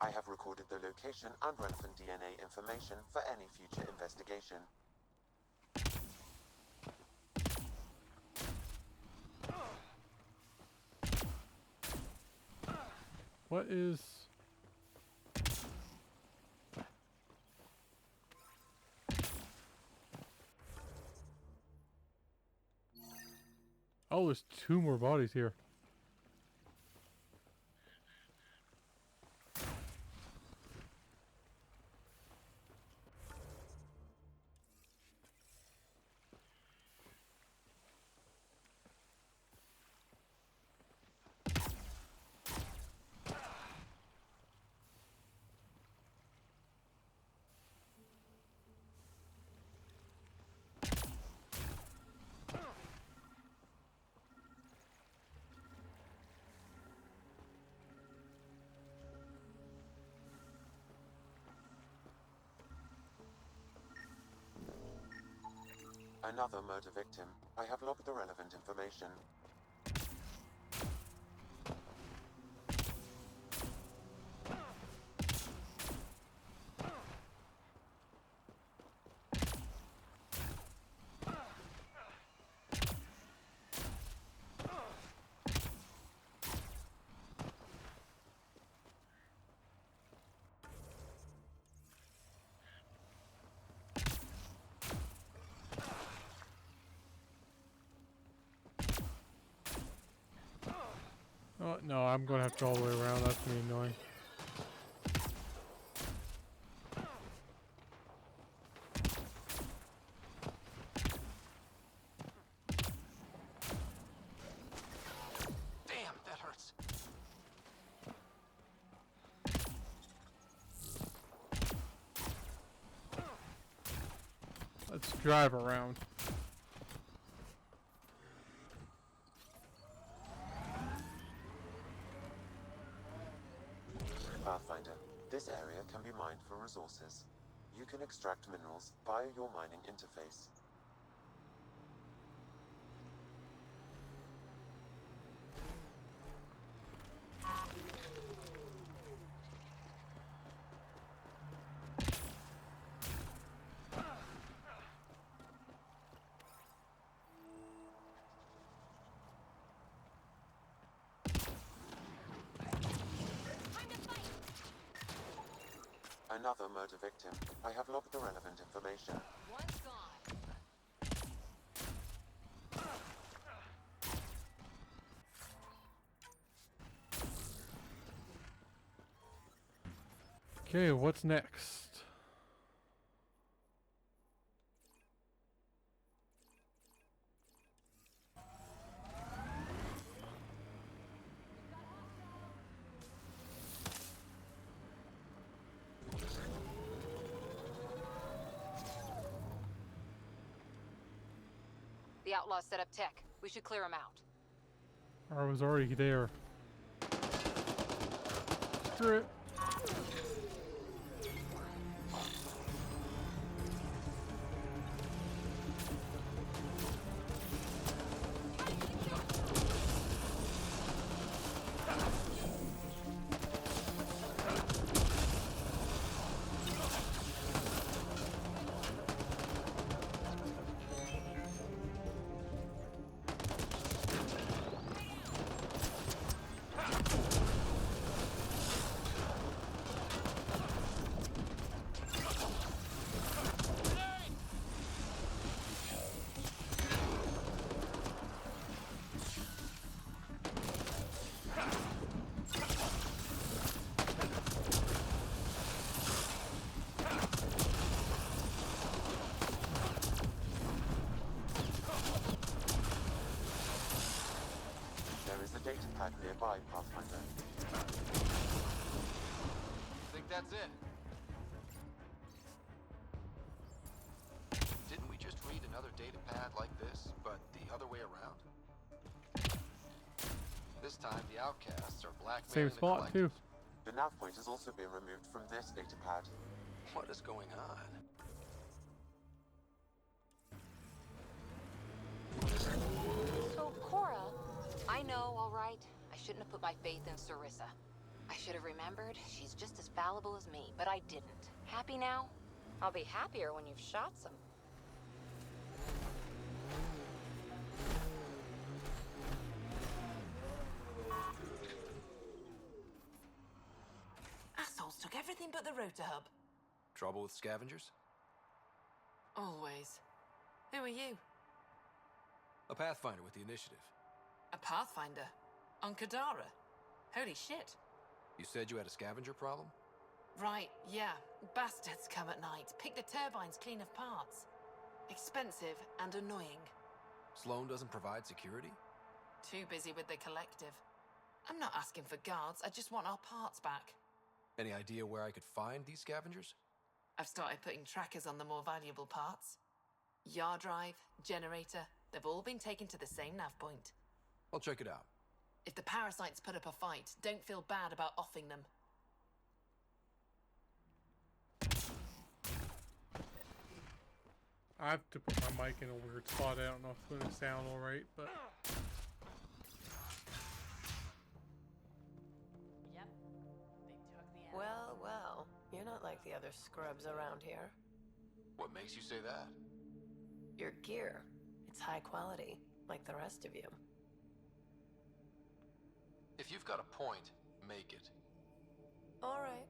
[SPEAKER 5] I have recorded the location and relevant DNA information for any future investigation.
[SPEAKER 1] What is... Oh, there's 2 more bodies here.
[SPEAKER 5] Another murder victim. I have logged the relevant information.
[SPEAKER 1] Oh, no, I'm gonna have to go all the way around. That's gonna be annoying.
[SPEAKER 4] Damn, that hurts.
[SPEAKER 1] Let's drive around.
[SPEAKER 5] Pathfinder, this area can be mined for resources. You can extract minerals via your mining interface. Another murder victim. I have logged the relevant information.
[SPEAKER 22] One's gone.
[SPEAKER 1] Okay, what's next?
[SPEAKER 22] The outlaws set up tech. We should clear them out.
[SPEAKER 1] I was already there. Screw it.
[SPEAKER 5] Data pad nearby, Pathfinder.
[SPEAKER 4] Think that's it? Didn't we just read another data pad like this, but the other way around? This time the outcasts are blackmailing
[SPEAKER 1] Same
[SPEAKER 4] the
[SPEAKER 1] spot
[SPEAKER 4] collectors.
[SPEAKER 1] too.
[SPEAKER 5] The nav point has also been removed from this data pad.
[SPEAKER 4] What is going on?
[SPEAKER 2] So, Cora, I know, all right. I shouldn't have put my faith in Sarissa. I should have remembered she's just as fallible as me, but I didn't. Happy now? I'll be happier when you've shot some.
[SPEAKER 15] Assholes took everything but the rotor hub.
[SPEAKER 4] Trouble with scavengers?
[SPEAKER 15] Always. Who are you?
[SPEAKER 4] A Pathfinder with the initiative.
[SPEAKER 15] A Pathfinder? On Kadara? Holy shit.
[SPEAKER 4] You said you had a scavenger problem?
[SPEAKER 15] Right, yeah. Bastards come at night, pick the turbines clean of parts. Expensive and annoying.
[SPEAKER 4] Sloan doesn't provide security?
[SPEAKER 15] Too busy with the collective. I'm not asking for guards, I just want our parts back.
[SPEAKER 4] Any idea where I could find these scavengers?
[SPEAKER 15] I've started putting trackers on the more valuable parts. Yard drive, generator, they've all been taken to the same nav point.
[SPEAKER 4] I'll check it out.
[SPEAKER 15] If the parasites put up a fight, don't feel bad about offing them.
[SPEAKER 1] I have to put my mic in a weird spot. I don't know if it's going to sound alright, but...
[SPEAKER 22] Yep. They took the animal. Well, well. You're not like the other scrubs around here.
[SPEAKER 4] What makes you say that?
[SPEAKER 22] Your gear. It's high quality, like the rest of you.
[SPEAKER 4] If you've got a point, make it.
[SPEAKER 22] All right.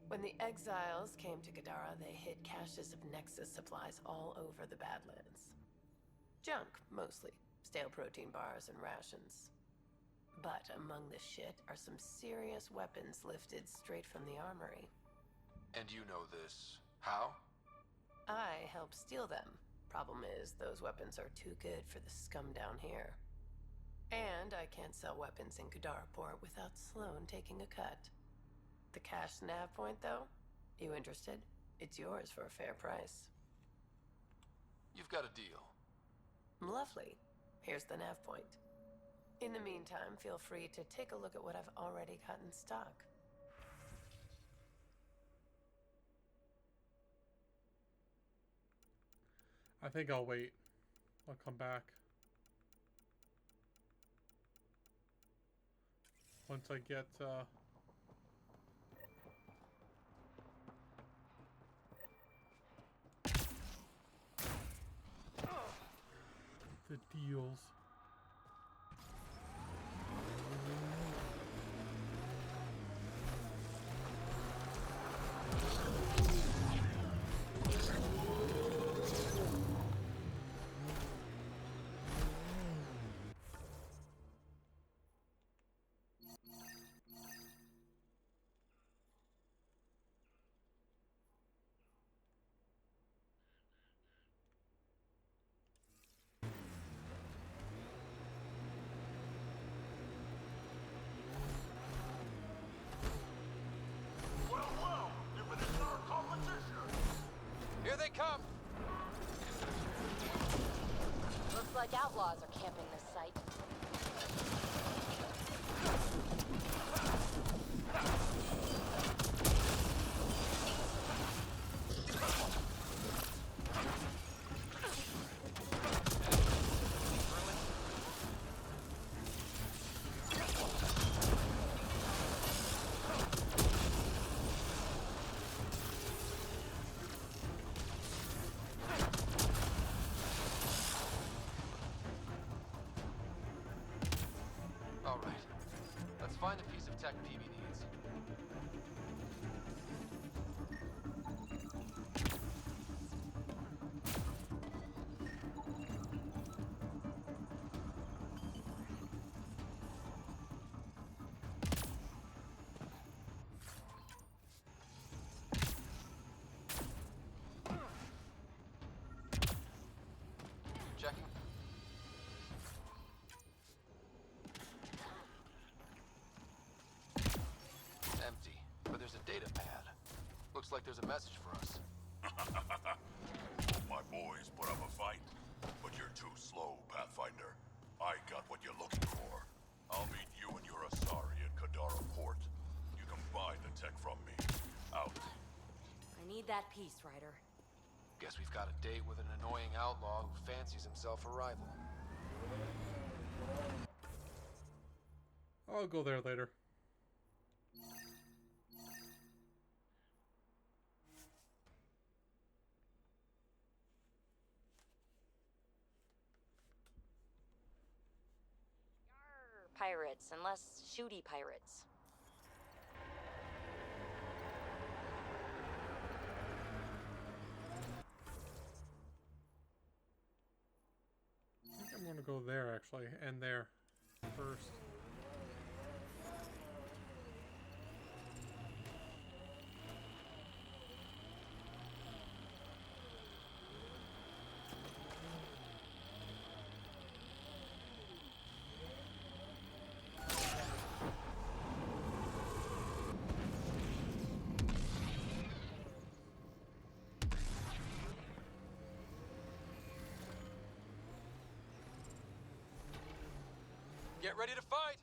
[SPEAKER 22] When the exiles came to Kadara, they hid caches of Nexus supplies all over the Badlands. Junk, mostly. Stale protein bars and rations. But among the shit are some serious weapons lifted straight from the armory.
[SPEAKER 4] And you know this. How?
[SPEAKER 22] I helped steal them. Problem is, those weapons are too good for the scum down here. And I can't sell weapons in Kadaraport without Sloan taking a cut. The cash nav point, though? You interested? It's yours for a fair price.
[SPEAKER 4] You've got a deal.
[SPEAKER 22] Lovely. Here's the nav point. In the meantime, feel free to take a look at what I've already got in stock.
[SPEAKER 1] I think I'll wait. I'll come back. Once I get, the deals.
[SPEAKER 4] Here they come!
[SPEAKER 2] Looks like outlaws are camping this site.
[SPEAKER 4] All right. Let's find a piece of tech PB needs. Checking. Empty, but there's a data pad. Looks like there's a message for us.
[SPEAKER 19] My boys put up a fight, but you're too slow, Pathfinder. I got what you're looking for. I'll meet you and your Asari at Kadara Port. You can buy the tech from me. Out.
[SPEAKER 2] I need that piece, Ryder.
[SPEAKER 4] Guess we've got a date with an annoying outlaw who fancies himself a rival.
[SPEAKER 1] I'll go there later.
[SPEAKER 2] Pirates, and less shooty pirates.
[SPEAKER 1] I think I'm going to go there, actually, and there first.
[SPEAKER 4] Get ready to fight!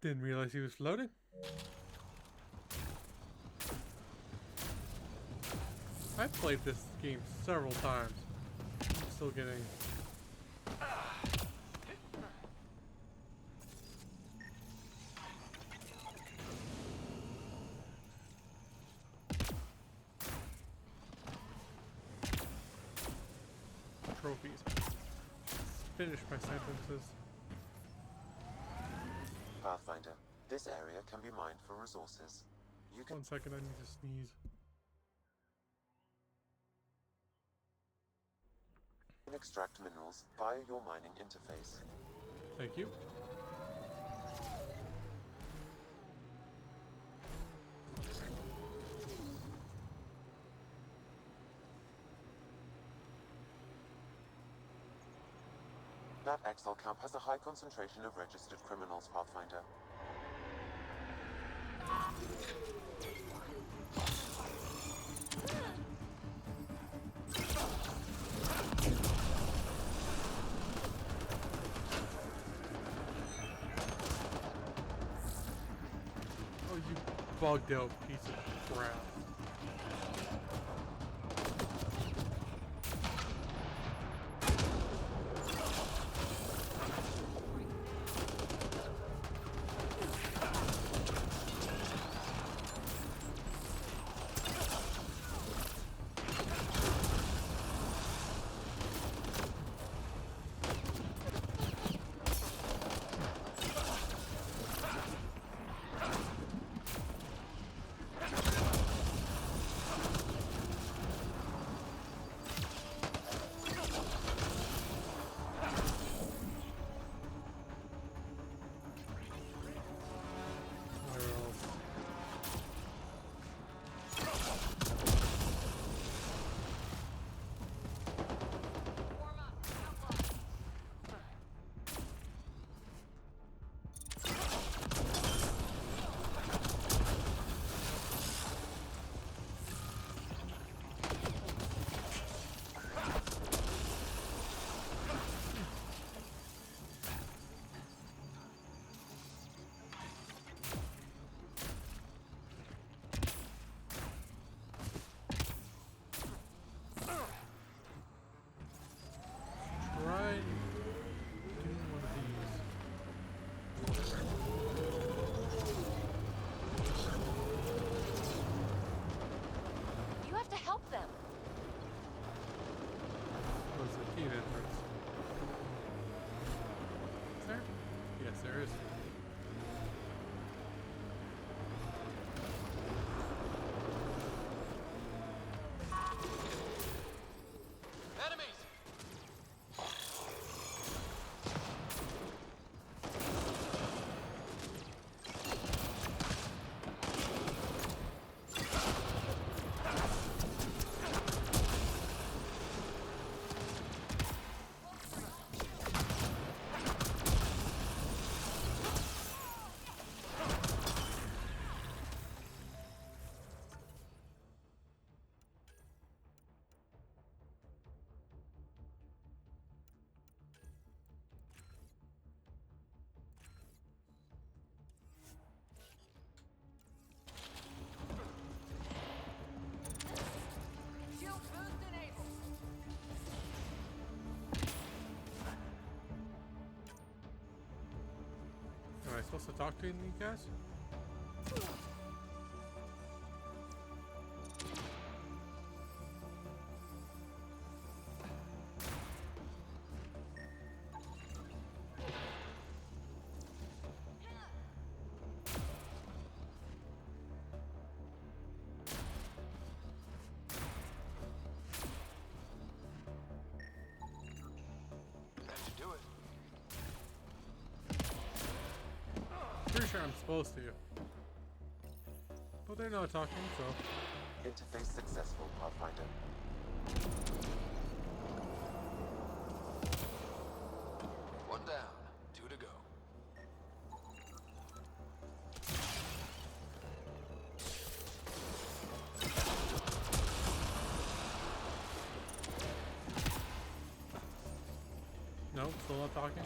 [SPEAKER 1] Didn't realize he was floating. I've played this game several times. I'm still getting... trophies. Finish my sentences.
[SPEAKER 5] Pathfinder, this area can be mined for resources. You can...
[SPEAKER 1] 1 second, I need to sneeze.
[SPEAKER 5] You can extract minerals via your mining interface.
[SPEAKER 1] Thank you.
[SPEAKER 5] That Exile camp has a high concentration of registered criminals, Pathfinder.
[SPEAKER 1] Oh, you bugged out piece of crap. supposed to talk to any of you guys?
[SPEAKER 4] That should do it.
[SPEAKER 1] Pretty sure I'm supposed to. But they're not talking, so.
[SPEAKER 5] Interface successful, Pathfinder.
[SPEAKER 4] One down, 2 to go.
[SPEAKER 1] No, still not talking.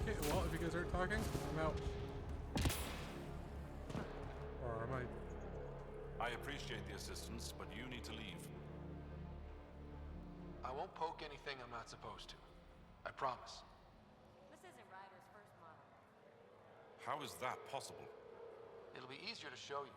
[SPEAKER 1] Okay, well, if you guys aren't talking, I'm out. Or am I?
[SPEAKER 20] I appreciate the assistance, but you need to leave.
[SPEAKER 4] I won't poke anything I'm not supposed to. I promise.
[SPEAKER 2] This isn't Ryder's first model.
[SPEAKER 20] How is that possible?
[SPEAKER 4] It'll be easier to show you.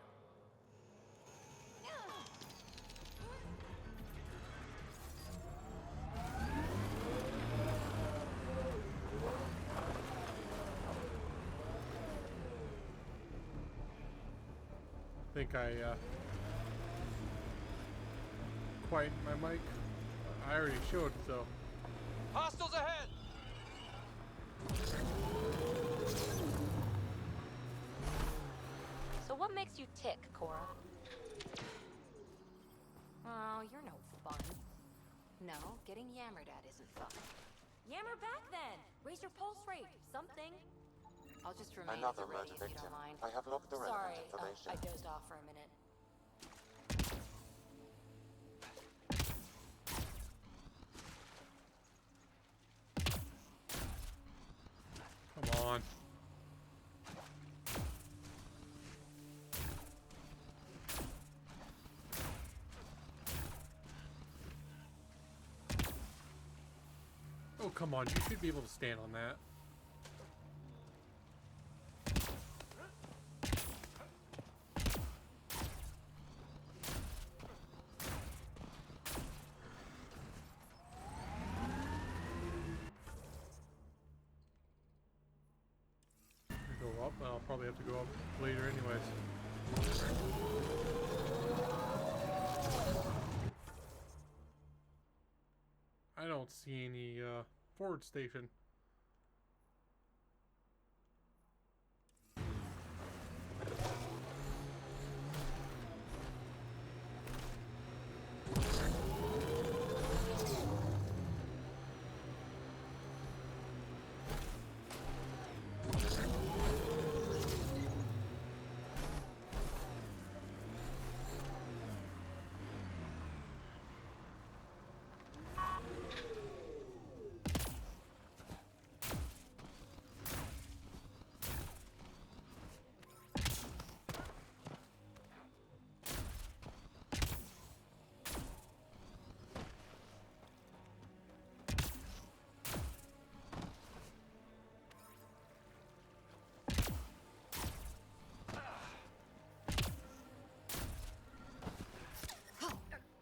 [SPEAKER 1] I think I quieted my mic. I already showed, so.
[SPEAKER 4] Hostiles ahead!
[SPEAKER 2] So what makes you tick, Cora? Oh, you're no fun. No, getting yammered at isn't fun. Yammer back then! Raise your pulse rate, something. I'll just remain
[SPEAKER 5] Another
[SPEAKER 2] at the ready
[SPEAKER 5] murder
[SPEAKER 2] if you
[SPEAKER 5] victim.
[SPEAKER 2] don't mind.
[SPEAKER 5] I have logged the relevant
[SPEAKER 2] Sorry,
[SPEAKER 5] information.
[SPEAKER 2] I dozed off for a minute.
[SPEAKER 1] Come on. Oh, come on. You should be able to stand on that. Go up, and I'll probably have to go up later anyways. I don't see any forward station.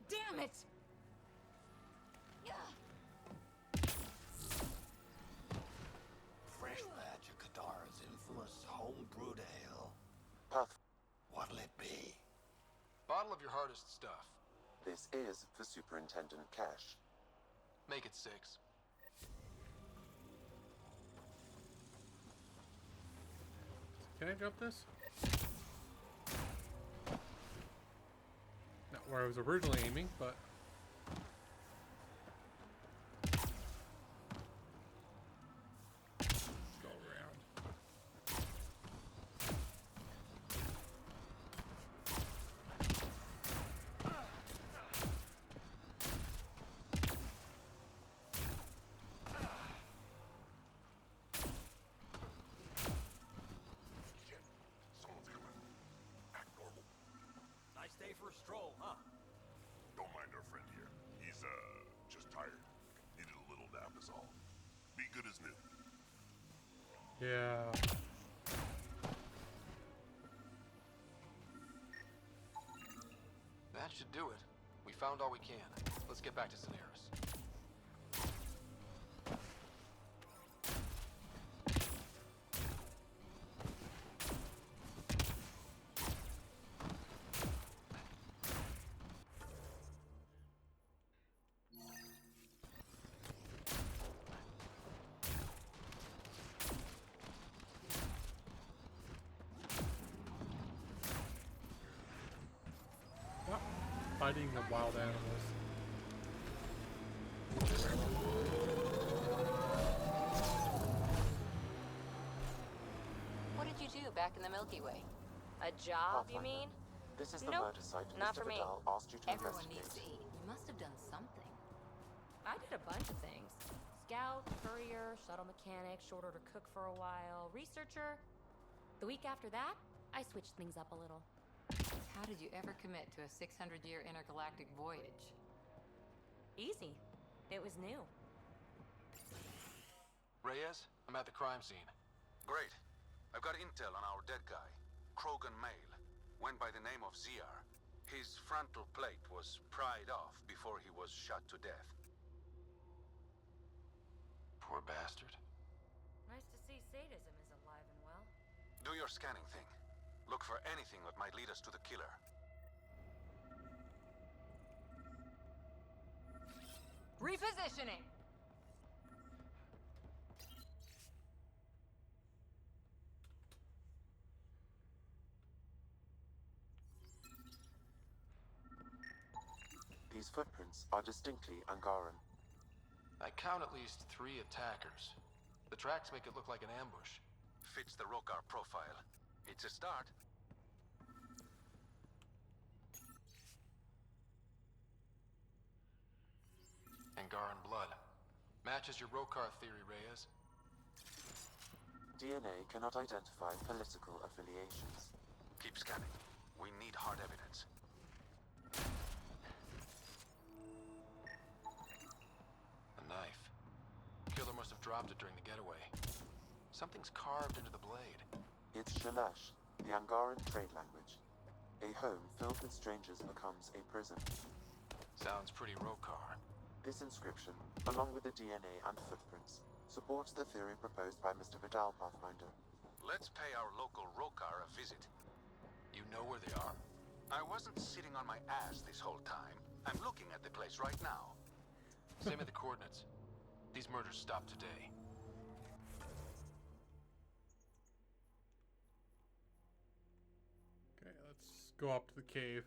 [SPEAKER 2] Damn it!
[SPEAKER 6] Fresh batch of Kadara's infamous homebrewed ale.
[SPEAKER 5] Path.
[SPEAKER 6] What'll it be?
[SPEAKER 4] Bottle of your hardest stuff.
[SPEAKER 5] This is for Superintendent Cash.
[SPEAKER 4] Make it 6.
[SPEAKER 1] Can I jump this? Not where I was originally aiming, but... Go around.
[SPEAKER 6] Nice day
[SPEAKER 18] for a stroll, huh?
[SPEAKER 19] Don't mind our friend here. He's, just tired. Needed a little nap is all. Be good as new.
[SPEAKER 1] Yeah.
[SPEAKER 4] That should do it. We found all we can. Let's get back to Daenerys.
[SPEAKER 1] Fighting the wild animals.
[SPEAKER 2] What did you do back in the Milky Way? A job, you mean?
[SPEAKER 5] This is the
[SPEAKER 2] Nope,
[SPEAKER 5] murder site
[SPEAKER 2] not
[SPEAKER 5] Mr.
[SPEAKER 2] for me.
[SPEAKER 5] Vidal asked you to
[SPEAKER 2] Everyone
[SPEAKER 5] investigate.
[SPEAKER 2] needs to eat. You must have done something. I did a bunch of things. Scout, courier, shuttle mechanic, short order cook for a while, researcher. The week after that, I switched things up a little. How did you ever commit to a 600-year intergalactic voyage? Easy. It was new.
[SPEAKER 4] Reyes, I'm at the crime scene.
[SPEAKER 20] Great. I've got intel on our dead guy, Krogan Male. Went by the name of ZR. His frontal plate was pried off before he was shot to death.
[SPEAKER 4] Poor bastard.
[SPEAKER 2] Nice to see sadism is alive and well.
[SPEAKER 20] Do your scanning thing. Look for anything that might lead us to the killer.
[SPEAKER 2] Repositioning!
[SPEAKER 5] These footprints are distinctly Angaran.
[SPEAKER 4] I count at least 3 attackers. The tracks make it look like an ambush.
[SPEAKER 20] Fits the Rokar profile. It's a start.
[SPEAKER 4] Angaran blood. Matches your Rokar theory, Reyes.
[SPEAKER 5] DNA cannot identify political affiliations.
[SPEAKER 20] Keep scanning. We need hard evidence.
[SPEAKER 4] A knife. Killer must have dropped it during the getaway. Something's carved into the blade.
[SPEAKER 5] It's Shalash, the Angaran trade language. A home filled with strangers becomes a prison.
[SPEAKER 4] Sounds pretty Rokar.
[SPEAKER 5] This inscription, along with the DNA and footprints, supports the theory proposed by Mr. Vidal, Pathfinder.
[SPEAKER 20] Let's pay our local Rokar a visit.
[SPEAKER 4] You know where they are?
[SPEAKER 20] I wasn't sitting on my ass this whole time. I'm looking at the place right now.
[SPEAKER 4] Send me the coordinates. These murders stopped today.
[SPEAKER 1] Okay, let's go up to the cave.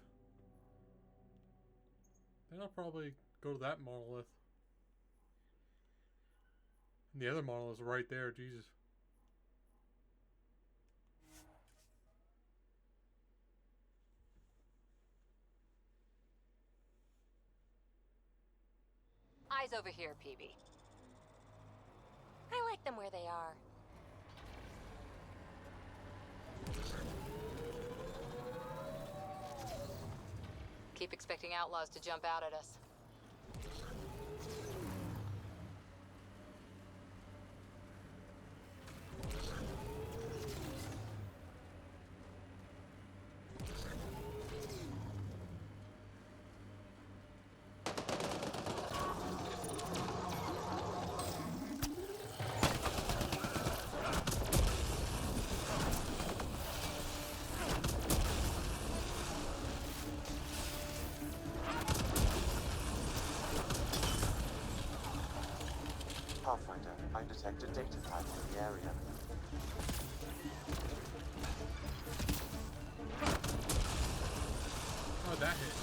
[SPEAKER 1] Then I'll probably go to that monolith. And the other monolith is right there, Jesus.
[SPEAKER 2] Eyes over here, PB. I like them where they are. Keep expecting outlaws to jump out at us.
[SPEAKER 5] Pathfinder, I detect a data pad in the area.
[SPEAKER 1] Oh, that hit.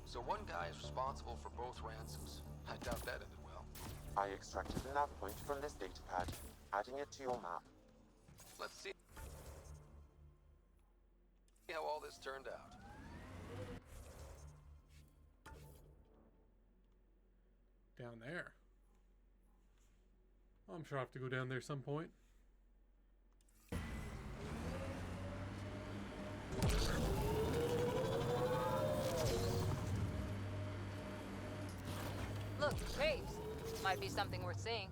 [SPEAKER 4] So one guy is responsible for both ransoms. I doubt that ended well.
[SPEAKER 5] I extracted a nav point from this data pad, adding it to your map.
[SPEAKER 4] Let's see. See how all this turned out.
[SPEAKER 1] Down there. I'm sure I'll have to go down there some point.
[SPEAKER 22] Look, caves. Might be something worth seeing.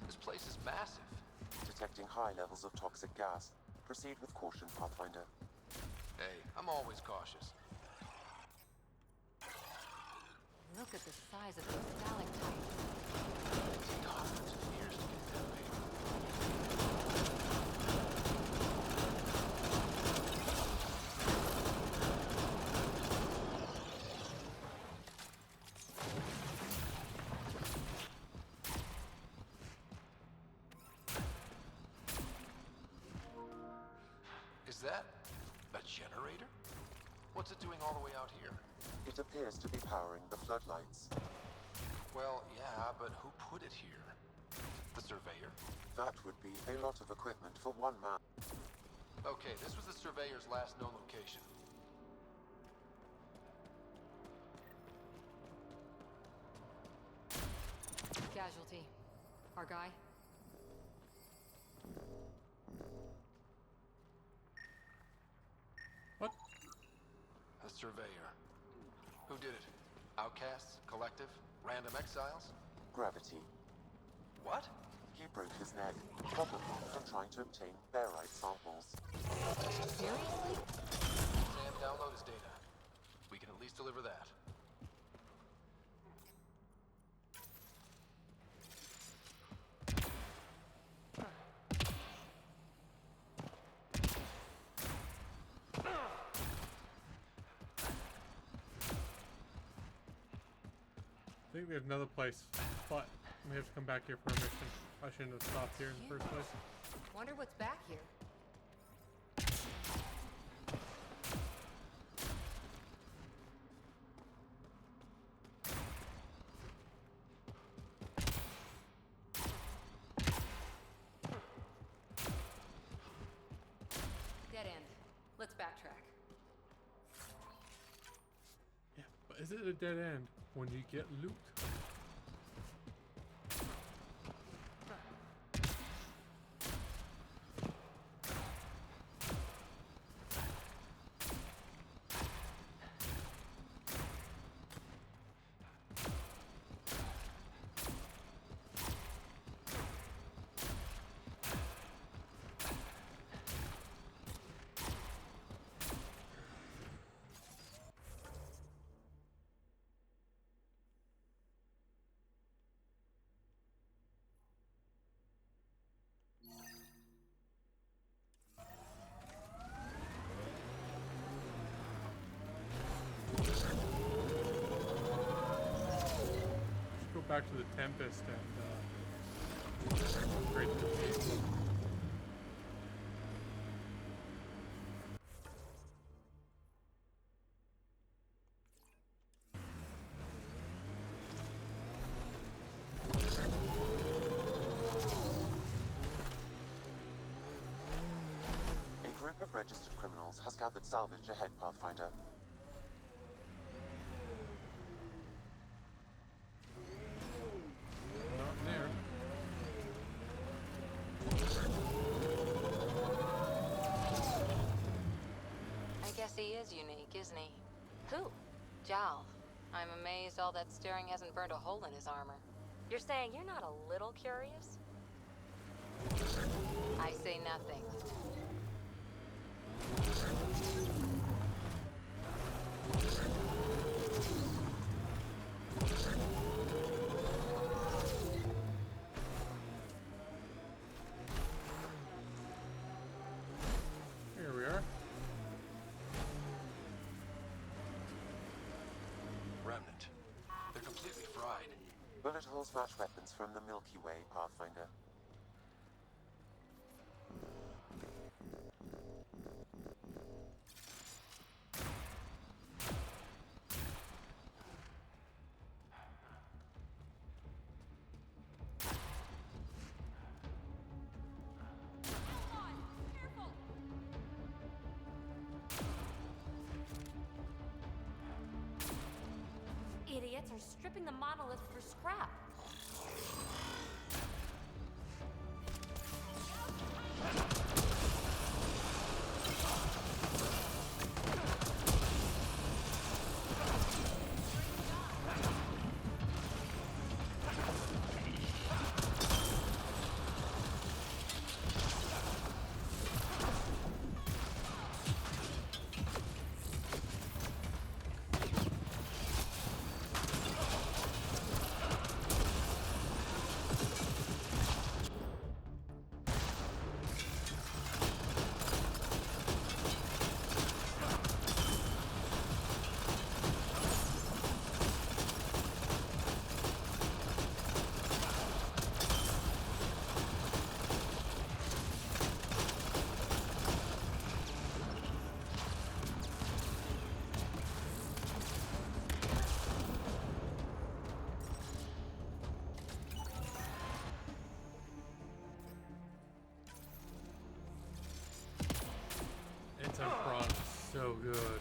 [SPEAKER 4] This place is massive.
[SPEAKER 5] Detecting high levels of toxic gas. Proceed with caution, Pathfinder.
[SPEAKER 4] Hey, I'm always cautious.
[SPEAKER 22] Look at the size of those stalactites.
[SPEAKER 4] Is that a generator? What's it doing all the way out here?
[SPEAKER 5] It appears to be powering the floodlights.
[SPEAKER 4] Well, yeah, but who put it here? The surveyor?
[SPEAKER 5] That would be a lot of equipment for one man.
[SPEAKER 4] Okay, this was the surveyor's last known location.
[SPEAKER 22] Casualty. Our guy?
[SPEAKER 1] What?
[SPEAKER 4] The surveyor. Who did it? Outcasts? Collective? Random exiles?
[SPEAKER 5] Gravity.
[SPEAKER 4] What?
[SPEAKER 5] He broke his neck, probably from trying to obtain barite samples.
[SPEAKER 22] Seriously?
[SPEAKER 4] Sam, download his data. We can at least deliver that.
[SPEAKER 1] I think we have another place, but we have to come back here for a mission. I shouldn't have stopped here in the first place.
[SPEAKER 22] Wonder what's back here. Dead end. Let's backtrack.
[SPEAKER 1] Yeah, but is it a dead end when you get loot? Back to the Tempest and upgrade the vehicle.
[SPEAKER 5] A group of registered criminals has gathered salvage ahead, Pathfinder.
[SPEAKER 22] He is unique, isn't he? Who? Jaal. I'm amazed all that staring hasn't burned a hole in his armor.
[SPEAKER 2] You're saying you're not a little curious?
[SPEAKER 22] I say nothing.
[SPEAKER 1] Here we are.
[SPEAKER 4] Remnant. They're completely fried.
[SPEAKER 5] Bullet holes match weapons from the Milky Way, Pathfinder.
[SPEAKER 2] idiots are stripping the monolith for scrap.
[SPEAKER 1] Prawn is so good.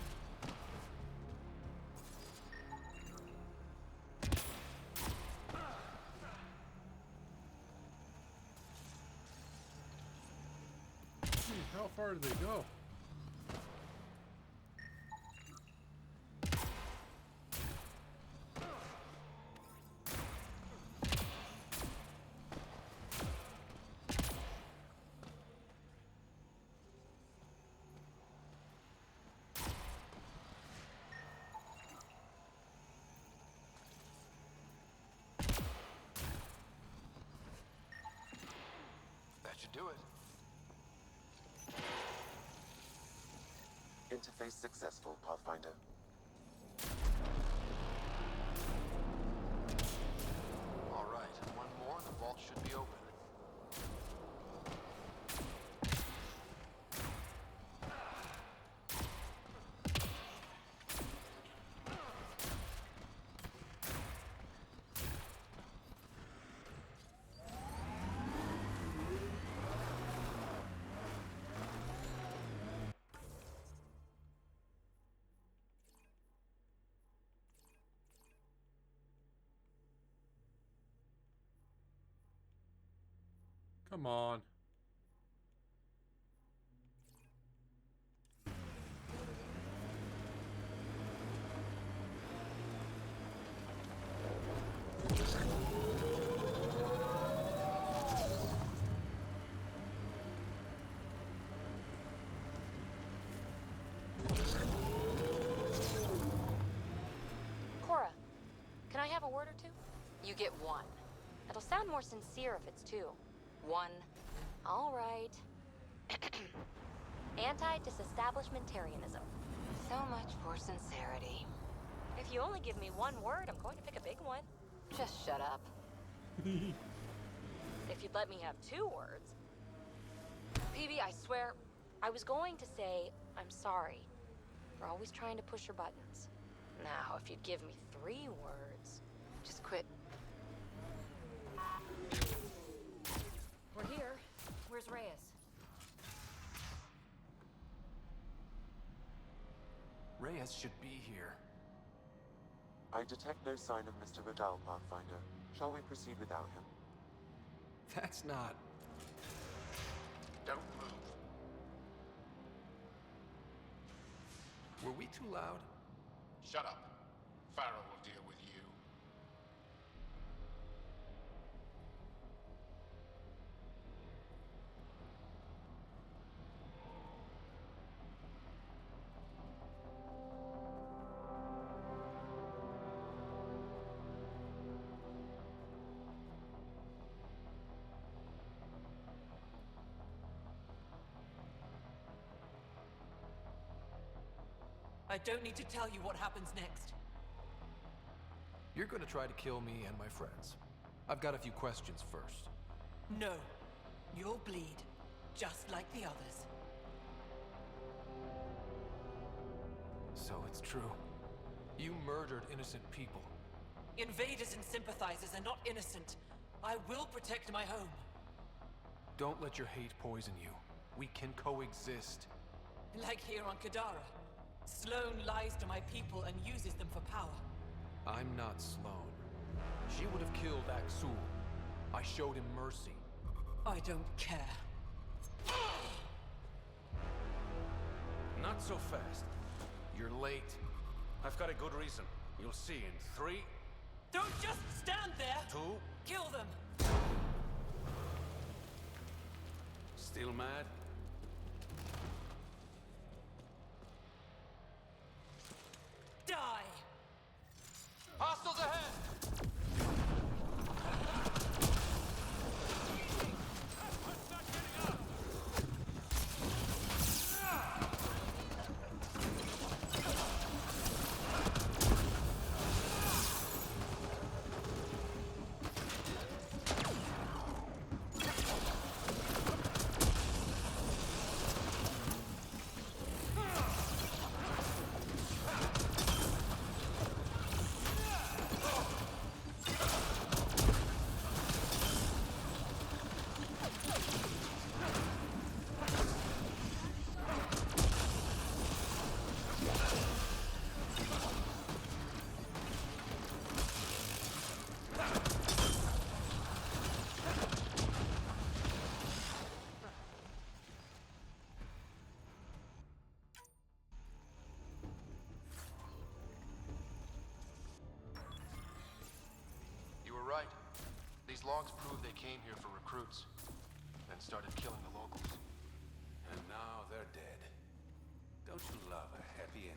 [SPEAKER 1] How far did they go?
[SPEAKER 4] Should do it.
[SPEAKER 5] Interface successful, Pathfinder.
[SPEAKER 4] All right, one more, the vault should be open.
[SPEAKER 1] Come on.
[SPEAKER 2] Cora, can I have a word or two? You get one. It'll sound more sincere if it's two. One. All right. Anti-disestablishmentarianism.
[SPEAKER 22] So much for sincerity.
[SPEAKER 2] If you only give me one word, I'm going to pick a big one.
[SPEAKER 22] Just shut up.
[SPEAKER 2] If you'd let me have two words. PB, I swear, I was going to say, I'm sorry for always trying to push your buttons. Now, if you'd give me three words,
[SPEAKER 22] just quit.
[SPEAKER 2] We're here. Where's Reyes?
[SPEAKER 4] Reyes should be here.
[SPEAKER 5] I detect no sign of Mr. Vidal, Pathfinder. Shall we proceed without him?
[SPEAKER 4] That's not...
[SPEAKER 12] Don't move.
[SPEAKER 4] Were we too loud?
[SPEAKER 12] Shut up. Pharaoh will deal with you.
[SPEAKER 15] I don't need to tell you what happens next.
[SPEAKER 4] You're gonna try to kill me and my friends. I've got a few questions first.
[SPEAKER 15] No. You'll bleed, just like the others.
[SPEAKER 4] So it's true. You murdered innocent people.
[SPEAKER 15] Invaders and sympathizers are not innocent. I will protect my home.
[SPEAKER 4] Don't let your hate poison you. We can coexist.
[SPEAKER 15] Like here on Kadara. Sloane lies to my people and uses them for power.
[SPEAKER 4] I'm not Sloane. She would have killed Aksul. I showed him mercy.
[SPEAKER 15] I don't care.
[SPEAKER 20] Not so fast.
[SPEAKER 4] You're late.
[SPEAKER 20] I've got a good reason. You'll see in 3,
[SPEAKER 15] Don't just stand there!
[SPEAKER 20] 2...
[SPEAKER 15] Kill them!
[SPEAKER 20] Still mad?
[SPEAKER 15] Die!
[SPEAKER 4] Hostiles ahead! You were right. These logs prove they came here for recruits, then started killing the locals.
[SPEAKER 20] And now they're dead. Don't you love a happy ending?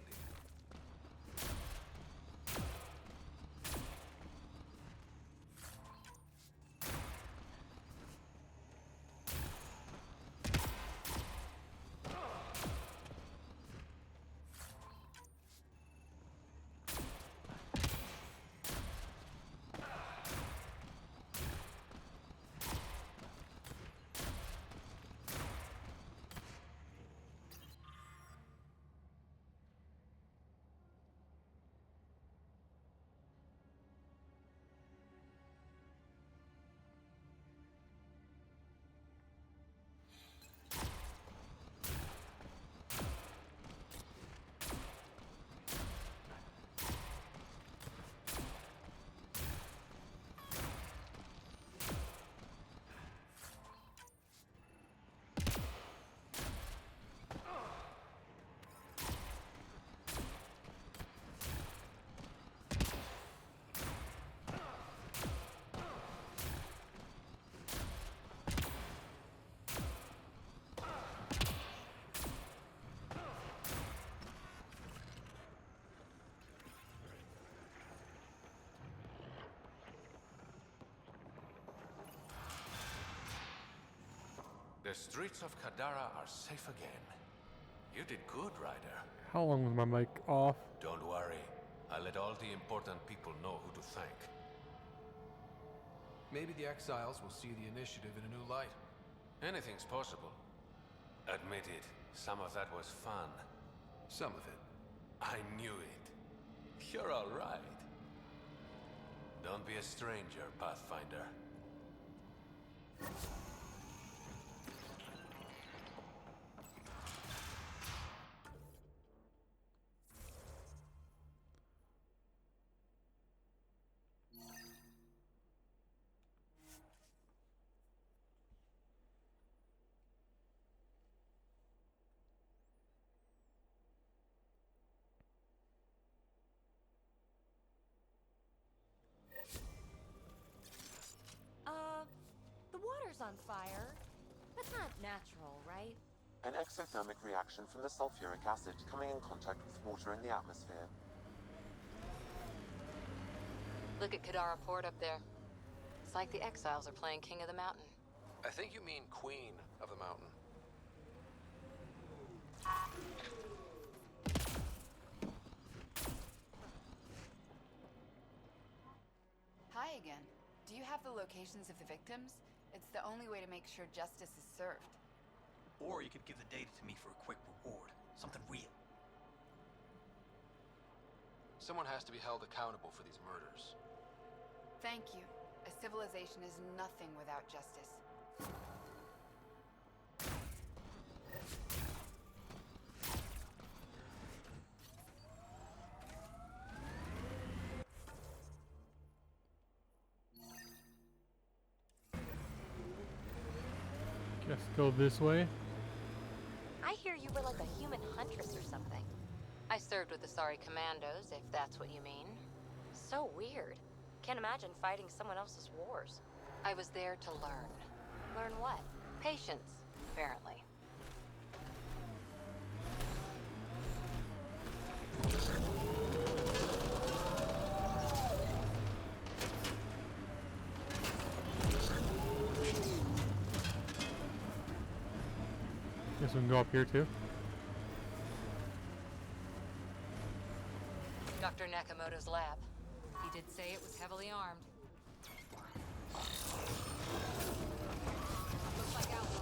[SPEAKER 20] The streets of Kadara are safe again. You did good, Ryder.
[SPEAKER 1] How long was my mic off?
[SPEAKER 20] Don't worry. I'll let all the important people know who to thank.
[SPEAKER 4] Maybe the exiles will see the initiative in a new light.
[SPEAKER 20] Anything's possible. Admit it, some of that was fun.
[SPEAKER 4] Some of it.
[SPEAKER 20] I knew it. You're all right. Don't be a stranger, Pathfinder.
[SPEAKER 2] The water's on fire. That's not natural, right?
[SPEAKER 5] An exothermic reaction from the sulfuric acid coming in contact with water in the atmosphere.
[SPEAKER 22] Look at Kadara Port up there. It's like the exiles are playing King of the Mountain.
[SPEAKER 4] I think you mean Queen of the Mountain.
[SPEAKER 9] Hi again. Do you have the locations of the victims? It's the only way to make sure justice is served.
[SPEAKER 18] Or you could give the data to me for a quick reward. Something real.
[SPEAKER 4] Someone has to be held accountable for these murders.
[SPEAKER 9] Thank you. A civilization is nothing without justice.
[SPEAKER 1] Go this way.
[SPEAKER 2] I hear you were like a human huntress or something. I served with the Sorry Commandos, if that's what you mean. So weird. Can't imagine fighting someone else's wars. I was there to learn. Learn what? Patience, apparently.
[SPEAKER 1] Guess we can go up here too.
[SPEAKER 2] Dr. Nakamoto's lab. He did say it was heavily armed. Looks like outlaws.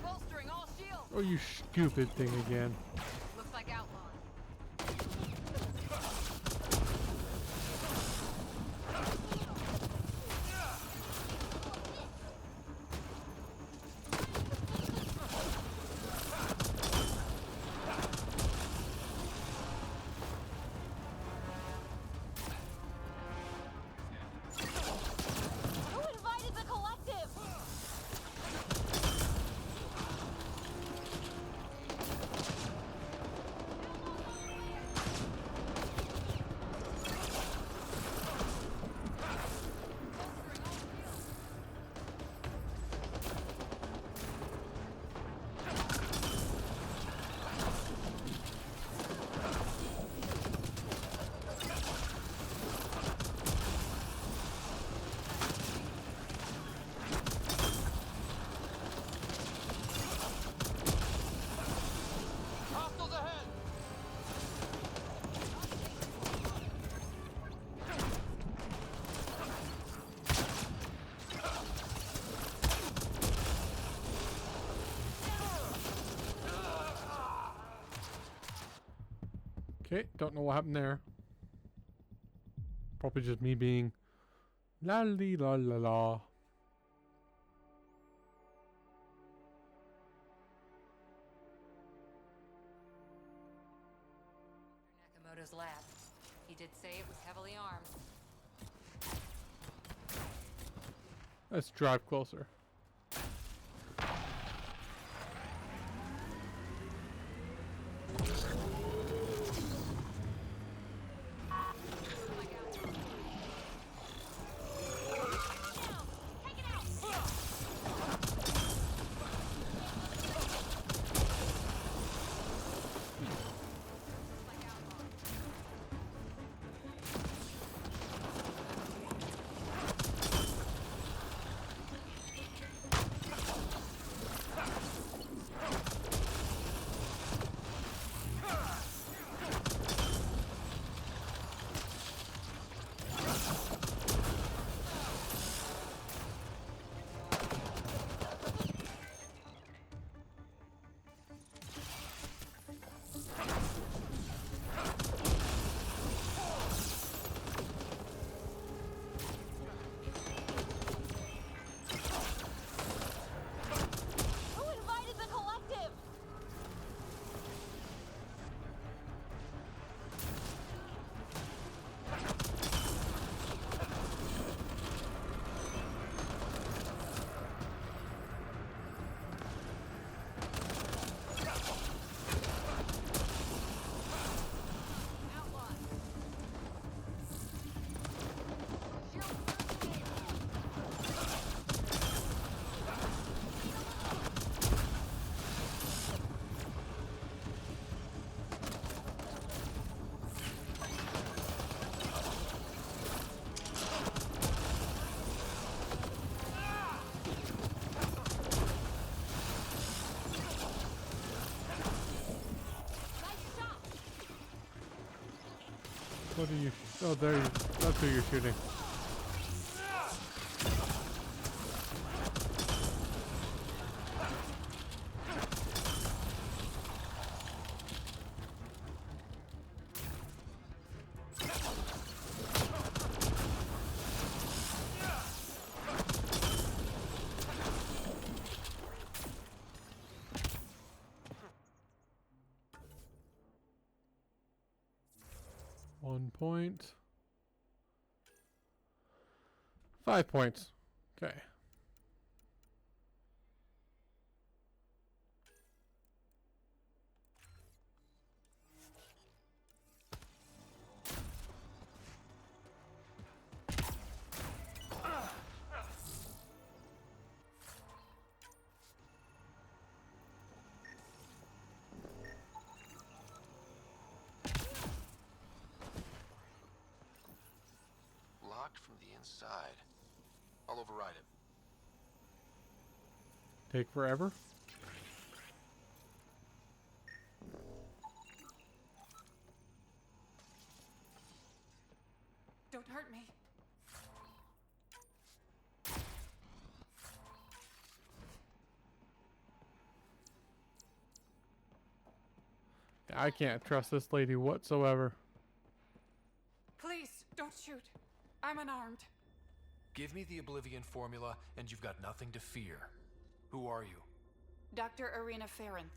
[SPEAKER 2] Bolstering all shields.
[SPEAKER 1] Oh, you stupid thing again.
[SPEAKER 2] Looks like outlaws. Who invited the collective?
[SPEAKER 16] Hostiles ahead!
[SPEAKER 1] Okay, don't know what happened there. Probably just me being la li la la la.
[SPEAKER 2] Nakamoto's lab. He did say it was heavily armed.
[SPEAKER 1] Let's drive closer.
[SPEAKER 2] Who invited the collective?
[SPEAKER 1] What are you? Oh, there. That's who you're shooting. point. 5 points. Okay.
[SPEAKER 4] Locked from the inside. I'll override it.
[SPEAKER 1] Take forever?
[SPEAKER 15] Don't hurt me.
[SPEAKER 1] I can't trust this lady whatsoever.
[SPEAKER 15] Please, don't shoot. I'm unarmed.
[SPEAKER 4] Give me the Oblivion formula, and you've got nothing to fear. Who are you?
[SPEAKER 3] Dr. Arena Ferenth.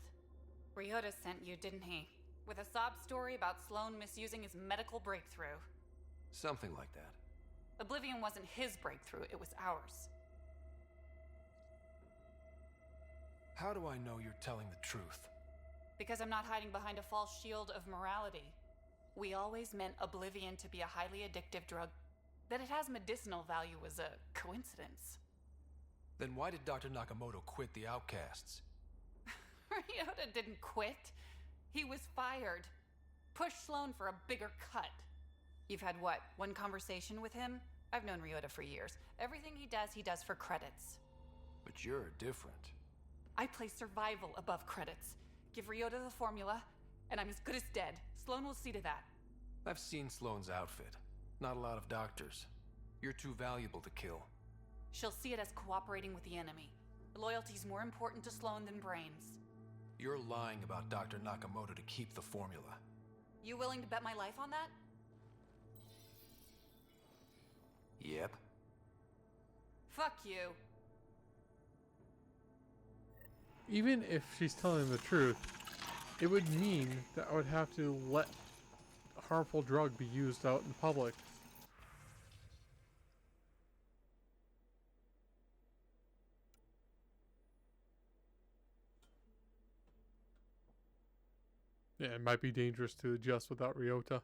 [SPEAKER 3] Ryota sent you, didn't he? With a sob story about Sloan misusing his medical breakthrough.
[SPEAKER 4] Something like that.
[SPEAKER 3] Oblivion wasn't his breakthrough, it was ours.
[SPEAKER 4] How do I know you're telling the truth?
[SPEAKER 3] Because I'm not hiding behind a false shield of morality. We always meant Oblivion to be a highly addictive drug. That it has medicinal value was a coincidence.
[SPEAKER 4] Then why did Dr. Nakamoto quit the Outcasts?
[SPEAKER 3] Ryota didn't quit. He was fired. Push Sloan for a bigger cut. You've had what, one conversation with him? I've known Ryota for years. Everything he does for credits.
[SPEAKER 4] But you're different.
[SPEAKER 3] I place survival above credits. Give Ryota the formula, and I'm as good as dead. Sloan will see to that.
[SPEAKER 4] I've seen Sloane's outfit. Not a lot of doctors. You're too valuable to kill.
[SPEAKER 3] She'll see it as cooperating with the enemy. Loyalty's more important to Sloan than brains.
[SPEAKER 4] You're lying about Dr. Nakamoto to keep the formula.
[SPEAKER 3] You willing to bet my life on that?
[SPEAKER 4] Yep.
[SPEAKER 3] Fuck you.
[SPEAKER 1] Even if she's telling the truth, it would mean that I would have to let a harmful drug be used out in public. Yeah, it might be dangerous to adjust without Ryota.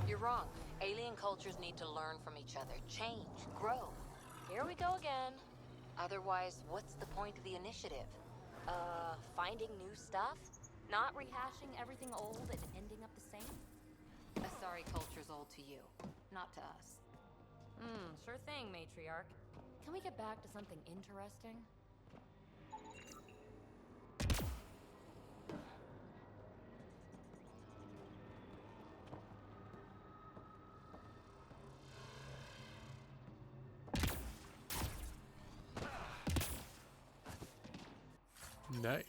[SPEAKER 2] You're wrong. Alien cultures need to learn from each other, change, grow. Here we go again. Otherwise, what's the point of the initiative? Finding new stuff? Not rehashing everything old and ending up the same?
[SPEAKER 22] A sorry culture's old to you, not to us.
[SPEAKER 2] Sure thing, matriarch. Can we get back to something interesting?
[SPEAKER 1] Nice.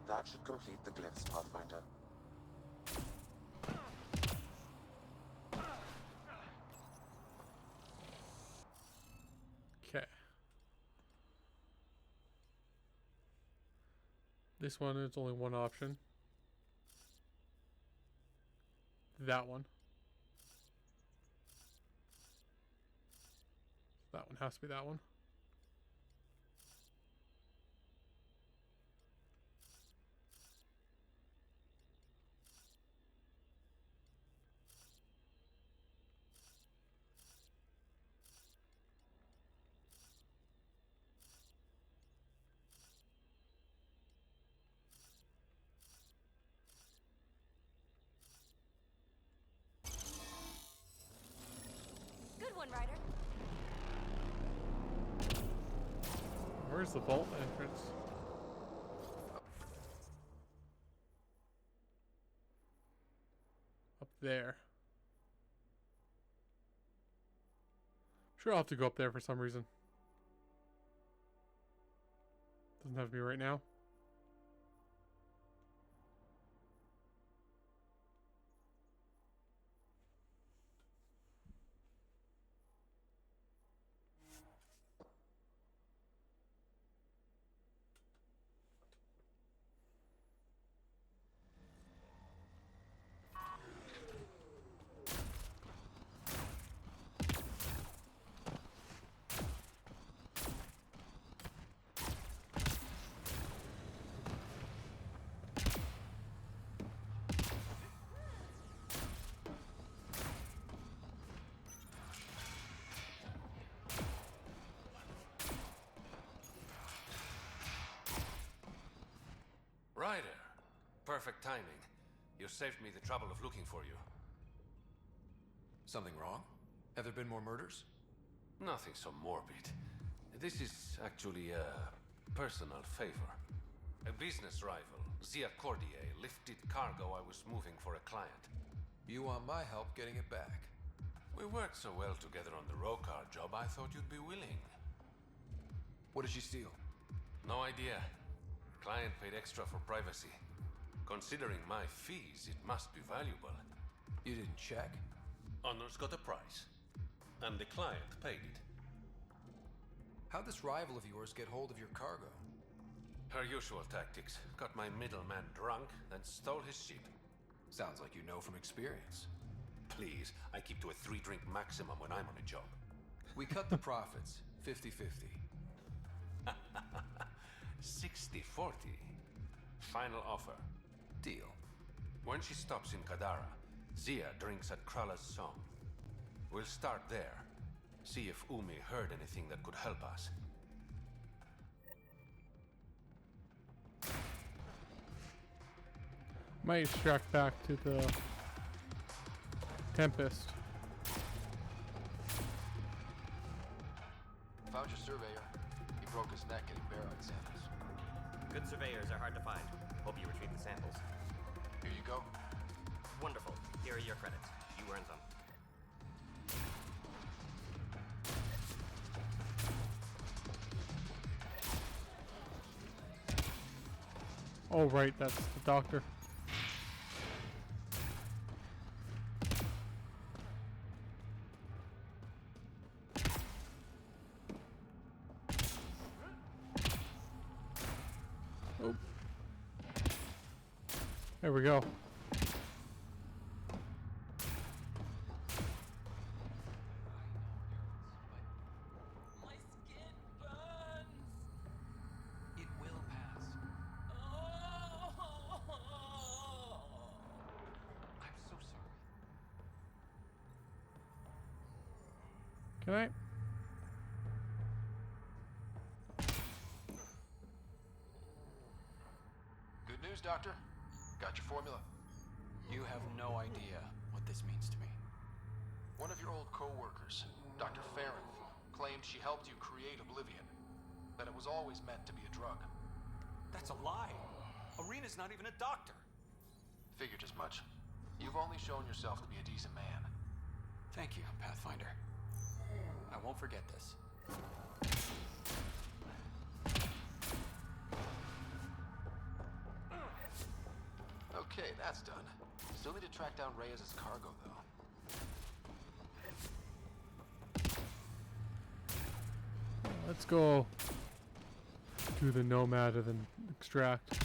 [SPEAKER 5] That should complete the glyphs, Pathfinder.
[SPEAKER 1] Okay. This one is only one option. That one. That one has to be that one.
[SPEAKER 2] Good one, Ryder.
[SPEAKER 1] Where's the vault entrance? Up there. Sure, I'll have to go up there for some reason. Doesn't have to be right now.
[SPEAKER 20] Ryder, perfect timing. You saved me the trouble of looking for you.
[SPEAKER 4] Something wrong? Have there been more murders?
[SPEAKER 20] Nothing so morbid. This is actually a personal favor. A business rival, Zia Cordier, lifted cargo I was moving for a client.
[SPEAKER 4] You want my help getting it back?
[SPEAKER 20] We worked so well together on the Rokar job, I thought you'd be willing.
[SPEAKER 4] What did she steal?
[SPEAKER 20] No idea. Client paid extra for privacy. Considering my fees, it must be valuable.
[SPEAKER 4] You didn't check?
[SPEAKER 20] Honor's got a price. And the client paid it.
[SPEAKER 4] How'd this rival of yours get hold of your cargo?
[SPEAKER 20] Her usual tactics. Got my middleman drunk, then stole his ship.
[SPEAKER 4] Sounds like you know from experience.
[SPEAKER 20] Please, I keep to a 3-drink maximum when I'm on a job.
[SPEAKER 4] We cut the profits, 50-50.
[SPEAKER 20] 60-40. Final offer.
[SPEAKER 4] Deal.
[SPEAKER 20] When she stops in Kadara, Zia drinks at Krala's song. We'll start there. See if Umi heard anything that could help us.
[SPEAKER 1] Might extract back to the Tempest.
[SPEAKER 10] Found your surveyor. He broke his neck getting barite samples.
[SPEAKER 21] Good surveyors are hard to find. Hope you retrieve the samples.
[SPEAKER 10] Here you go.
[SPEAKER 21] Wonderful. Here are your credits. You earned them.
[SPEAKER 1] Oh, right, that's the doctor. Oh. There we go.
[SPEAKER 10] It will pass. I'm so sorry.
[SPEAKER 1] Can I?
[SPEAKER 10] Good news, Doctor. Got your formula. You have no idea what this means to me. One of your old co-workers, Dr. Farron, claimed she helped you create Oblivion. That it was always meant to be a drug.
[SPEAKER 18] That's a lie. Arena's not even a doctor.
[SPEAKER 10] Figured as much. You've only shown yourself to be a decent man. Thank you, Pathfinder. I won't forget this. Okay, that's done. Still need to track down Reyes' cargo, though.
[SPEAKER 1] Let's go do the Nomad and then extract.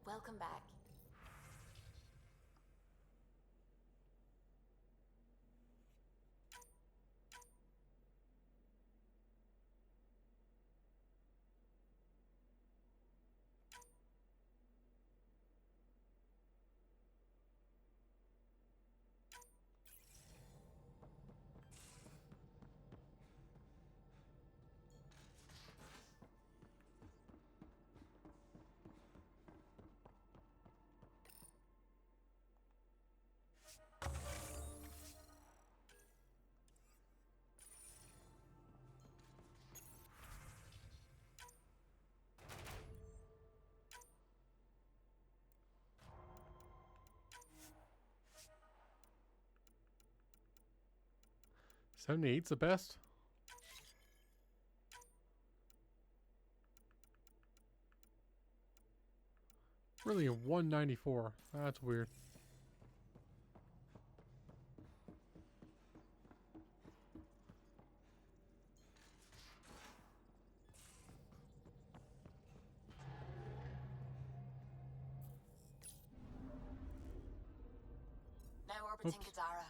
[SPEAKER 2] Welcome back.
[SPEAKER 1] $78's the best. Really a 194. That's weird.
[SPEAKER 22] Now orbiting Kadara.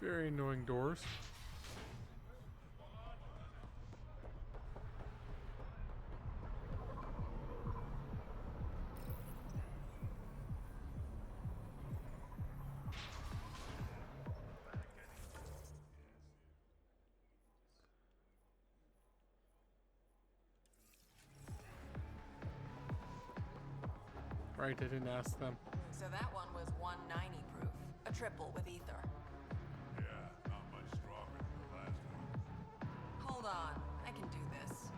[SPEAKER 1] Very annoying doors. Right, I didn't ask them.
[SPEAKER 22] So that one was 190 proof. A triple with ether.
[SPEAKER 19] Yeah, not much stronger than the last one.
[SPEAKER 22] Hold on, I can do this.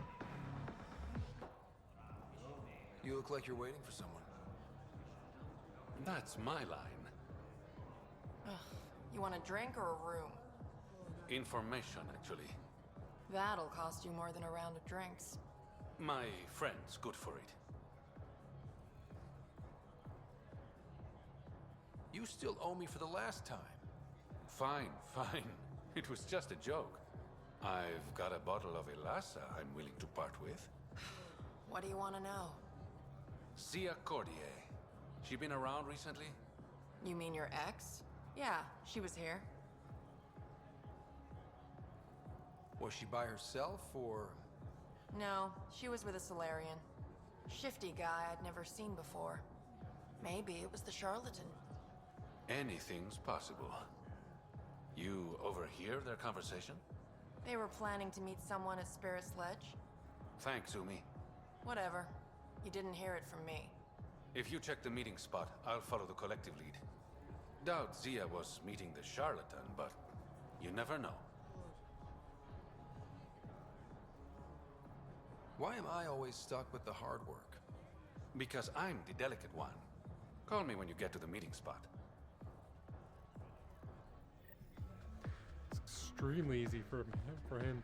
[SPEAKER 4] You look like you're waiting for someone.
[SPEAKER 20] That's my line.
[SPEAKER 22] Ugh, you want a drink or a room?
[SPEAKER 20] Information, actually.
[SPEAKER 22] That'll cost you more than a round of drinks.
[SPEAKER 20] My friend's good for it.
[SPEAKER 4] You still owe me for the last time.
[SPEAKER 20] Fine, fine. It was just a joke. I've got a bottle of Elasa I'm willing to part with.
[SPEAKER 22] What do you want to know?
[SPEAKER 20] Zia Cordier. She been around recently?
[SPEAKER 22] You mean your ex? Yeah, she was here.
[SPEAKER 4] Was she by herself, or...?
[SPEAKER 22] No, she was with a Solarian. Shifty guy I'd never seen before. Maybe it was the charlatan.
[SPEAKER 20] Anything's possible. You overhear their conversation?
[SPEAKER 22] They were planning to meet someone at Spirit Sledge.
[SPEAKER 20] Thanks, Umi.
[SPEAKER 22] Whatever. You didn't hear it from me.
[SPEAKER 20] If you check the meeting spot, I'll follow the collective lead. Doubt Zia was meeting the charlatan, but you never know.
[SPEAKER 4] Why am I always stuck with the hard work?
[SPEAKER 20] Because I'm the delicate one. Call me when you get to the meeting spot.
[SPEAKER 1] It's extremely easy for him.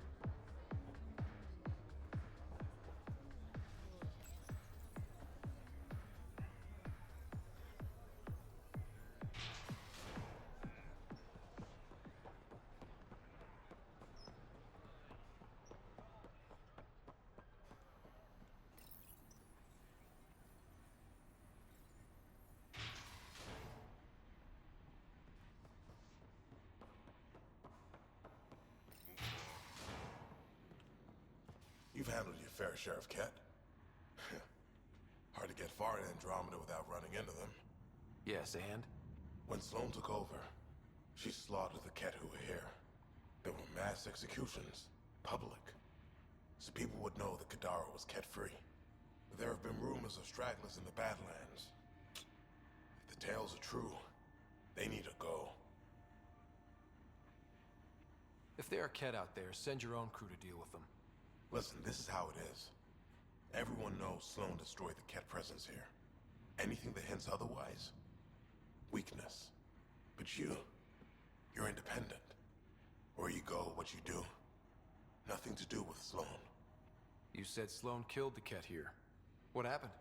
[SPEAKER 19] You've handled your fair share of Ket. Hard to get far in Andromeda without running into them.
[SPEAKER 4] Yes, and?
[SPEAKER 19] When Sloane took over, she slaughtered the Ket who were here. There were mass executions, public. So people would know that Kadara was Ket-free. But there have been rumors of stragglers in the Badlands. If the tales are true, they need to go.
[SPEAKER 4] If there are Ket out there, send your own crew to deal with them.
[SPEAKER 13] Listen, this is how it is. Everyone knows Sloan destroyed the Ket presence here. Anything that hints otherwise, weakness. But you're independent. Where you go, what you do. Nothing to do with Sloan.
[SPEAKER 4] You said Sloan killed the Ket here. What happened?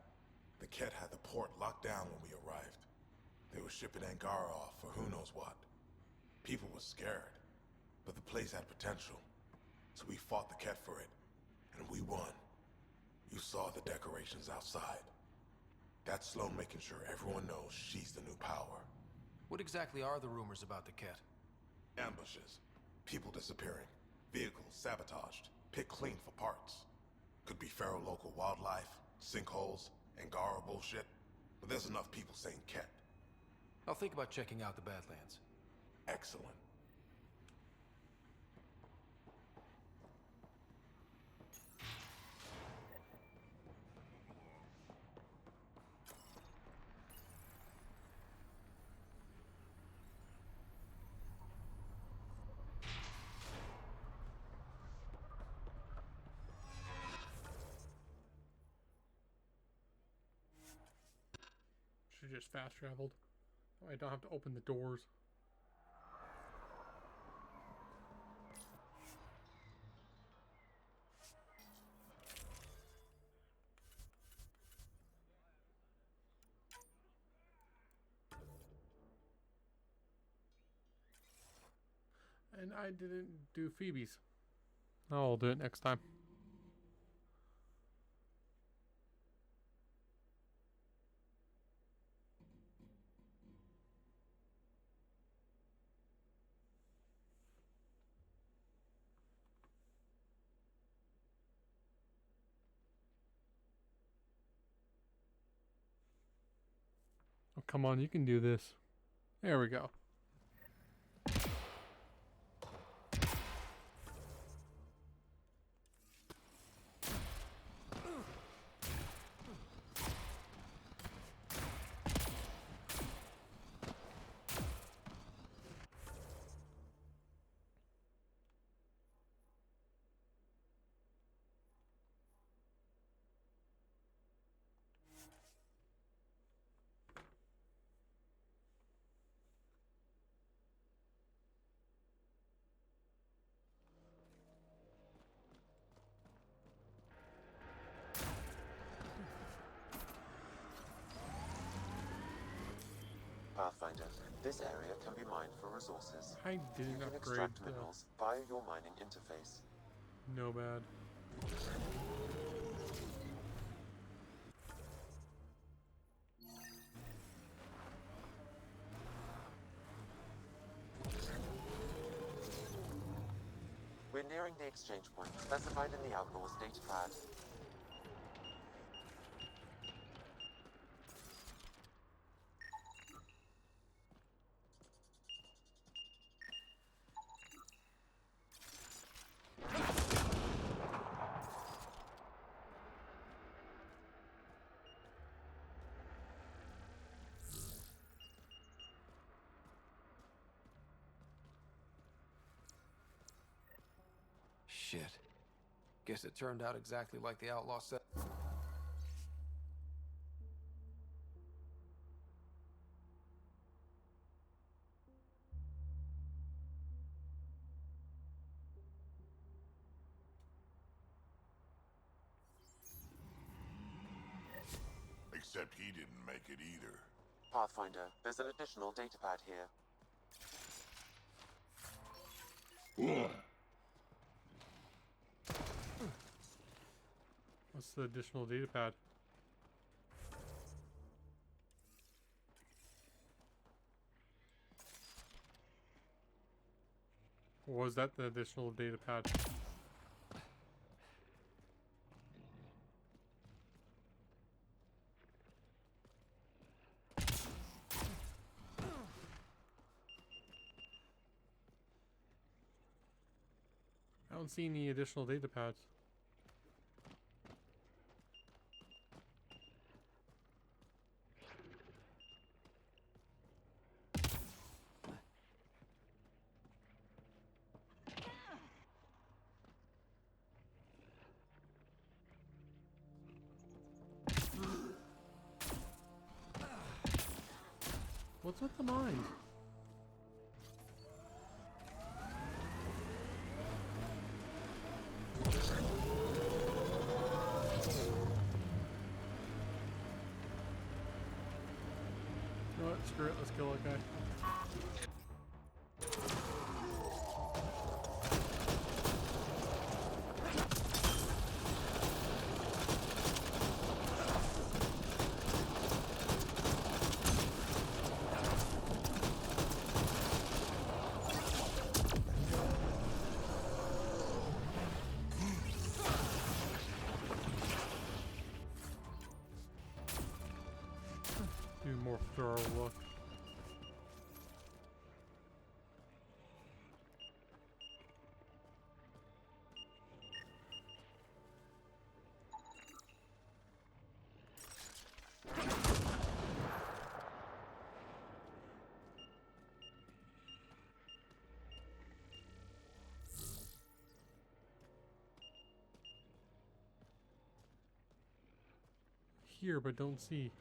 [SPEAKER 13] The Ket had the port locked down when we arrived. They were shipping Angara off for who knows what. People were scared, but the place had potential. So we fought the Ket for it, and we won. You saw the decorations outside. That's Sloan making sure everyone knows she's the new power.
[SPEAKER 4] What exactly are the rumors about the Ket?
[SPEAKER 13] Ambushes. People disappearing. Vehicles sabotaged. Picked clean for parts. Could be feral local wildlife, sinkholes, Angara bullshit. But there's enough people saying Ket.
[SPEAKER 4] I'll think about checking out the Badlands.
[SPEAKER 13] Excellent.
[SPEAKER 1] Should just fast traveled. I don't have to open the doors. And I didn't do Phoebe's. I'll do it next time. Oh, come on, you can do this. There we go.
[SPEAKER 5] Pathfinder, this area can be mined for resources.
[SPEAKER 1] I didn't
[SPEAKER 5] You can
[SPEAKER 1] upgrade
[SPEAKER 5] extract
[SPEAKER 1] the
[SPEAKER 5] minerals via your mining interface.
[SPEAKER 1] no bad.
[SPEAKER 5] We're nearing the exchange point specified in the Outlaws data pad.
[SPEAKER 4] Shit. Guess it turned out exactly like the outlaw said.
[SPEAKER 19] Except he didn't make it either.
[SPEAKER 5] Pathfinder, there's an additional data pad here.
[SPEAKER 1] What's the additional data pad? Or was that the additional data pad? I don't see any additional data pads. What's with the mine? You know what? Screw it. Let's kill that guy. Do more thorough look. Hear but don't see.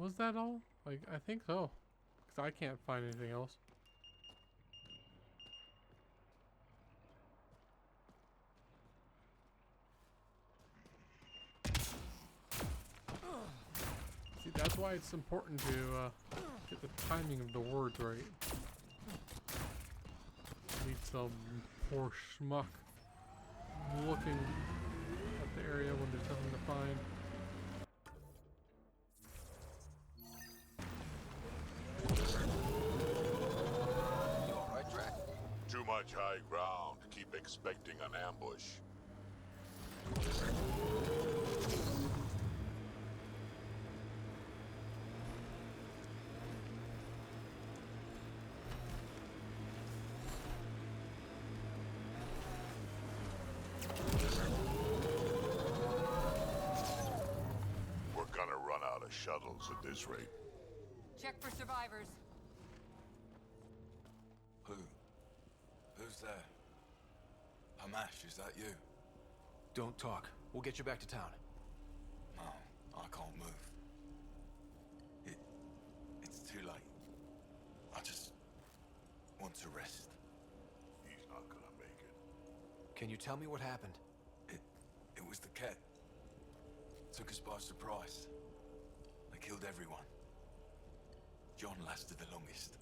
[SPEAKER 1] Was that all? Like, I think so. Because I can't find anything else. See, that's why it's important to get the timing of the words right. Need some poor schmuck looking at the area when there's nothing to find.
[SPEAKER 19] Too much high ground. Keep expecting an ambush. We're gonna run out of shuttles at this rate.
[SPEAKER 22] Check for survivors.
[SPEAKER 11] Who's there? Hamash, is that you?
[SPEAKER 10] Don't talk. We'll get you back to town.
[SPEAKER 11] No, I can't move. It's too late. I just want to rest.
[SPEAKER 19] He's not gonna make it.
[SPEAKER 10] Can you tell me what happened?
[SPEAKER 11] It was the Ket. Took us by surprise. They killed everyone. John lasted the longest.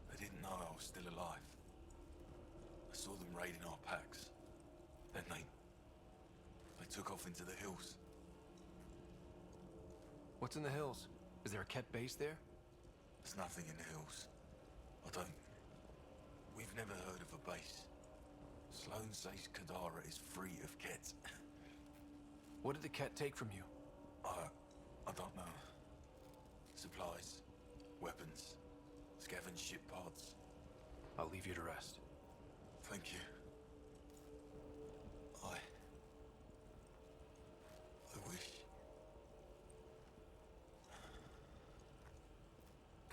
[SPEAKER 11] They didn't know I was still alive. I saw them raiding our packs. Then they took off into the hills.
[SPEAKER 10] What's in the hills? Is there a Ket base there?
[SPEAKER 11] There's nothing in the hills. We've never heard of a base. Sloan says Kadara is free of Ket.
[SPEAKER 10] What did the Ket take from you?
[SPEAKER 11] I don't know. Supplies, weapons, scavenged ship parts.
[SPEAKER 10] I'll leave you to rest.
[SPEAKER 11] Thank you. I wish.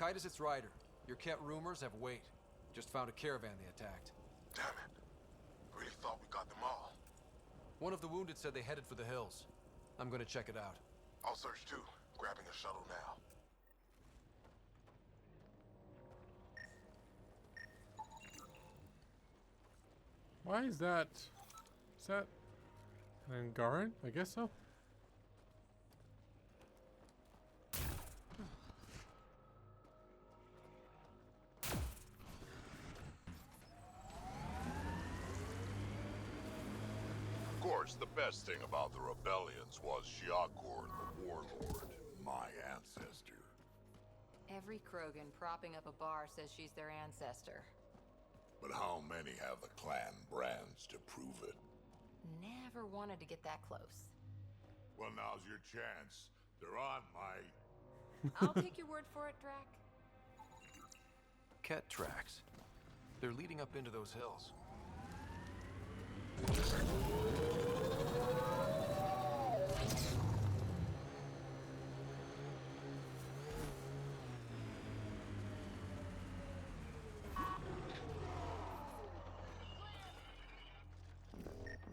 [SPEAKER 4] Kaitis, it's Ryder. Your Ket rumors have weight. Just found a caravan they attacked.
[SPEAKER 13] Damn it. Really thought we got them all.
[SPEAKER 4] One of the wounded said they headed for the hills. I'm gonna check it out.
[SPEAKER 13] I'll search too. Grabbing a shuttle now.
[SPEAKER 1] Why is that? Is that an Angaran? I guess so.
[SPEAKER 19] Of course, the best thing about the rebellions was Shiakor, the warlord, my ancestor.
[SPEAKER 22] Every Krogan propping up a bar says she's their ancestor.
[SPEAKER 19] But how many have the clan brands to prove it?
[SPEAKER 22] Never wanted to get that close.
[SPEAKER 19] Well, now's your chance. They're on my
[SPEAKER 2] I'll take your word for it, Drac.
[SPEAKER 4] Ket tracks. They're leading up into those hills.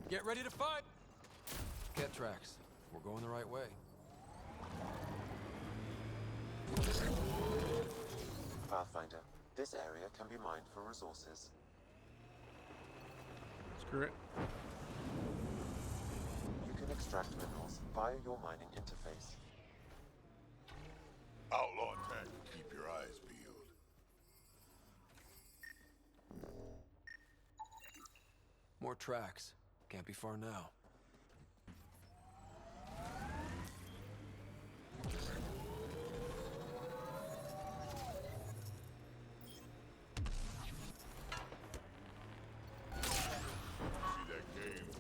[SPEAKER 4] Get ready to fight! Ket tracks. We're going the right way.
[SPEAKER 5] Pathfinder, this area can be mined for resources.
[SPEAKER 1] Screw it.
[SPEAKER 5] You can extract minerals via your mining interface.
[SPEAKER 19] Outlaw tech, keep your eyes peeled.
[SPEAKER 4] More tracks. Can't be far now.
[SPEAKER 19] See that cave?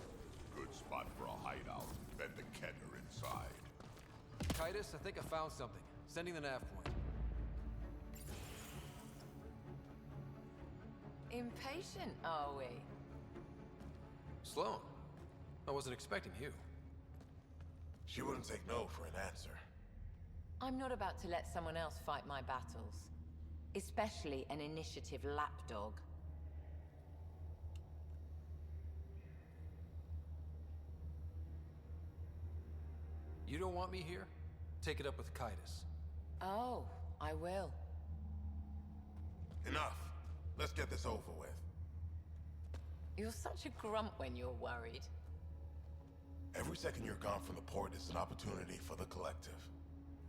[SPEAKER 19] Good spot for a hideout. Bet the Ket are inside.
[SPEAKER 4] Titus, I think I found something. Sending the nav point.
[SPEAKER 22] Impatient, are we?
[SPEAKER 4] Sloan, I wasn't expecting you.
[SPEAKER 13] She wouldn't take no for an answer.
[SPEAKER 22] I'm not about to let someone else fight my battles. Especially an initiative lapdog.
[SPEAKER 4] You don't want me here? Take it up with Titus.
[SPEAKER 22] Oh, I will.
[SPEAKER 13] Enough. Let's get this over with.
[SPEAKER 22] You're such a grump when you're worried.
[SPEAKER 13] Every second you're gone from the port is an opportunity for the collective.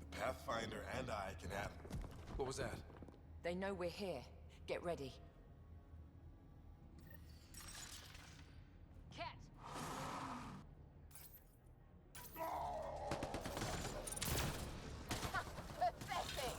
[SPEAKER 13] The Pathfinder and I can have...
[SPEAKER 4] What was that?
[SPEAKER 22] They know we're here. Get ready. Ket! Pathetic!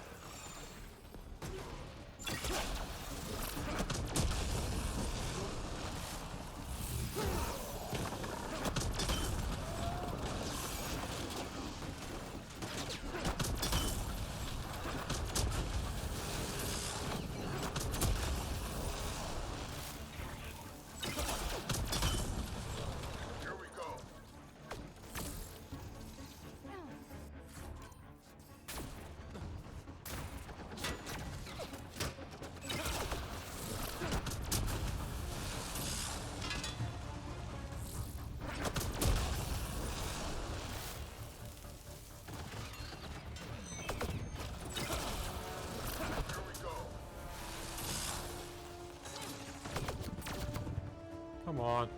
[SPEAKER 19] Here we go. Here we go.
[SPEAKER 1] Come on.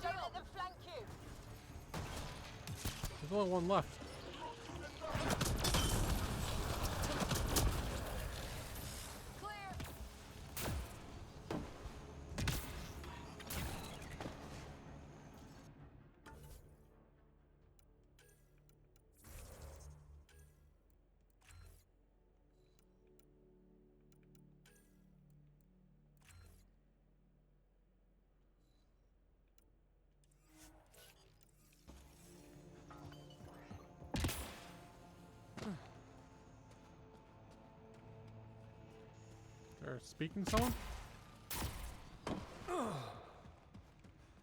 [SPEAKER 22] Don't let them flank you!
[SPEAKER 1] There's only one left. They're speaking someone?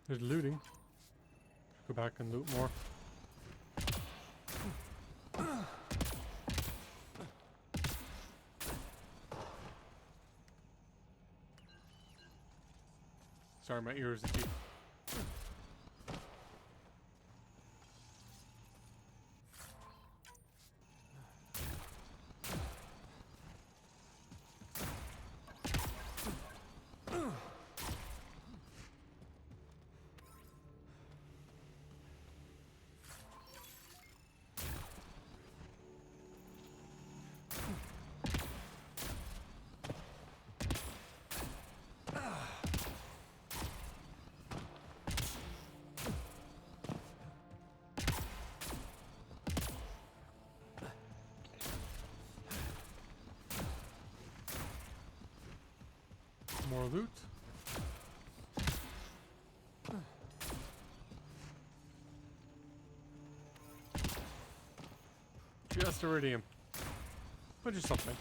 [SPEAKER 1] There's looting. Go back and loot more. Sorry, my ears itchy. More loot. Just iridium. But just something.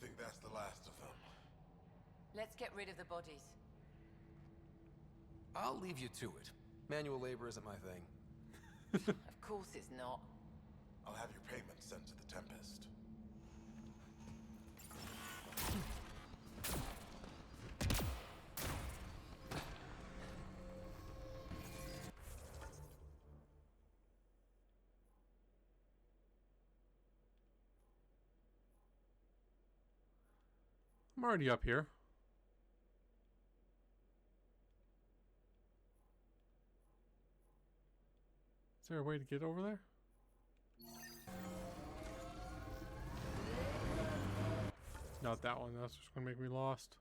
[SPEAKER 13] Think that's the last of them.
[SPEAKER 22] Let's get rid of the bodies.
[SPEAKER 4] I'll leave you to it. Manual labor isn't my thing.
[SPEAKER 22] Of course it's not.
[SPEAKER 13] I'll have your payment sent to the Tempest.
[SPEAKER 1] I'm already up here. Is there a way to get over there? Not that one. That's just gonna make me lost.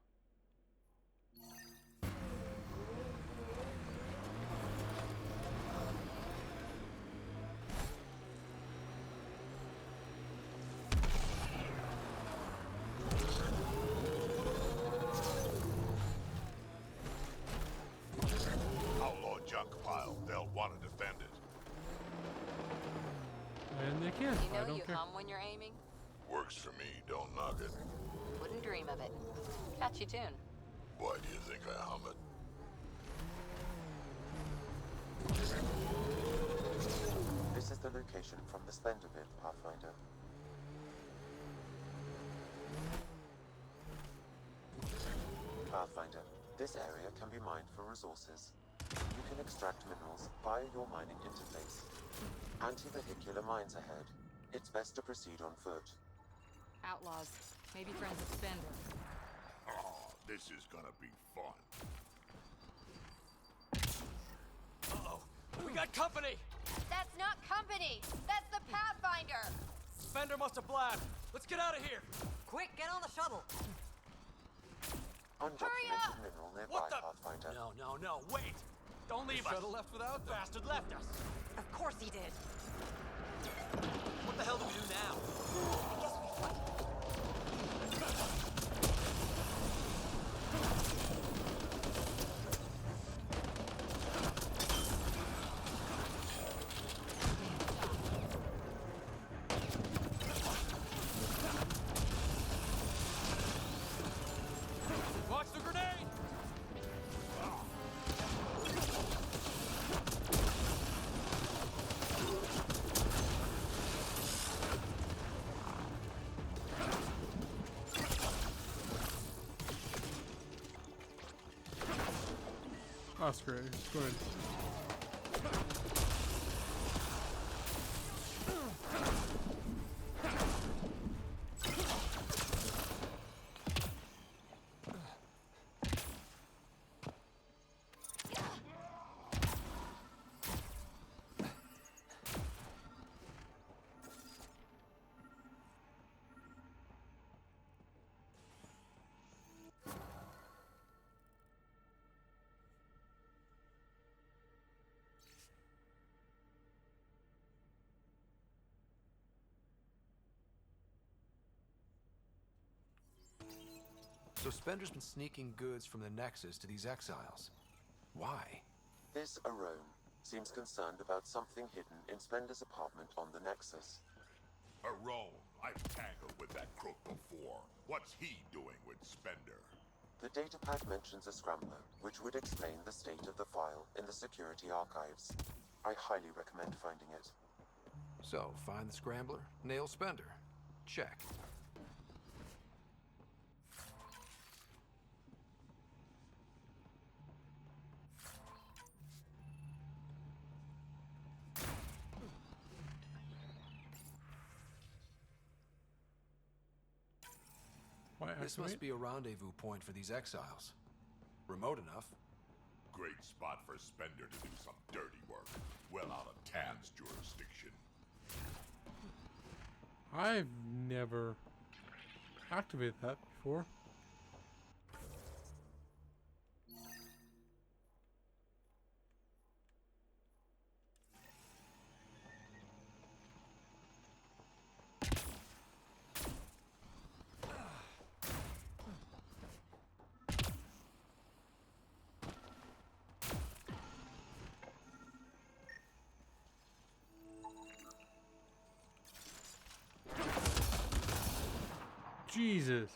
[SPEAKER 19] Outlaw junk pile. They'll want to defend it.
[SPEAKER 1] And they can.
[SPEAKER 22] You
[SPEAKER 1] I
[SPEAKER 22] know
[SPEAKER 1] don't
[SPEAKER 22] you
[SPEAKER 1] care.
[SPEAKER 22] hum when you're aiming?
[SPEAKER 19] Works for me. Don't knock it.
[SPEAKER 22] Wouldn't dream of it. Catchy tune.
[SPEAKER 19] Why do you think I hum it?
[SPEAKER 5] This is the location from the Splendor bit, Pathfinder. Pathfinder, this area can be mined for resources. You can extract minerals via your mining interface. Anti-vehicular mines ahead. It's best to proceed on foot.
[SPEAKER 2] Outlaws. Maybe friends of Spender.
[SPEAKER 19] Oh, this is gonna be fun.
[SPEAKER 8] Uh-oh. We got company!
[SPEAKER 22] That's not company! That's the Pathfinder!
[SPEAKER 8] Spender must have blabbed. Let's get out of here!
[SPEAKER 22] Quick, get on the shuttle!
[SPEAKER 5] Undocumented mineral nearby,
[SPEAKER 8] What the?
[SPEAKER 5] Pathfinder.
[SPEAKER 8] No, wait! Don't leave
[SPEAKER 4] The
[SPEAKER 8] us!
[SPEAKER 4] shuttle left without them.
[SPEAKER 8] Bastard left us!
[SPEAKER 22] Of course he did!
[SPEAKER 8] What the hell do we do now?
[SPEAKER 22] I guess we fight.
[SPEAKER 8] Watch the grenade!
[SPEAKER 1] That's great. Good.
[SPEAKER 4] So Spender's been sneaking goods from the Nexus to these exiles. Why?
[SPEAKER 5] This Arone seems concerned about something hidden in Splender's apartment on the Nexus.
[SPEAKER 19] Arone, I've tangled with that crook before. What's he doing with Spender?
[SPEAKER 5] The datapad mentions a scrambler, which would explain the state of the file in the security archives. I highly recommend finding it.
[SPEAKER 4] So, find the scrambler, nail Spender. Check. This must be a rendezvous point for these exiles. Remote enough.
[SPEAKER 19] Great spot for Spender to do some dirty work. Well out of Tan's jurisdiction.
[SPEAKER 1] I've never activated that before. Jesus.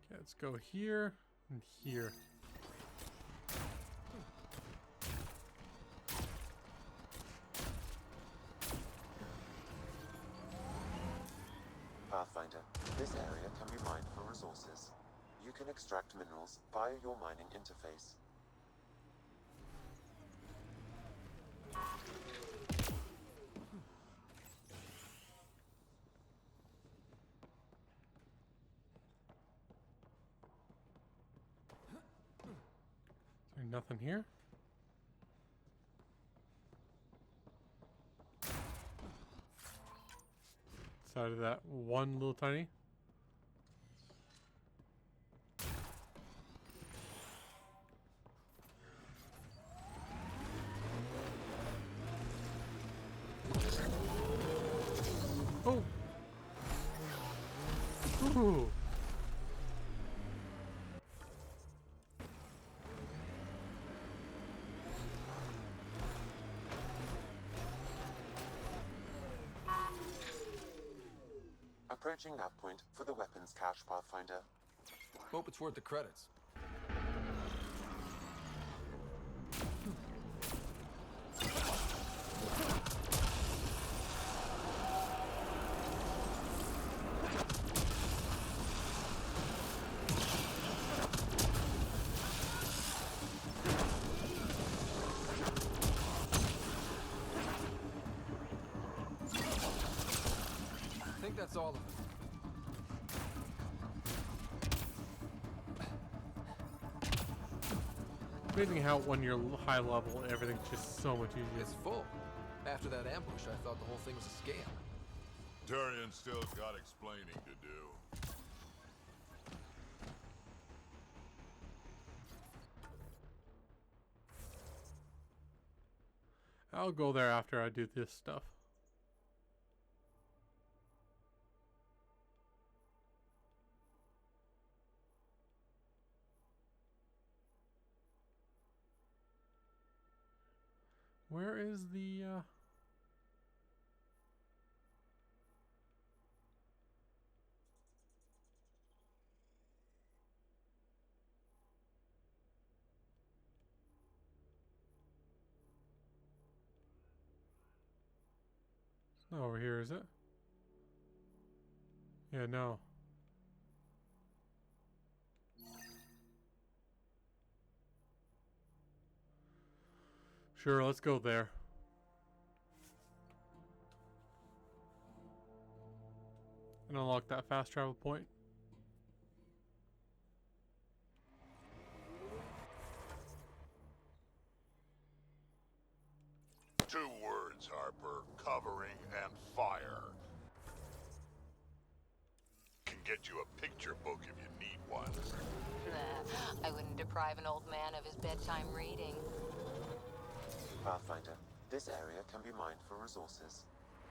[SPEAKER 1] Okay, let's go here and here.
[SPEAKER 5] Pathfinder, this area can be mined for resources. You can extract minerals via your mining interface.
[SPEAKER 1] Is there nothing here? Side of that one little tiny. Oh. Ooh.
[SPEAKER 5] Approaching that point for the weapons cache, Pathfinder.
[SPEAKER 4] Hope it's worth the credits. I think that's all of it.
[SPEAKER 1] Amazing how when you're high level, everything's just so much easier.
[SPEAKER 4] It's full. After that ambush, I thought the whole thing was a scam.
[SPEAKER 19] Turian still's got explaining to do.
[SPEAKER 1] I'll go there after I do this stuff. Where is the It's not over here, is it? Yeah, no. Sure, let's go there. And unlock that fast travel point.
[SPEAKER 19] Two words, Harper. Covering and fire. Can get you a picture book if you need one.
[SPEAKER 22] I wouldn't deprive an old man of his bedtime reading.
[SPEAKER 5] Pathfinder, this area can be mined for resources.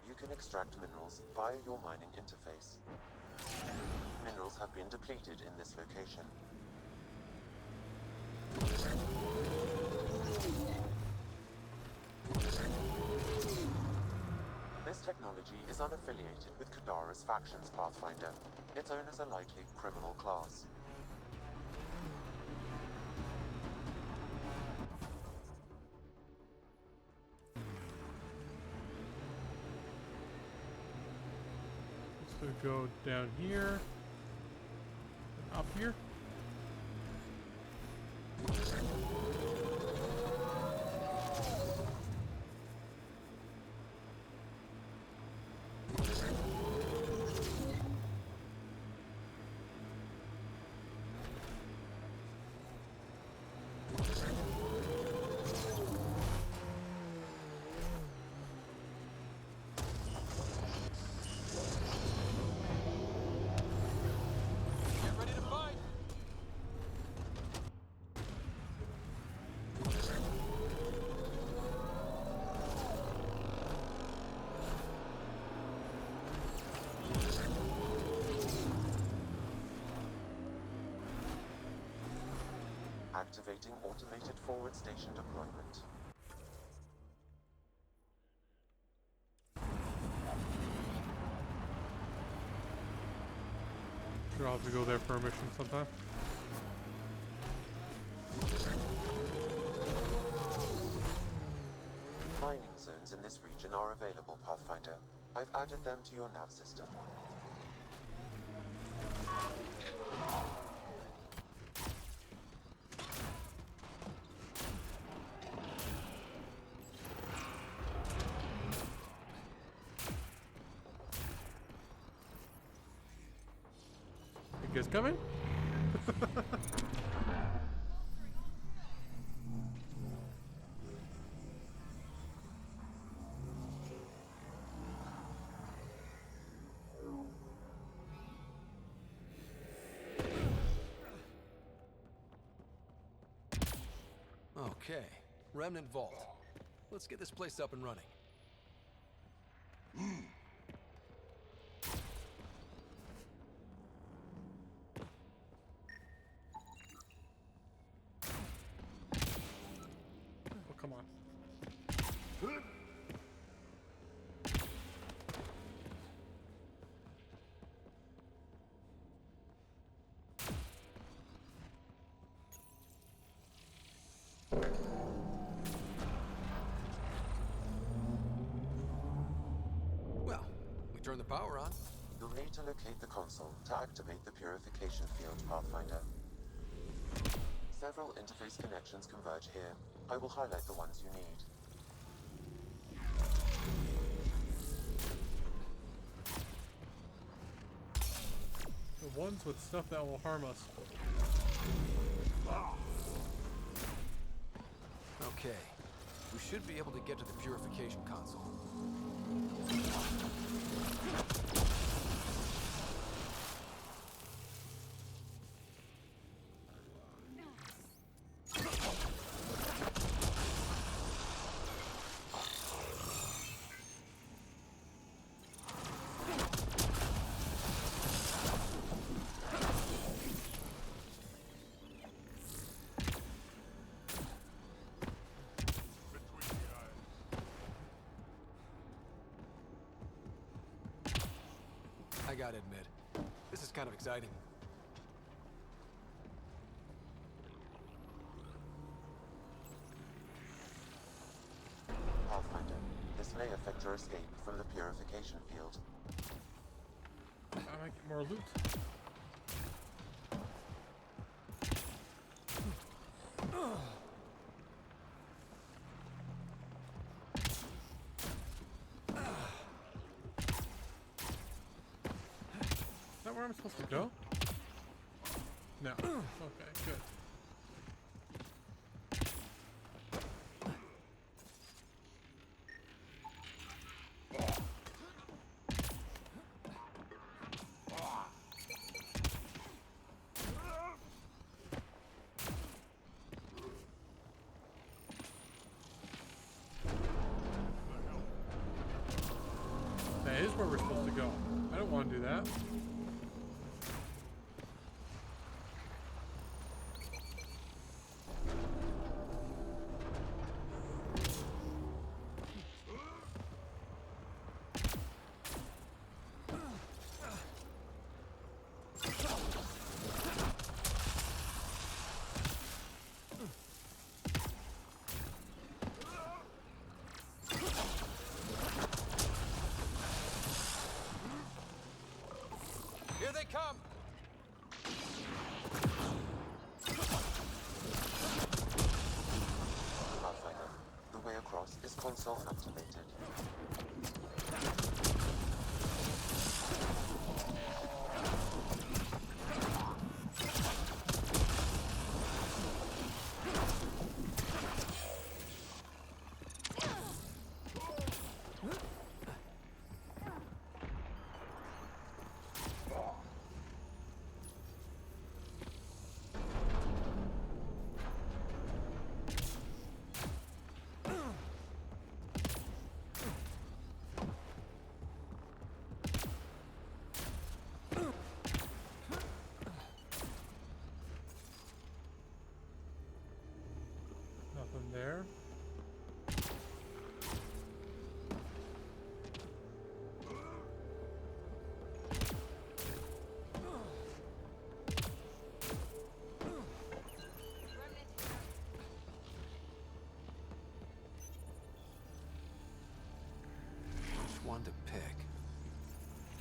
[SPEAKER 5] You can extract minerals via your mining interface. Minerals have been depleted in this location. This technology is unaffiliated with Kadara's factions, Pathfinder. Its owners are likely criminal class.
[SPEAKER 1] So go down here, up here.
[SPEAKER 8] Get ready to fight!
[SPEAKER 5] Activating automated forward station deployment.
[SPEAKER 1] Sure, I'll have to go there for a mission sometime.
[SPEAKER 5] Mining zones in this region are available, Pathfinder. I've added them to your nav system.
[SPEAKER 1] You guys coming?
[SPEAKER 4] Okay, Remnant Vault. Let's get this place up and running.
[SPEAKER 1] Oh, come on.
[SPEAKER 4] Well, we turn the power on.
[SPEAKER 5] You'll need to locate the console to activate the purification field, Pathfinder. Several interface connections converge here. I will highlight the ones you need.
[SPEAKER 1] The ones with stuff that will harm us.
[SPEAKER 4] Okay, we should be able to get to the purification console. I gotta admit, this is kind of exciting.
[SPEAKER 5] Pathfinder, this may affect your escape from the purification field.
[SPEAKER 1] I might get more loot. Is that where I'm supposed to go? No. Okay, good. That is where we're supposed to go. I don't want to do that.
[SPEAKER 4] Here they come!
[SPEAKER 5] Pathfinder, the way across is console activated.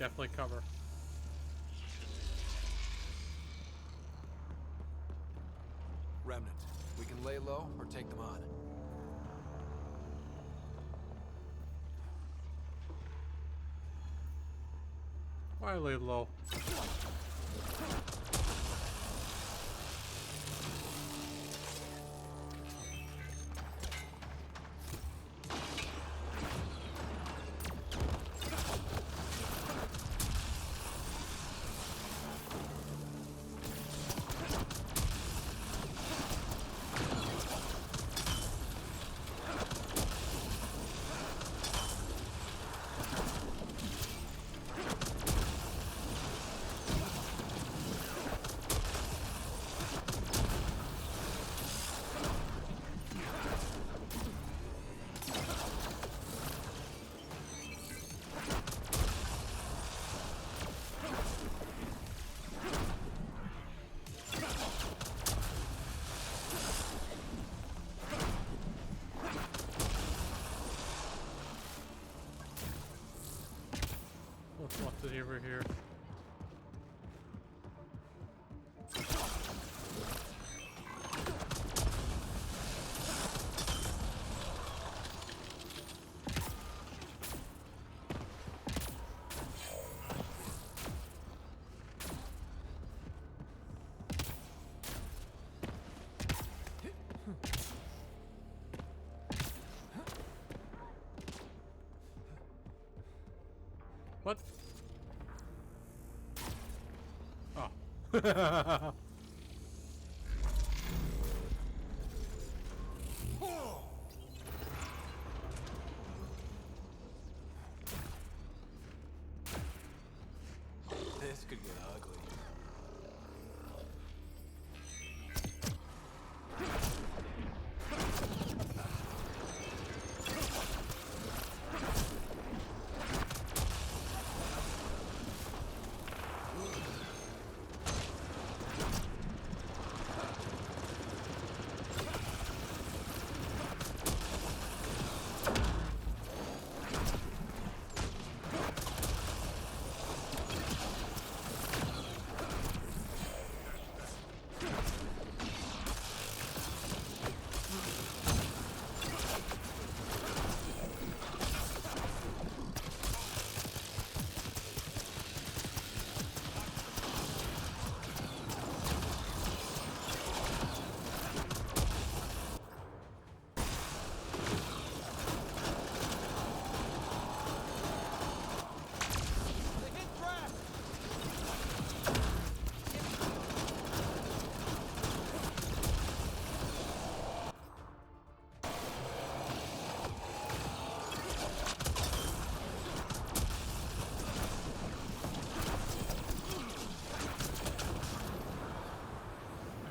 [SPEAKER 1] definitely cover.
[SPEAKER 4] Remnant, we can lay low or take them on.
[SPEAKER 1] Why lay low? What's left over here? What? Oh.
[SPEAKER 4] This could get ugly.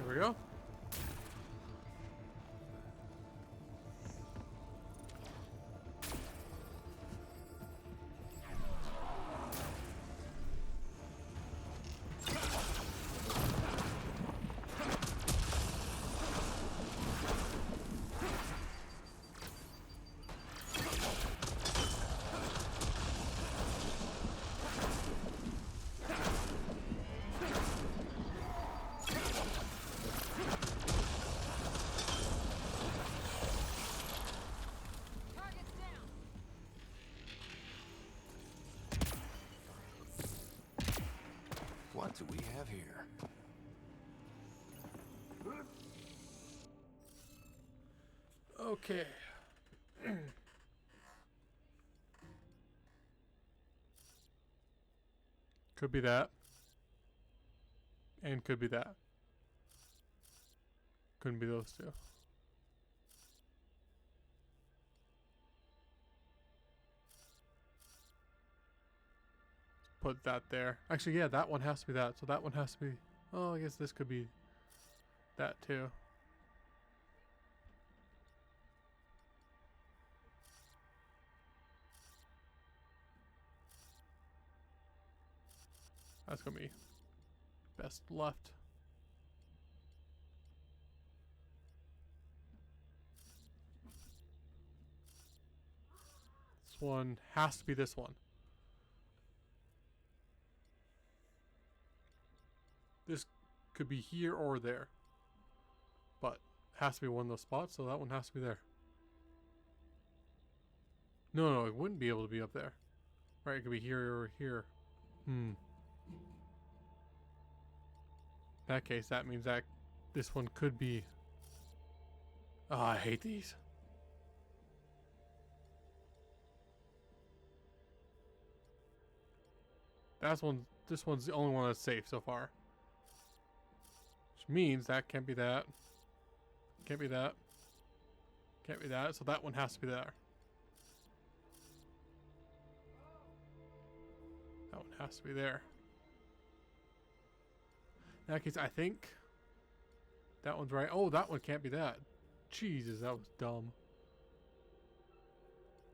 [SPEAKER 4] There we go. What do we have here?
[SPEAKER 1] Okay. Could be that. And could be that. Couldn't be those two. Put that there. Actually, yeah, that one has to be that. So that one has to be... Oh, I guess this could be that too. That's gonna be best left. This one has to be this one. This could be here or there. But it has to be one of those spots, so that one has to be there. No, it wouldn't be able to be up there. Right, it could be here or here. In that case, that means that this one could be... Oh, I hate these. This one's the only one that's safe so far. Which means that can't be that. Can't be that. Can't be that, so that one has to be there. That one has to be there. In that case, I think that one's right. Oh, that one can't be that. Jesus, that was dumb.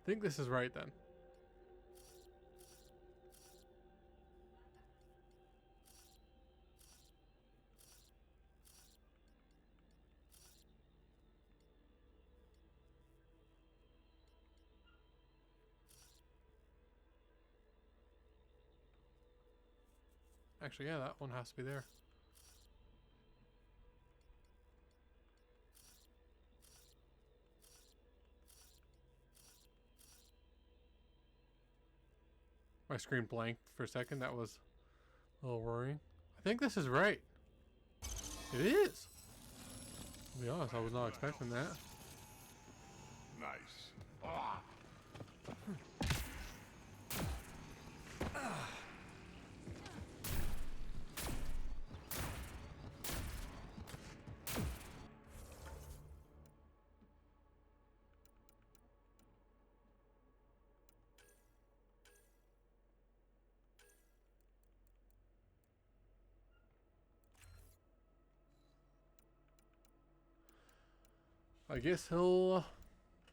[SPEAKER 1] I think this is right then. Actually, yeah, that one has to be there. My screen blanked for a second. That was a little worrying. I think this is right. It is. To be honest, I was not expecting that.
[SPEAKER 19] Nice.
[SPEAKER 1] I guess he'll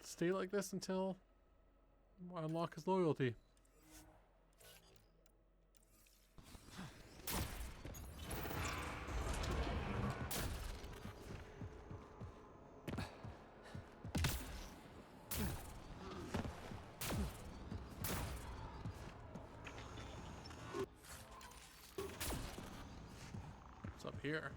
[SPEAKER 1] stay like this until I unlock his loyalty. What's up here?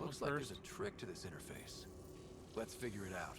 [SPEAKER 4] Looks like there's a trick to this interface. Let's figure it out.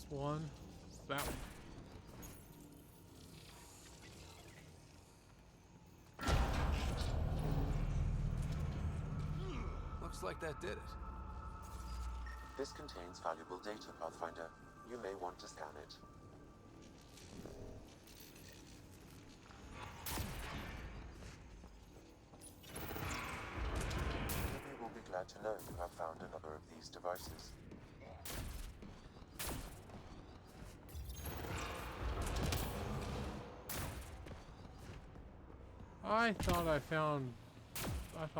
[SPEAKER 1] One, that one.
[SPEAKER 4] Looks like that did it.
[SPEAKER 5] This contains valuable data, Pathfinder. You may want to scan it. You will be glad to know you have found another of these devices.
[SPEAKER 1] I thought I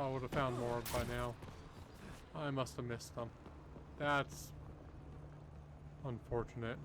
[SPEAKER 1] would have found more by now. I must have missed them. That's unfortunate.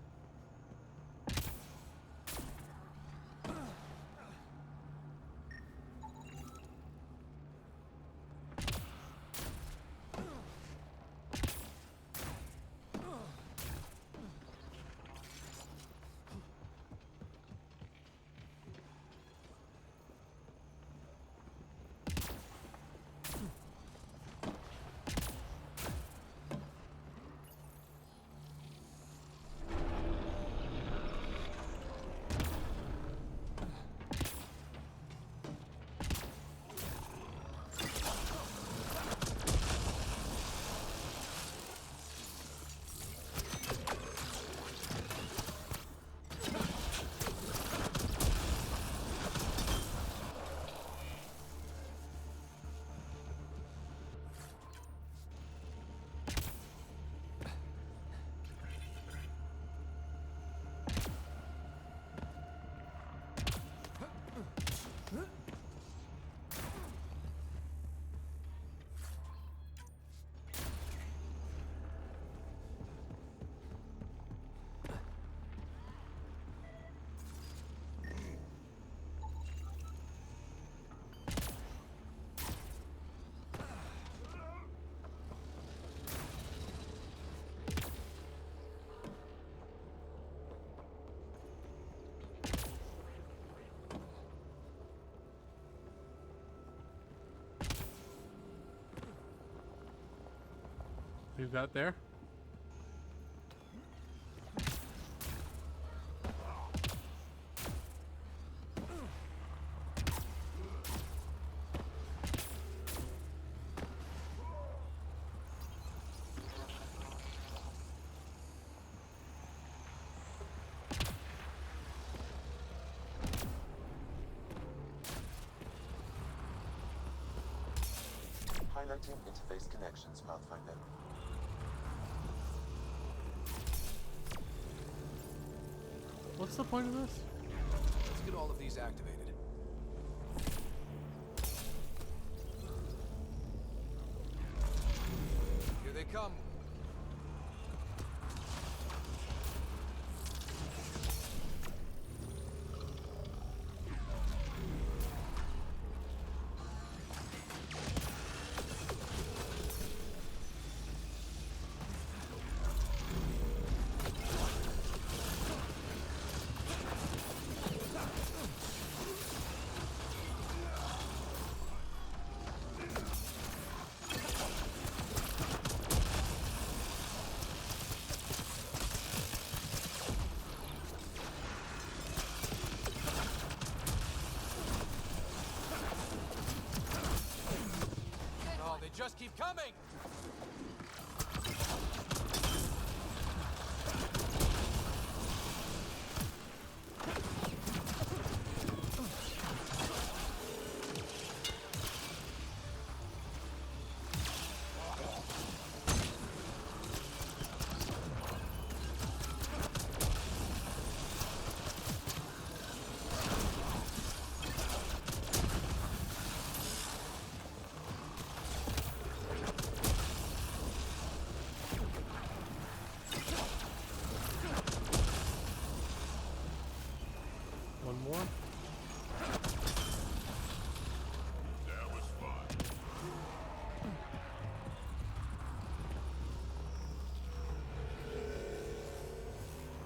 [SPEAKER 1] Leave that there.
[SPEAKER 5] Highlighting interface connections, Pathfinder.
[SPEAKER 1] What's the point of this?
[SPEAKER 4] Let's get all of these activated. Here they come. Just keep coming!
[SPEAKER 1] One more.
[SPEAKER 19] That was fun.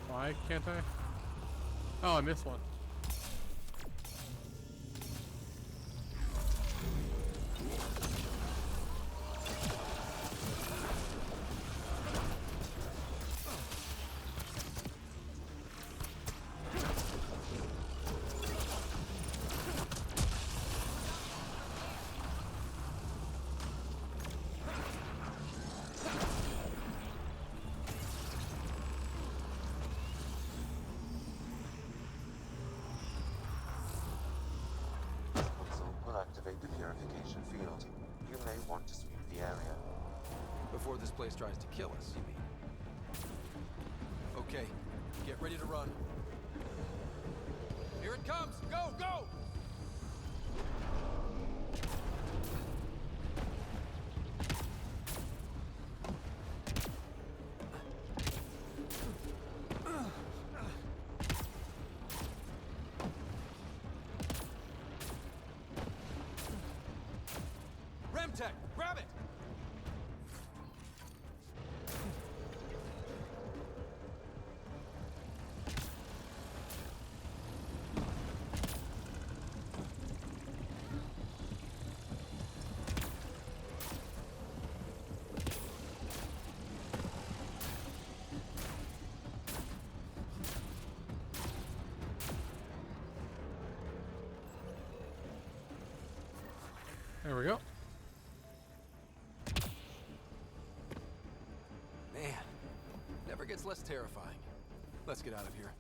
[SPEAKER 1] Why can't I? Oh, I missed one.
[SPEAKER 5] Activate the purification field. You may want to sweep the area.
[SPEAKER 4] Before this place tries to kill us, you mean? Okay, get ready to run. Here it comes! Go, go! Remtech, grab it!
[SPEAKER 1] There we go.
[SPEAKER 4] Man, never gets less terrifying. Let's get out of here.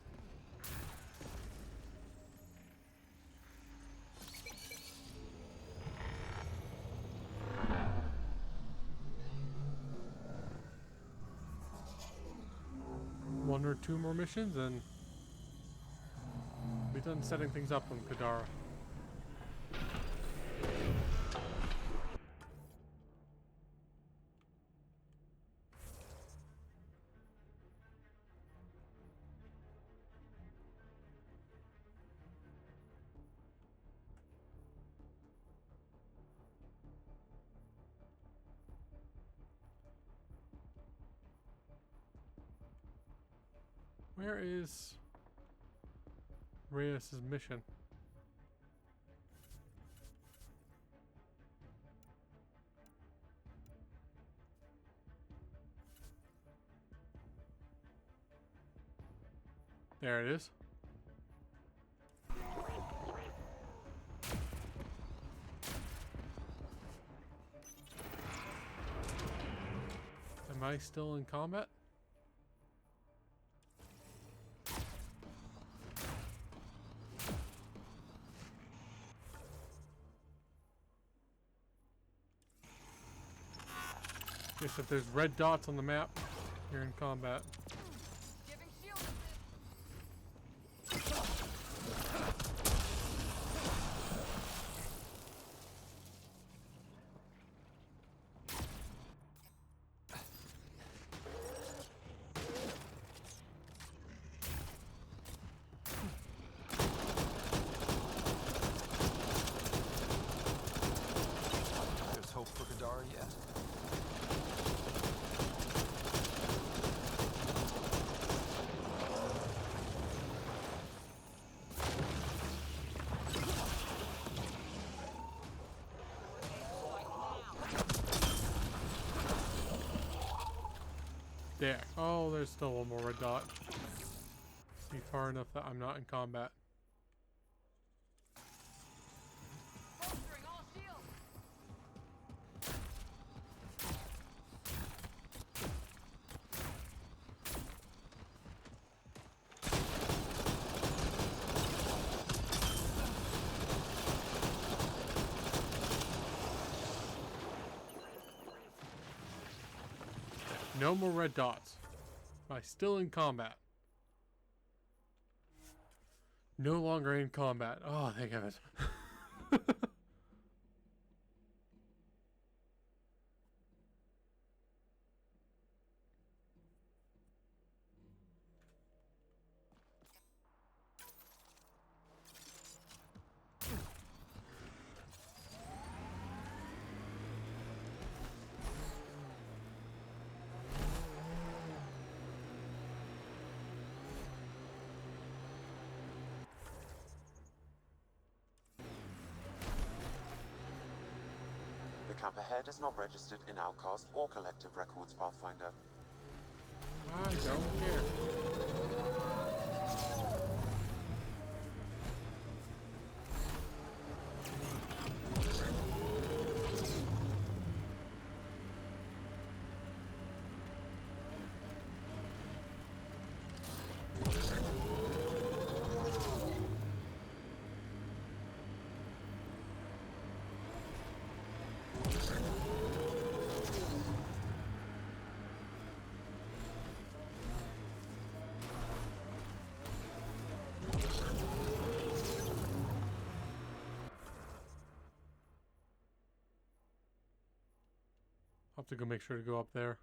[SPEAKER 1] One or two more missions and we're done setting things up on Kadara. Where is Reyes' mission? There it is. Am I still in combat? Yes, if there's red dots on the map, you're in combat.
[SPEAKER 4] There's hope for Kadara yet?
[SPEAKER 1] There. Oh, there's still one more red dot. See far enough that I'm not in combat. No more red dots. Am I still in combat? No longer in combat. Oh, thank heavens.
[SPEAKER 5] The camp ahead is not registered in Outcast or Collective Records, Pathfinder.
[SPEAKER 1] I don't care. I'll have to go make sure to go up there.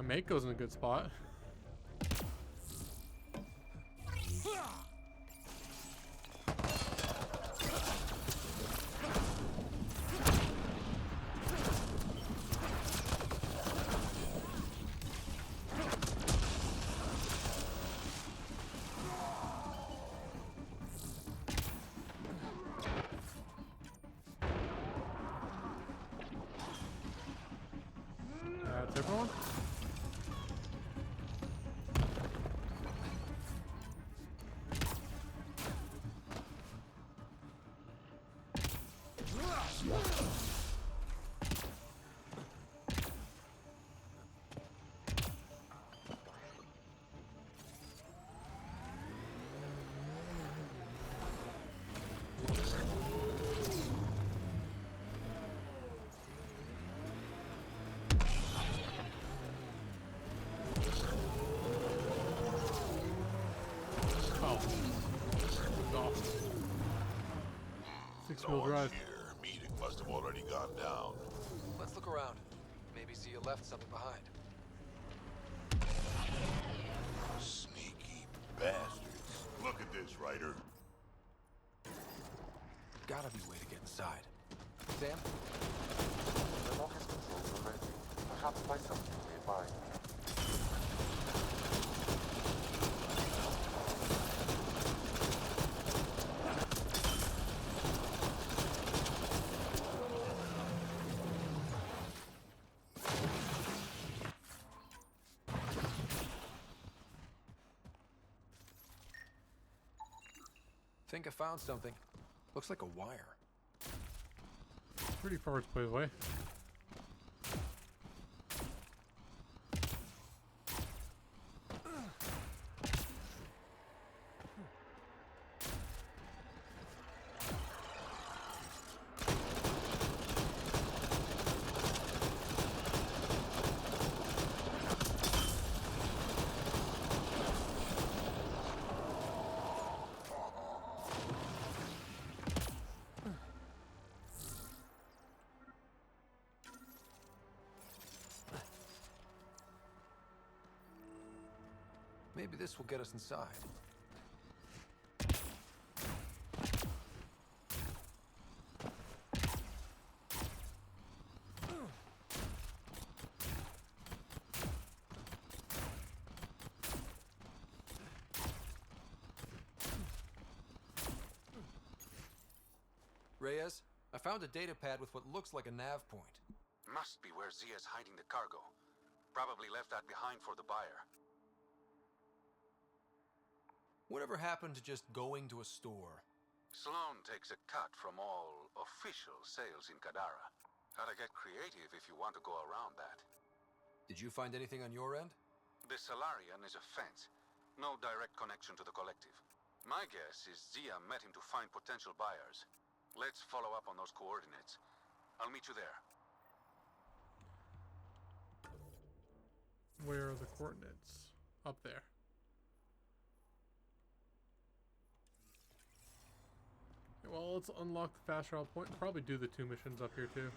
[SPEAKER 1] Mako's in a good spot. That's everyone?
[SPEAKER 19] already gone down.
[SPEAKER 4] Let's look around. Maybe Zia left something behind.
[SPEAKER 19] Sneaky bastards. Look at this, Ryder.
[SPEAKER 4] Gotta be a way to get inside. Sam?
[SPEAKER 5] The lock is controlled remotely, perhaps by something nearby.
[SPEAKER 4] Think I found something. Looks like a wire.
[SPEAKER 1] Pretty far away.
[SPEAKER 4] Maybe this will get us inside. Reyes, I found a data pad with what looks like a nav point.
[SPEAKER 20] Must be where Zia's hiding the cargo. Probably left that behind for the buyer.
[SPEAKER 4] Whatever happened to just going to a store?
[SPEAKER 20] Sloan takes a cut from all official sales in Kadara. Gotta get creative if you want to go around that.
[SPEAKER 4] Did you find anything on your end?
[SPEAKER 20] The Salarian is a fence. No direct connection to the collective. My guess is Zia met him to find potential buyers. Let's follow up on those coordinates. I'll meet you there.
[SPEAKER 1] Where are the coordinates? Up there. Well, let's unlock the fast travel point and probably do the 2 missions up here too.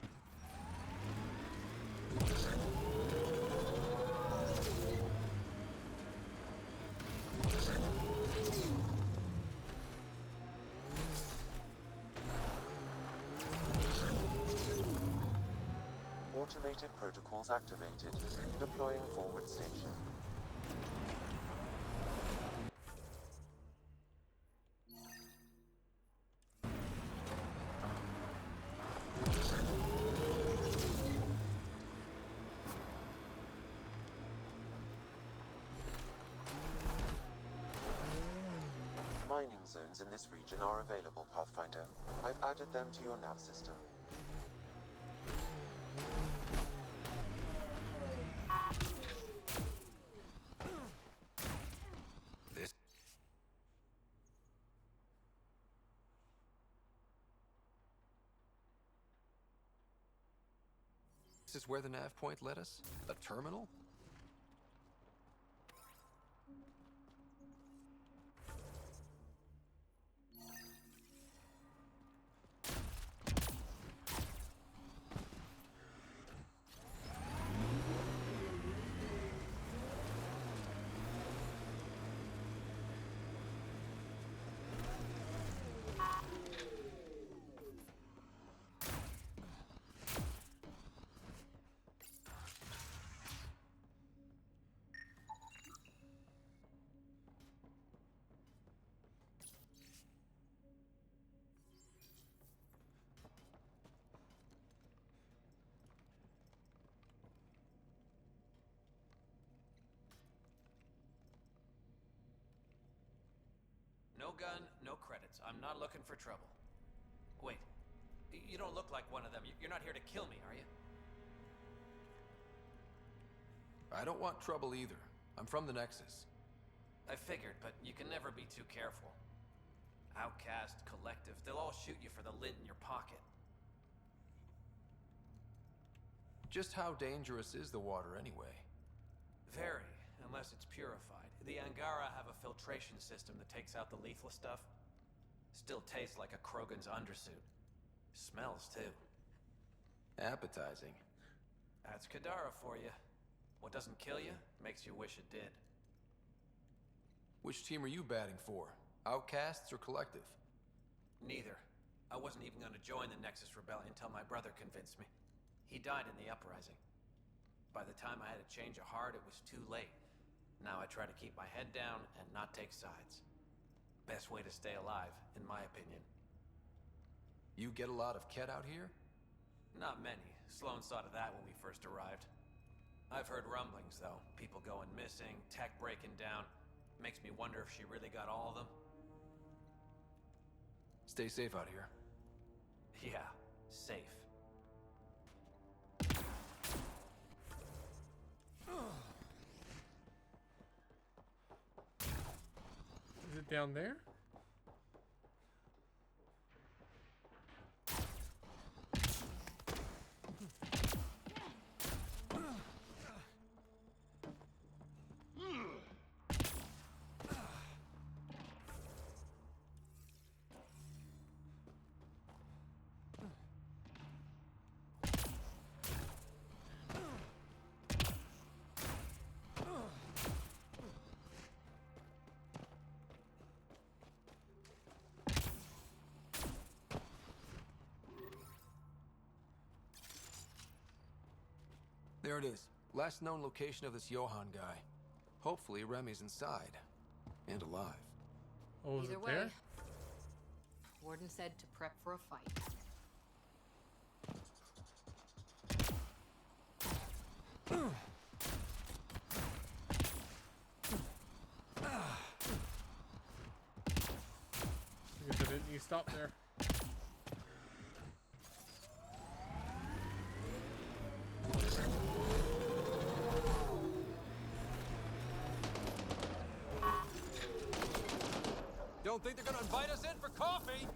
[SPEAKER 5] Automated protocols activated. Deploying forward station. Mining zones in this region are available, Pathfinder. I've added them to your nav system.
[SPEAKER 4] This is where the nav point led us? A terminal?
[SPEAKER 18] No gun, no credits. I'm not looking for trouble. Wait, you don't look like one of them. You're not here to kill me, are you?
[SPEAKER 4] I don't want trouble either. I'm from the Nexus.
[SPEAKER 18] I figured, but you can never be too careful. Outcast, collective, they'll all shoot you for the lint in your pocket.
[SPEAKER 4] Just how dangerous is the water anyway?
[SPEAKER 18] Very, unless it's purified. The Angara have a filtration system that takes out the lethal stuff. Still tastes like a Krogan's undersuit. Smells too.
[SPEAKER 4] Appetizing.
[SPEAKER 18] That's Kadara for you. What doesn't kill you makes you wish it did.
[SPEAKER 4] Which team are you batting for? Outcasts or Collective?
[SPEAKER 18] Neither. I wasn't even going to join the Nexus Rebellion until my brother convinced me. He died in the uprising. By the time I had a change of heart, it was too late. Now I try to keep my head down and not take sides. Best way to stay alive, in my opinion.
[SPEAKER 4] You get a lot of Ket out here?
[SPEAKER 18] Not many. Sloan saw to that when we first arrived. I've heard rumblings, though. People going missing, tech breaking down. Makes me wonder if she really got all of them.
[SPEAKER 4] Stay safe out here.
[SPEAKER 18] Yeah, safe.
[SPEAKER 1] Is it down there?
[SPEAKER 4] There it is. Last known location of this Johann guy. Hopefully Remy's inside. And alive.
[SPEAKER 1] Oh, is
[SPEAKER 22] Either
[SPEAKER 1] it
[SPEAKER 22] way,
[SPEAKER 1] there?
[SPEAKER 22] Warden said to prep for a fight.
[SPEAKER 1] I guess I didn't need to stop there.
[SPEAKER 4] Don't think they're gonna invite us in for coffee?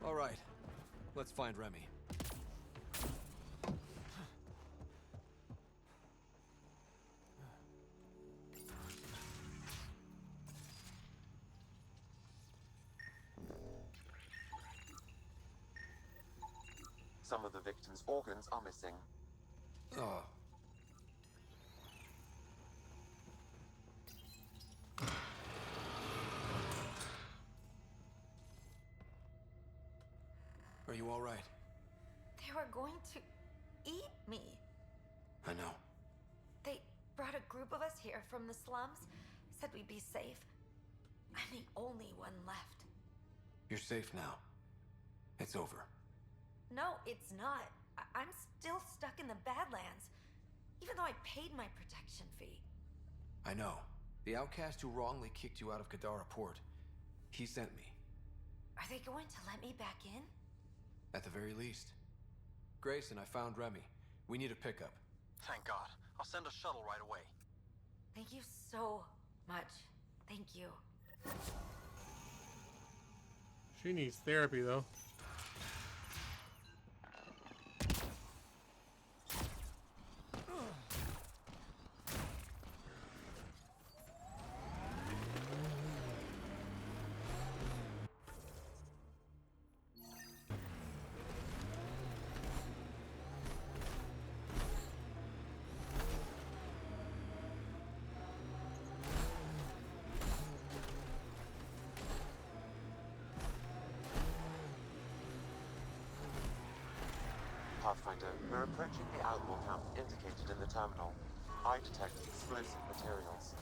[SPEAKER 4] All right, let's find Remy.
[SPEAKER 5] Some of the victim's organs are missing.
[SPEAKER 4] Oh. Are you all right?
[SPEAKER 2] They were going to eat me.
[SPEAKER 4] I know.
[SPEAKER 2] They brought a group of us here from the slums, said we'd be safe. I'm the only one left.
[SPEAKER 4] You're safe now. It's over.
[SPEAKER 2] No, it's not. I'm still stuck in the Badlands, even though I paid my protection fee.
[SPEAKER 4] I know. The outcast who wrongly kicked you out of Kadara Port. He sent me.
[SPEAKER 2] Are they going to let me back in?
[SPEAKER 4] At the very least. Grayson, I found Remy. We need a pickup.
[SPEAKER 18] Thank God. I'll send a shuttle right away.
[SPEAKER 2] Thank you so much. Thank you.
[SPEAKER 1] She needs therapy, though.
[SPEAKER 5] Pathfinder, we're approaching the Outlaw camp indicated in the terminal. I detect explosive materials.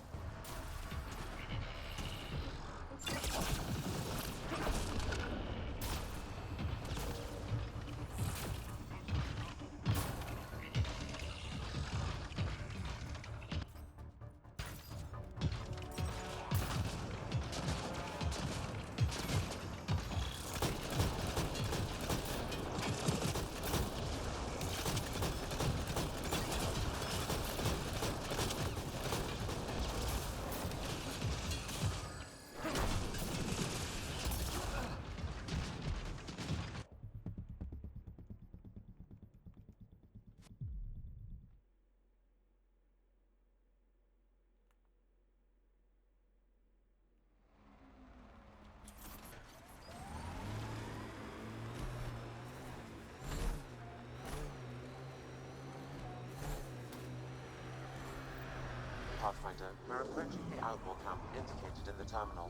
[SPEAKER 5] Pathfinder, we're approaching the Outlaw camp indicated in the terminal.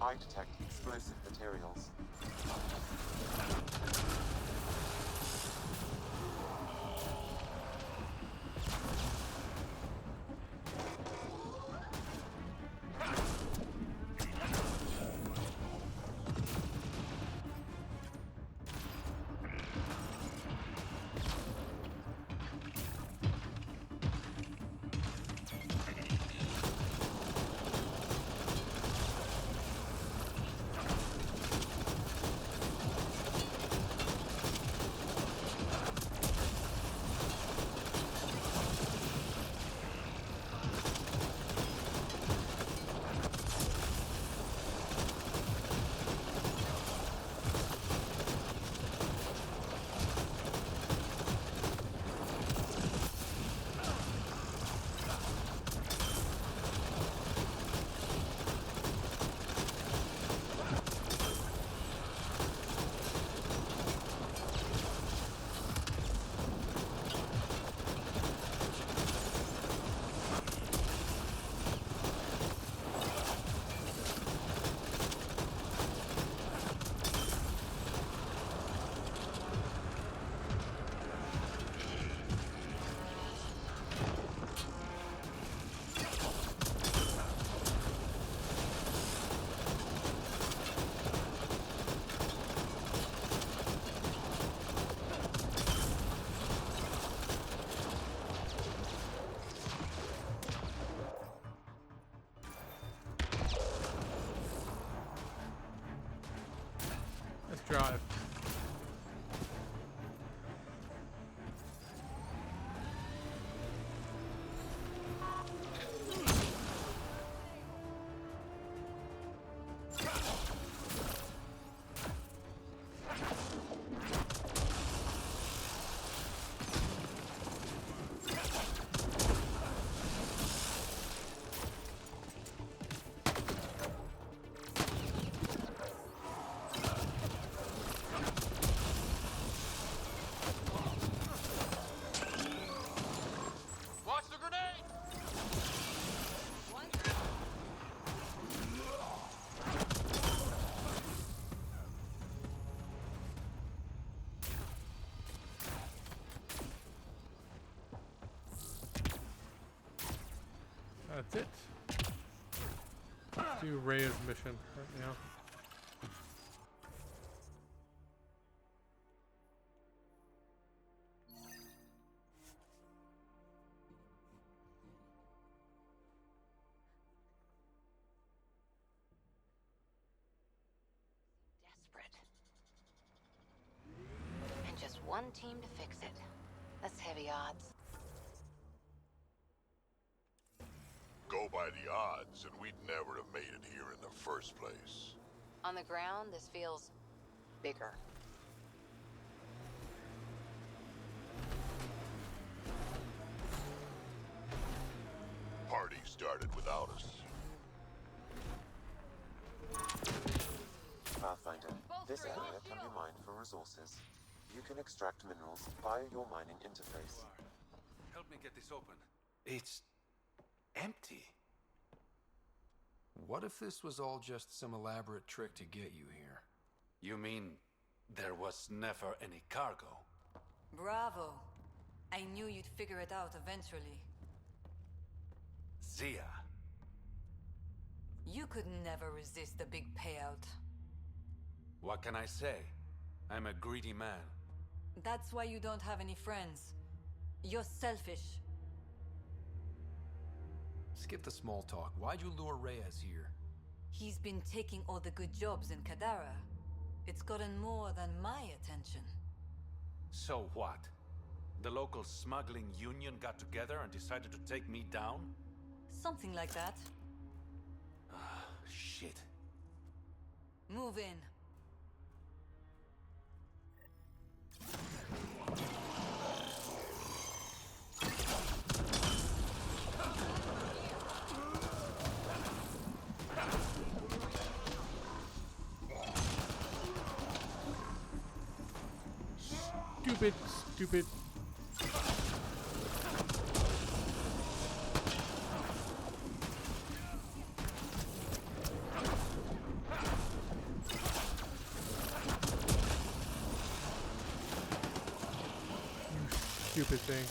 [SPEAKER 5] I detect explosive materials.
[SPEAKER 1] Let's drive.
[SPEAKER 8] Watch the grenade!
[SPEAKER 1] That's it. Let's do Rhea's mission right now.
[SPEAKER 2] Desperate. And just one team to fix it. That's heavy odds.
[SPEAKER 19] Go by the odds, and we'd never have made it here in the first place?
[SPEAKER 22] On the ground, this feels bigger.
[SPEAKER 19] Party started without us.
[SPEAKER 5] Pathfinder, this area can be mined for resources. You can extract minerals via your mining interface.
[SPEAKER 20] Help me get this open. It's empty.
[SPEAKER 4] What if this was all just some elaborate trick to get you here?
[SPEAKER 20] You mean there was never any cargo?
[SPEAKER 7] Bravo. I knew you'd figure it out eventually.
[SPEAKER 20] Zia.
[SPEAKER 7] You could never resist the big payout.
[SPEAKER 20] What can I say? I'm a greedy man.
[SPEAKER 7] That's why you don't have any friends. You're selfish.
[SPEAKER 4] Skip the small talk. Why'd you lure Reyes here?
[SPEAKER 7] He's been taking all the good jobs in Kadara. It's gotten more than my attention.
[SPEAKER 20] So what? The local smuggling union got together and decided to take me down?
[SPEAKER 7] Something like that.
[SPEAKER 20] Ah, shit.
[SPEAKER 7] Move in.
[SPEAKER 1] Stupid. You stupid thing.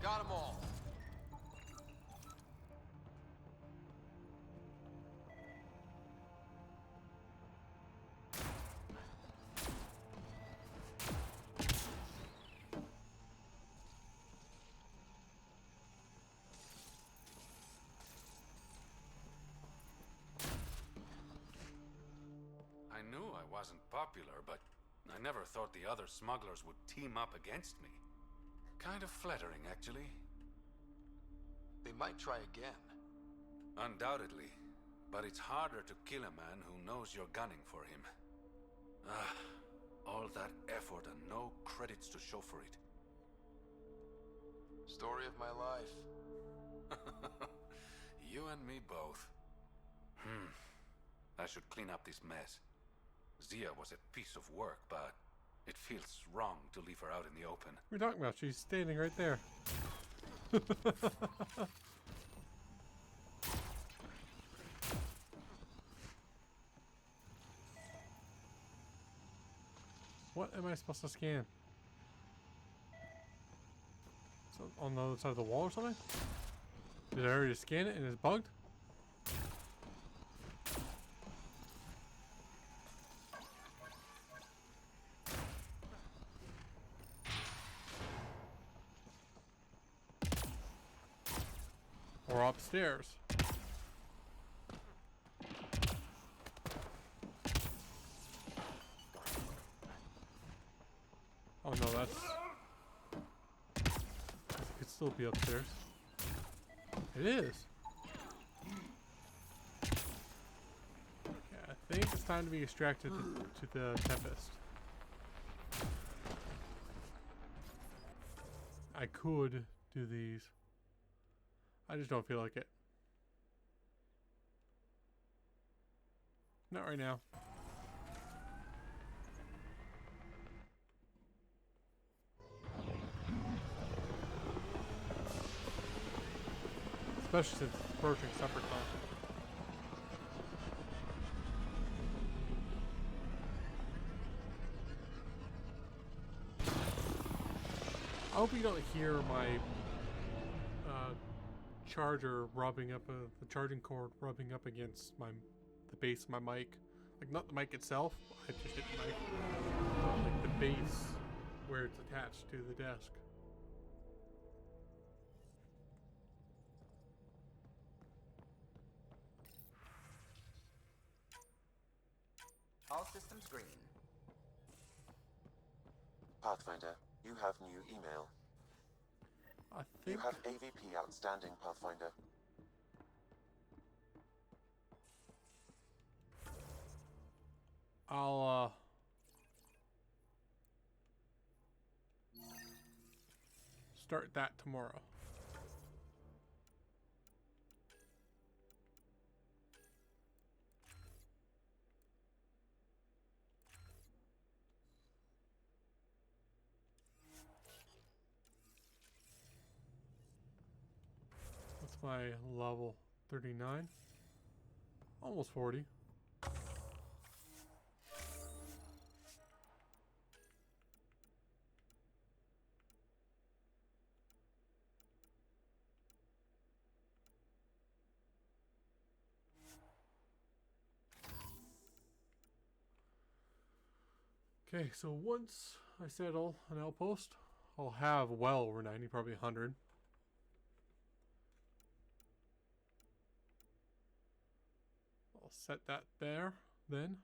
[SPEAKER 4] Got them all.
[SPEAKER 20] I knew I wasn't popular, but I never thought the other smugglers would team up against me. Kind of flattering, actually.
[SPEAKER 10] They might try again.
[SPEAKER 20] Undoubtedly. But it's harder to kill a man who knows you're gunning for him. Ah, all that effort and no credits to show for it.
[SPEAKER 10] Story of my life.
[SPEAKER 20] You and me both. I should clean up this mess. Zia was a piece of work, but it feels wrong to leave her out in the open.
[SPEAKER 1] What are you talking about? She's standing right there. What am I supposed to scan? So on the other side of the wall or something? Did I already scan it and it's bugged? Or upstairs. Oh no, that's... It could still be upstairs. It is. Okay, I think it's time to be extracted to the Tempest. I could do these. I just don't feel like it. Not right now. Especially since it's approaching supper time. I hope you don't hear my charger rubbing up, the charging cord rubbing up against the base of my mic. Like, not the mic itself, I just hit the mic. Like the base where it's attached to the desk.
[SPEAKER 21] All systems green.
[SPEAKER 5] Pathfinder, you have new email.
[SPEAKER 1] I
[SPEAKER 5] You
[SPEAKER 1] think
[SPEAKER 5] have AVP outstanding, Pathfinder.
[SPEAKER 1] I'll start that tomorrow. What's my level? 39? Almost 40. Okay, so once I settle an outpost, I'll have well over 90, probably 100. I'll set that there then.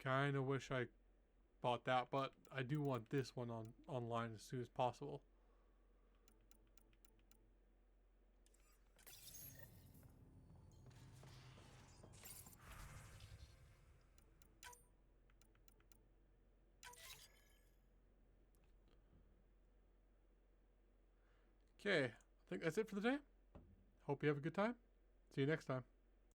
[SPEAKER 1] Kind of wish I bought that, but I do want this one online as soon as possible. Okay, I think that's it for the day. Hope you have a good time. See you next time.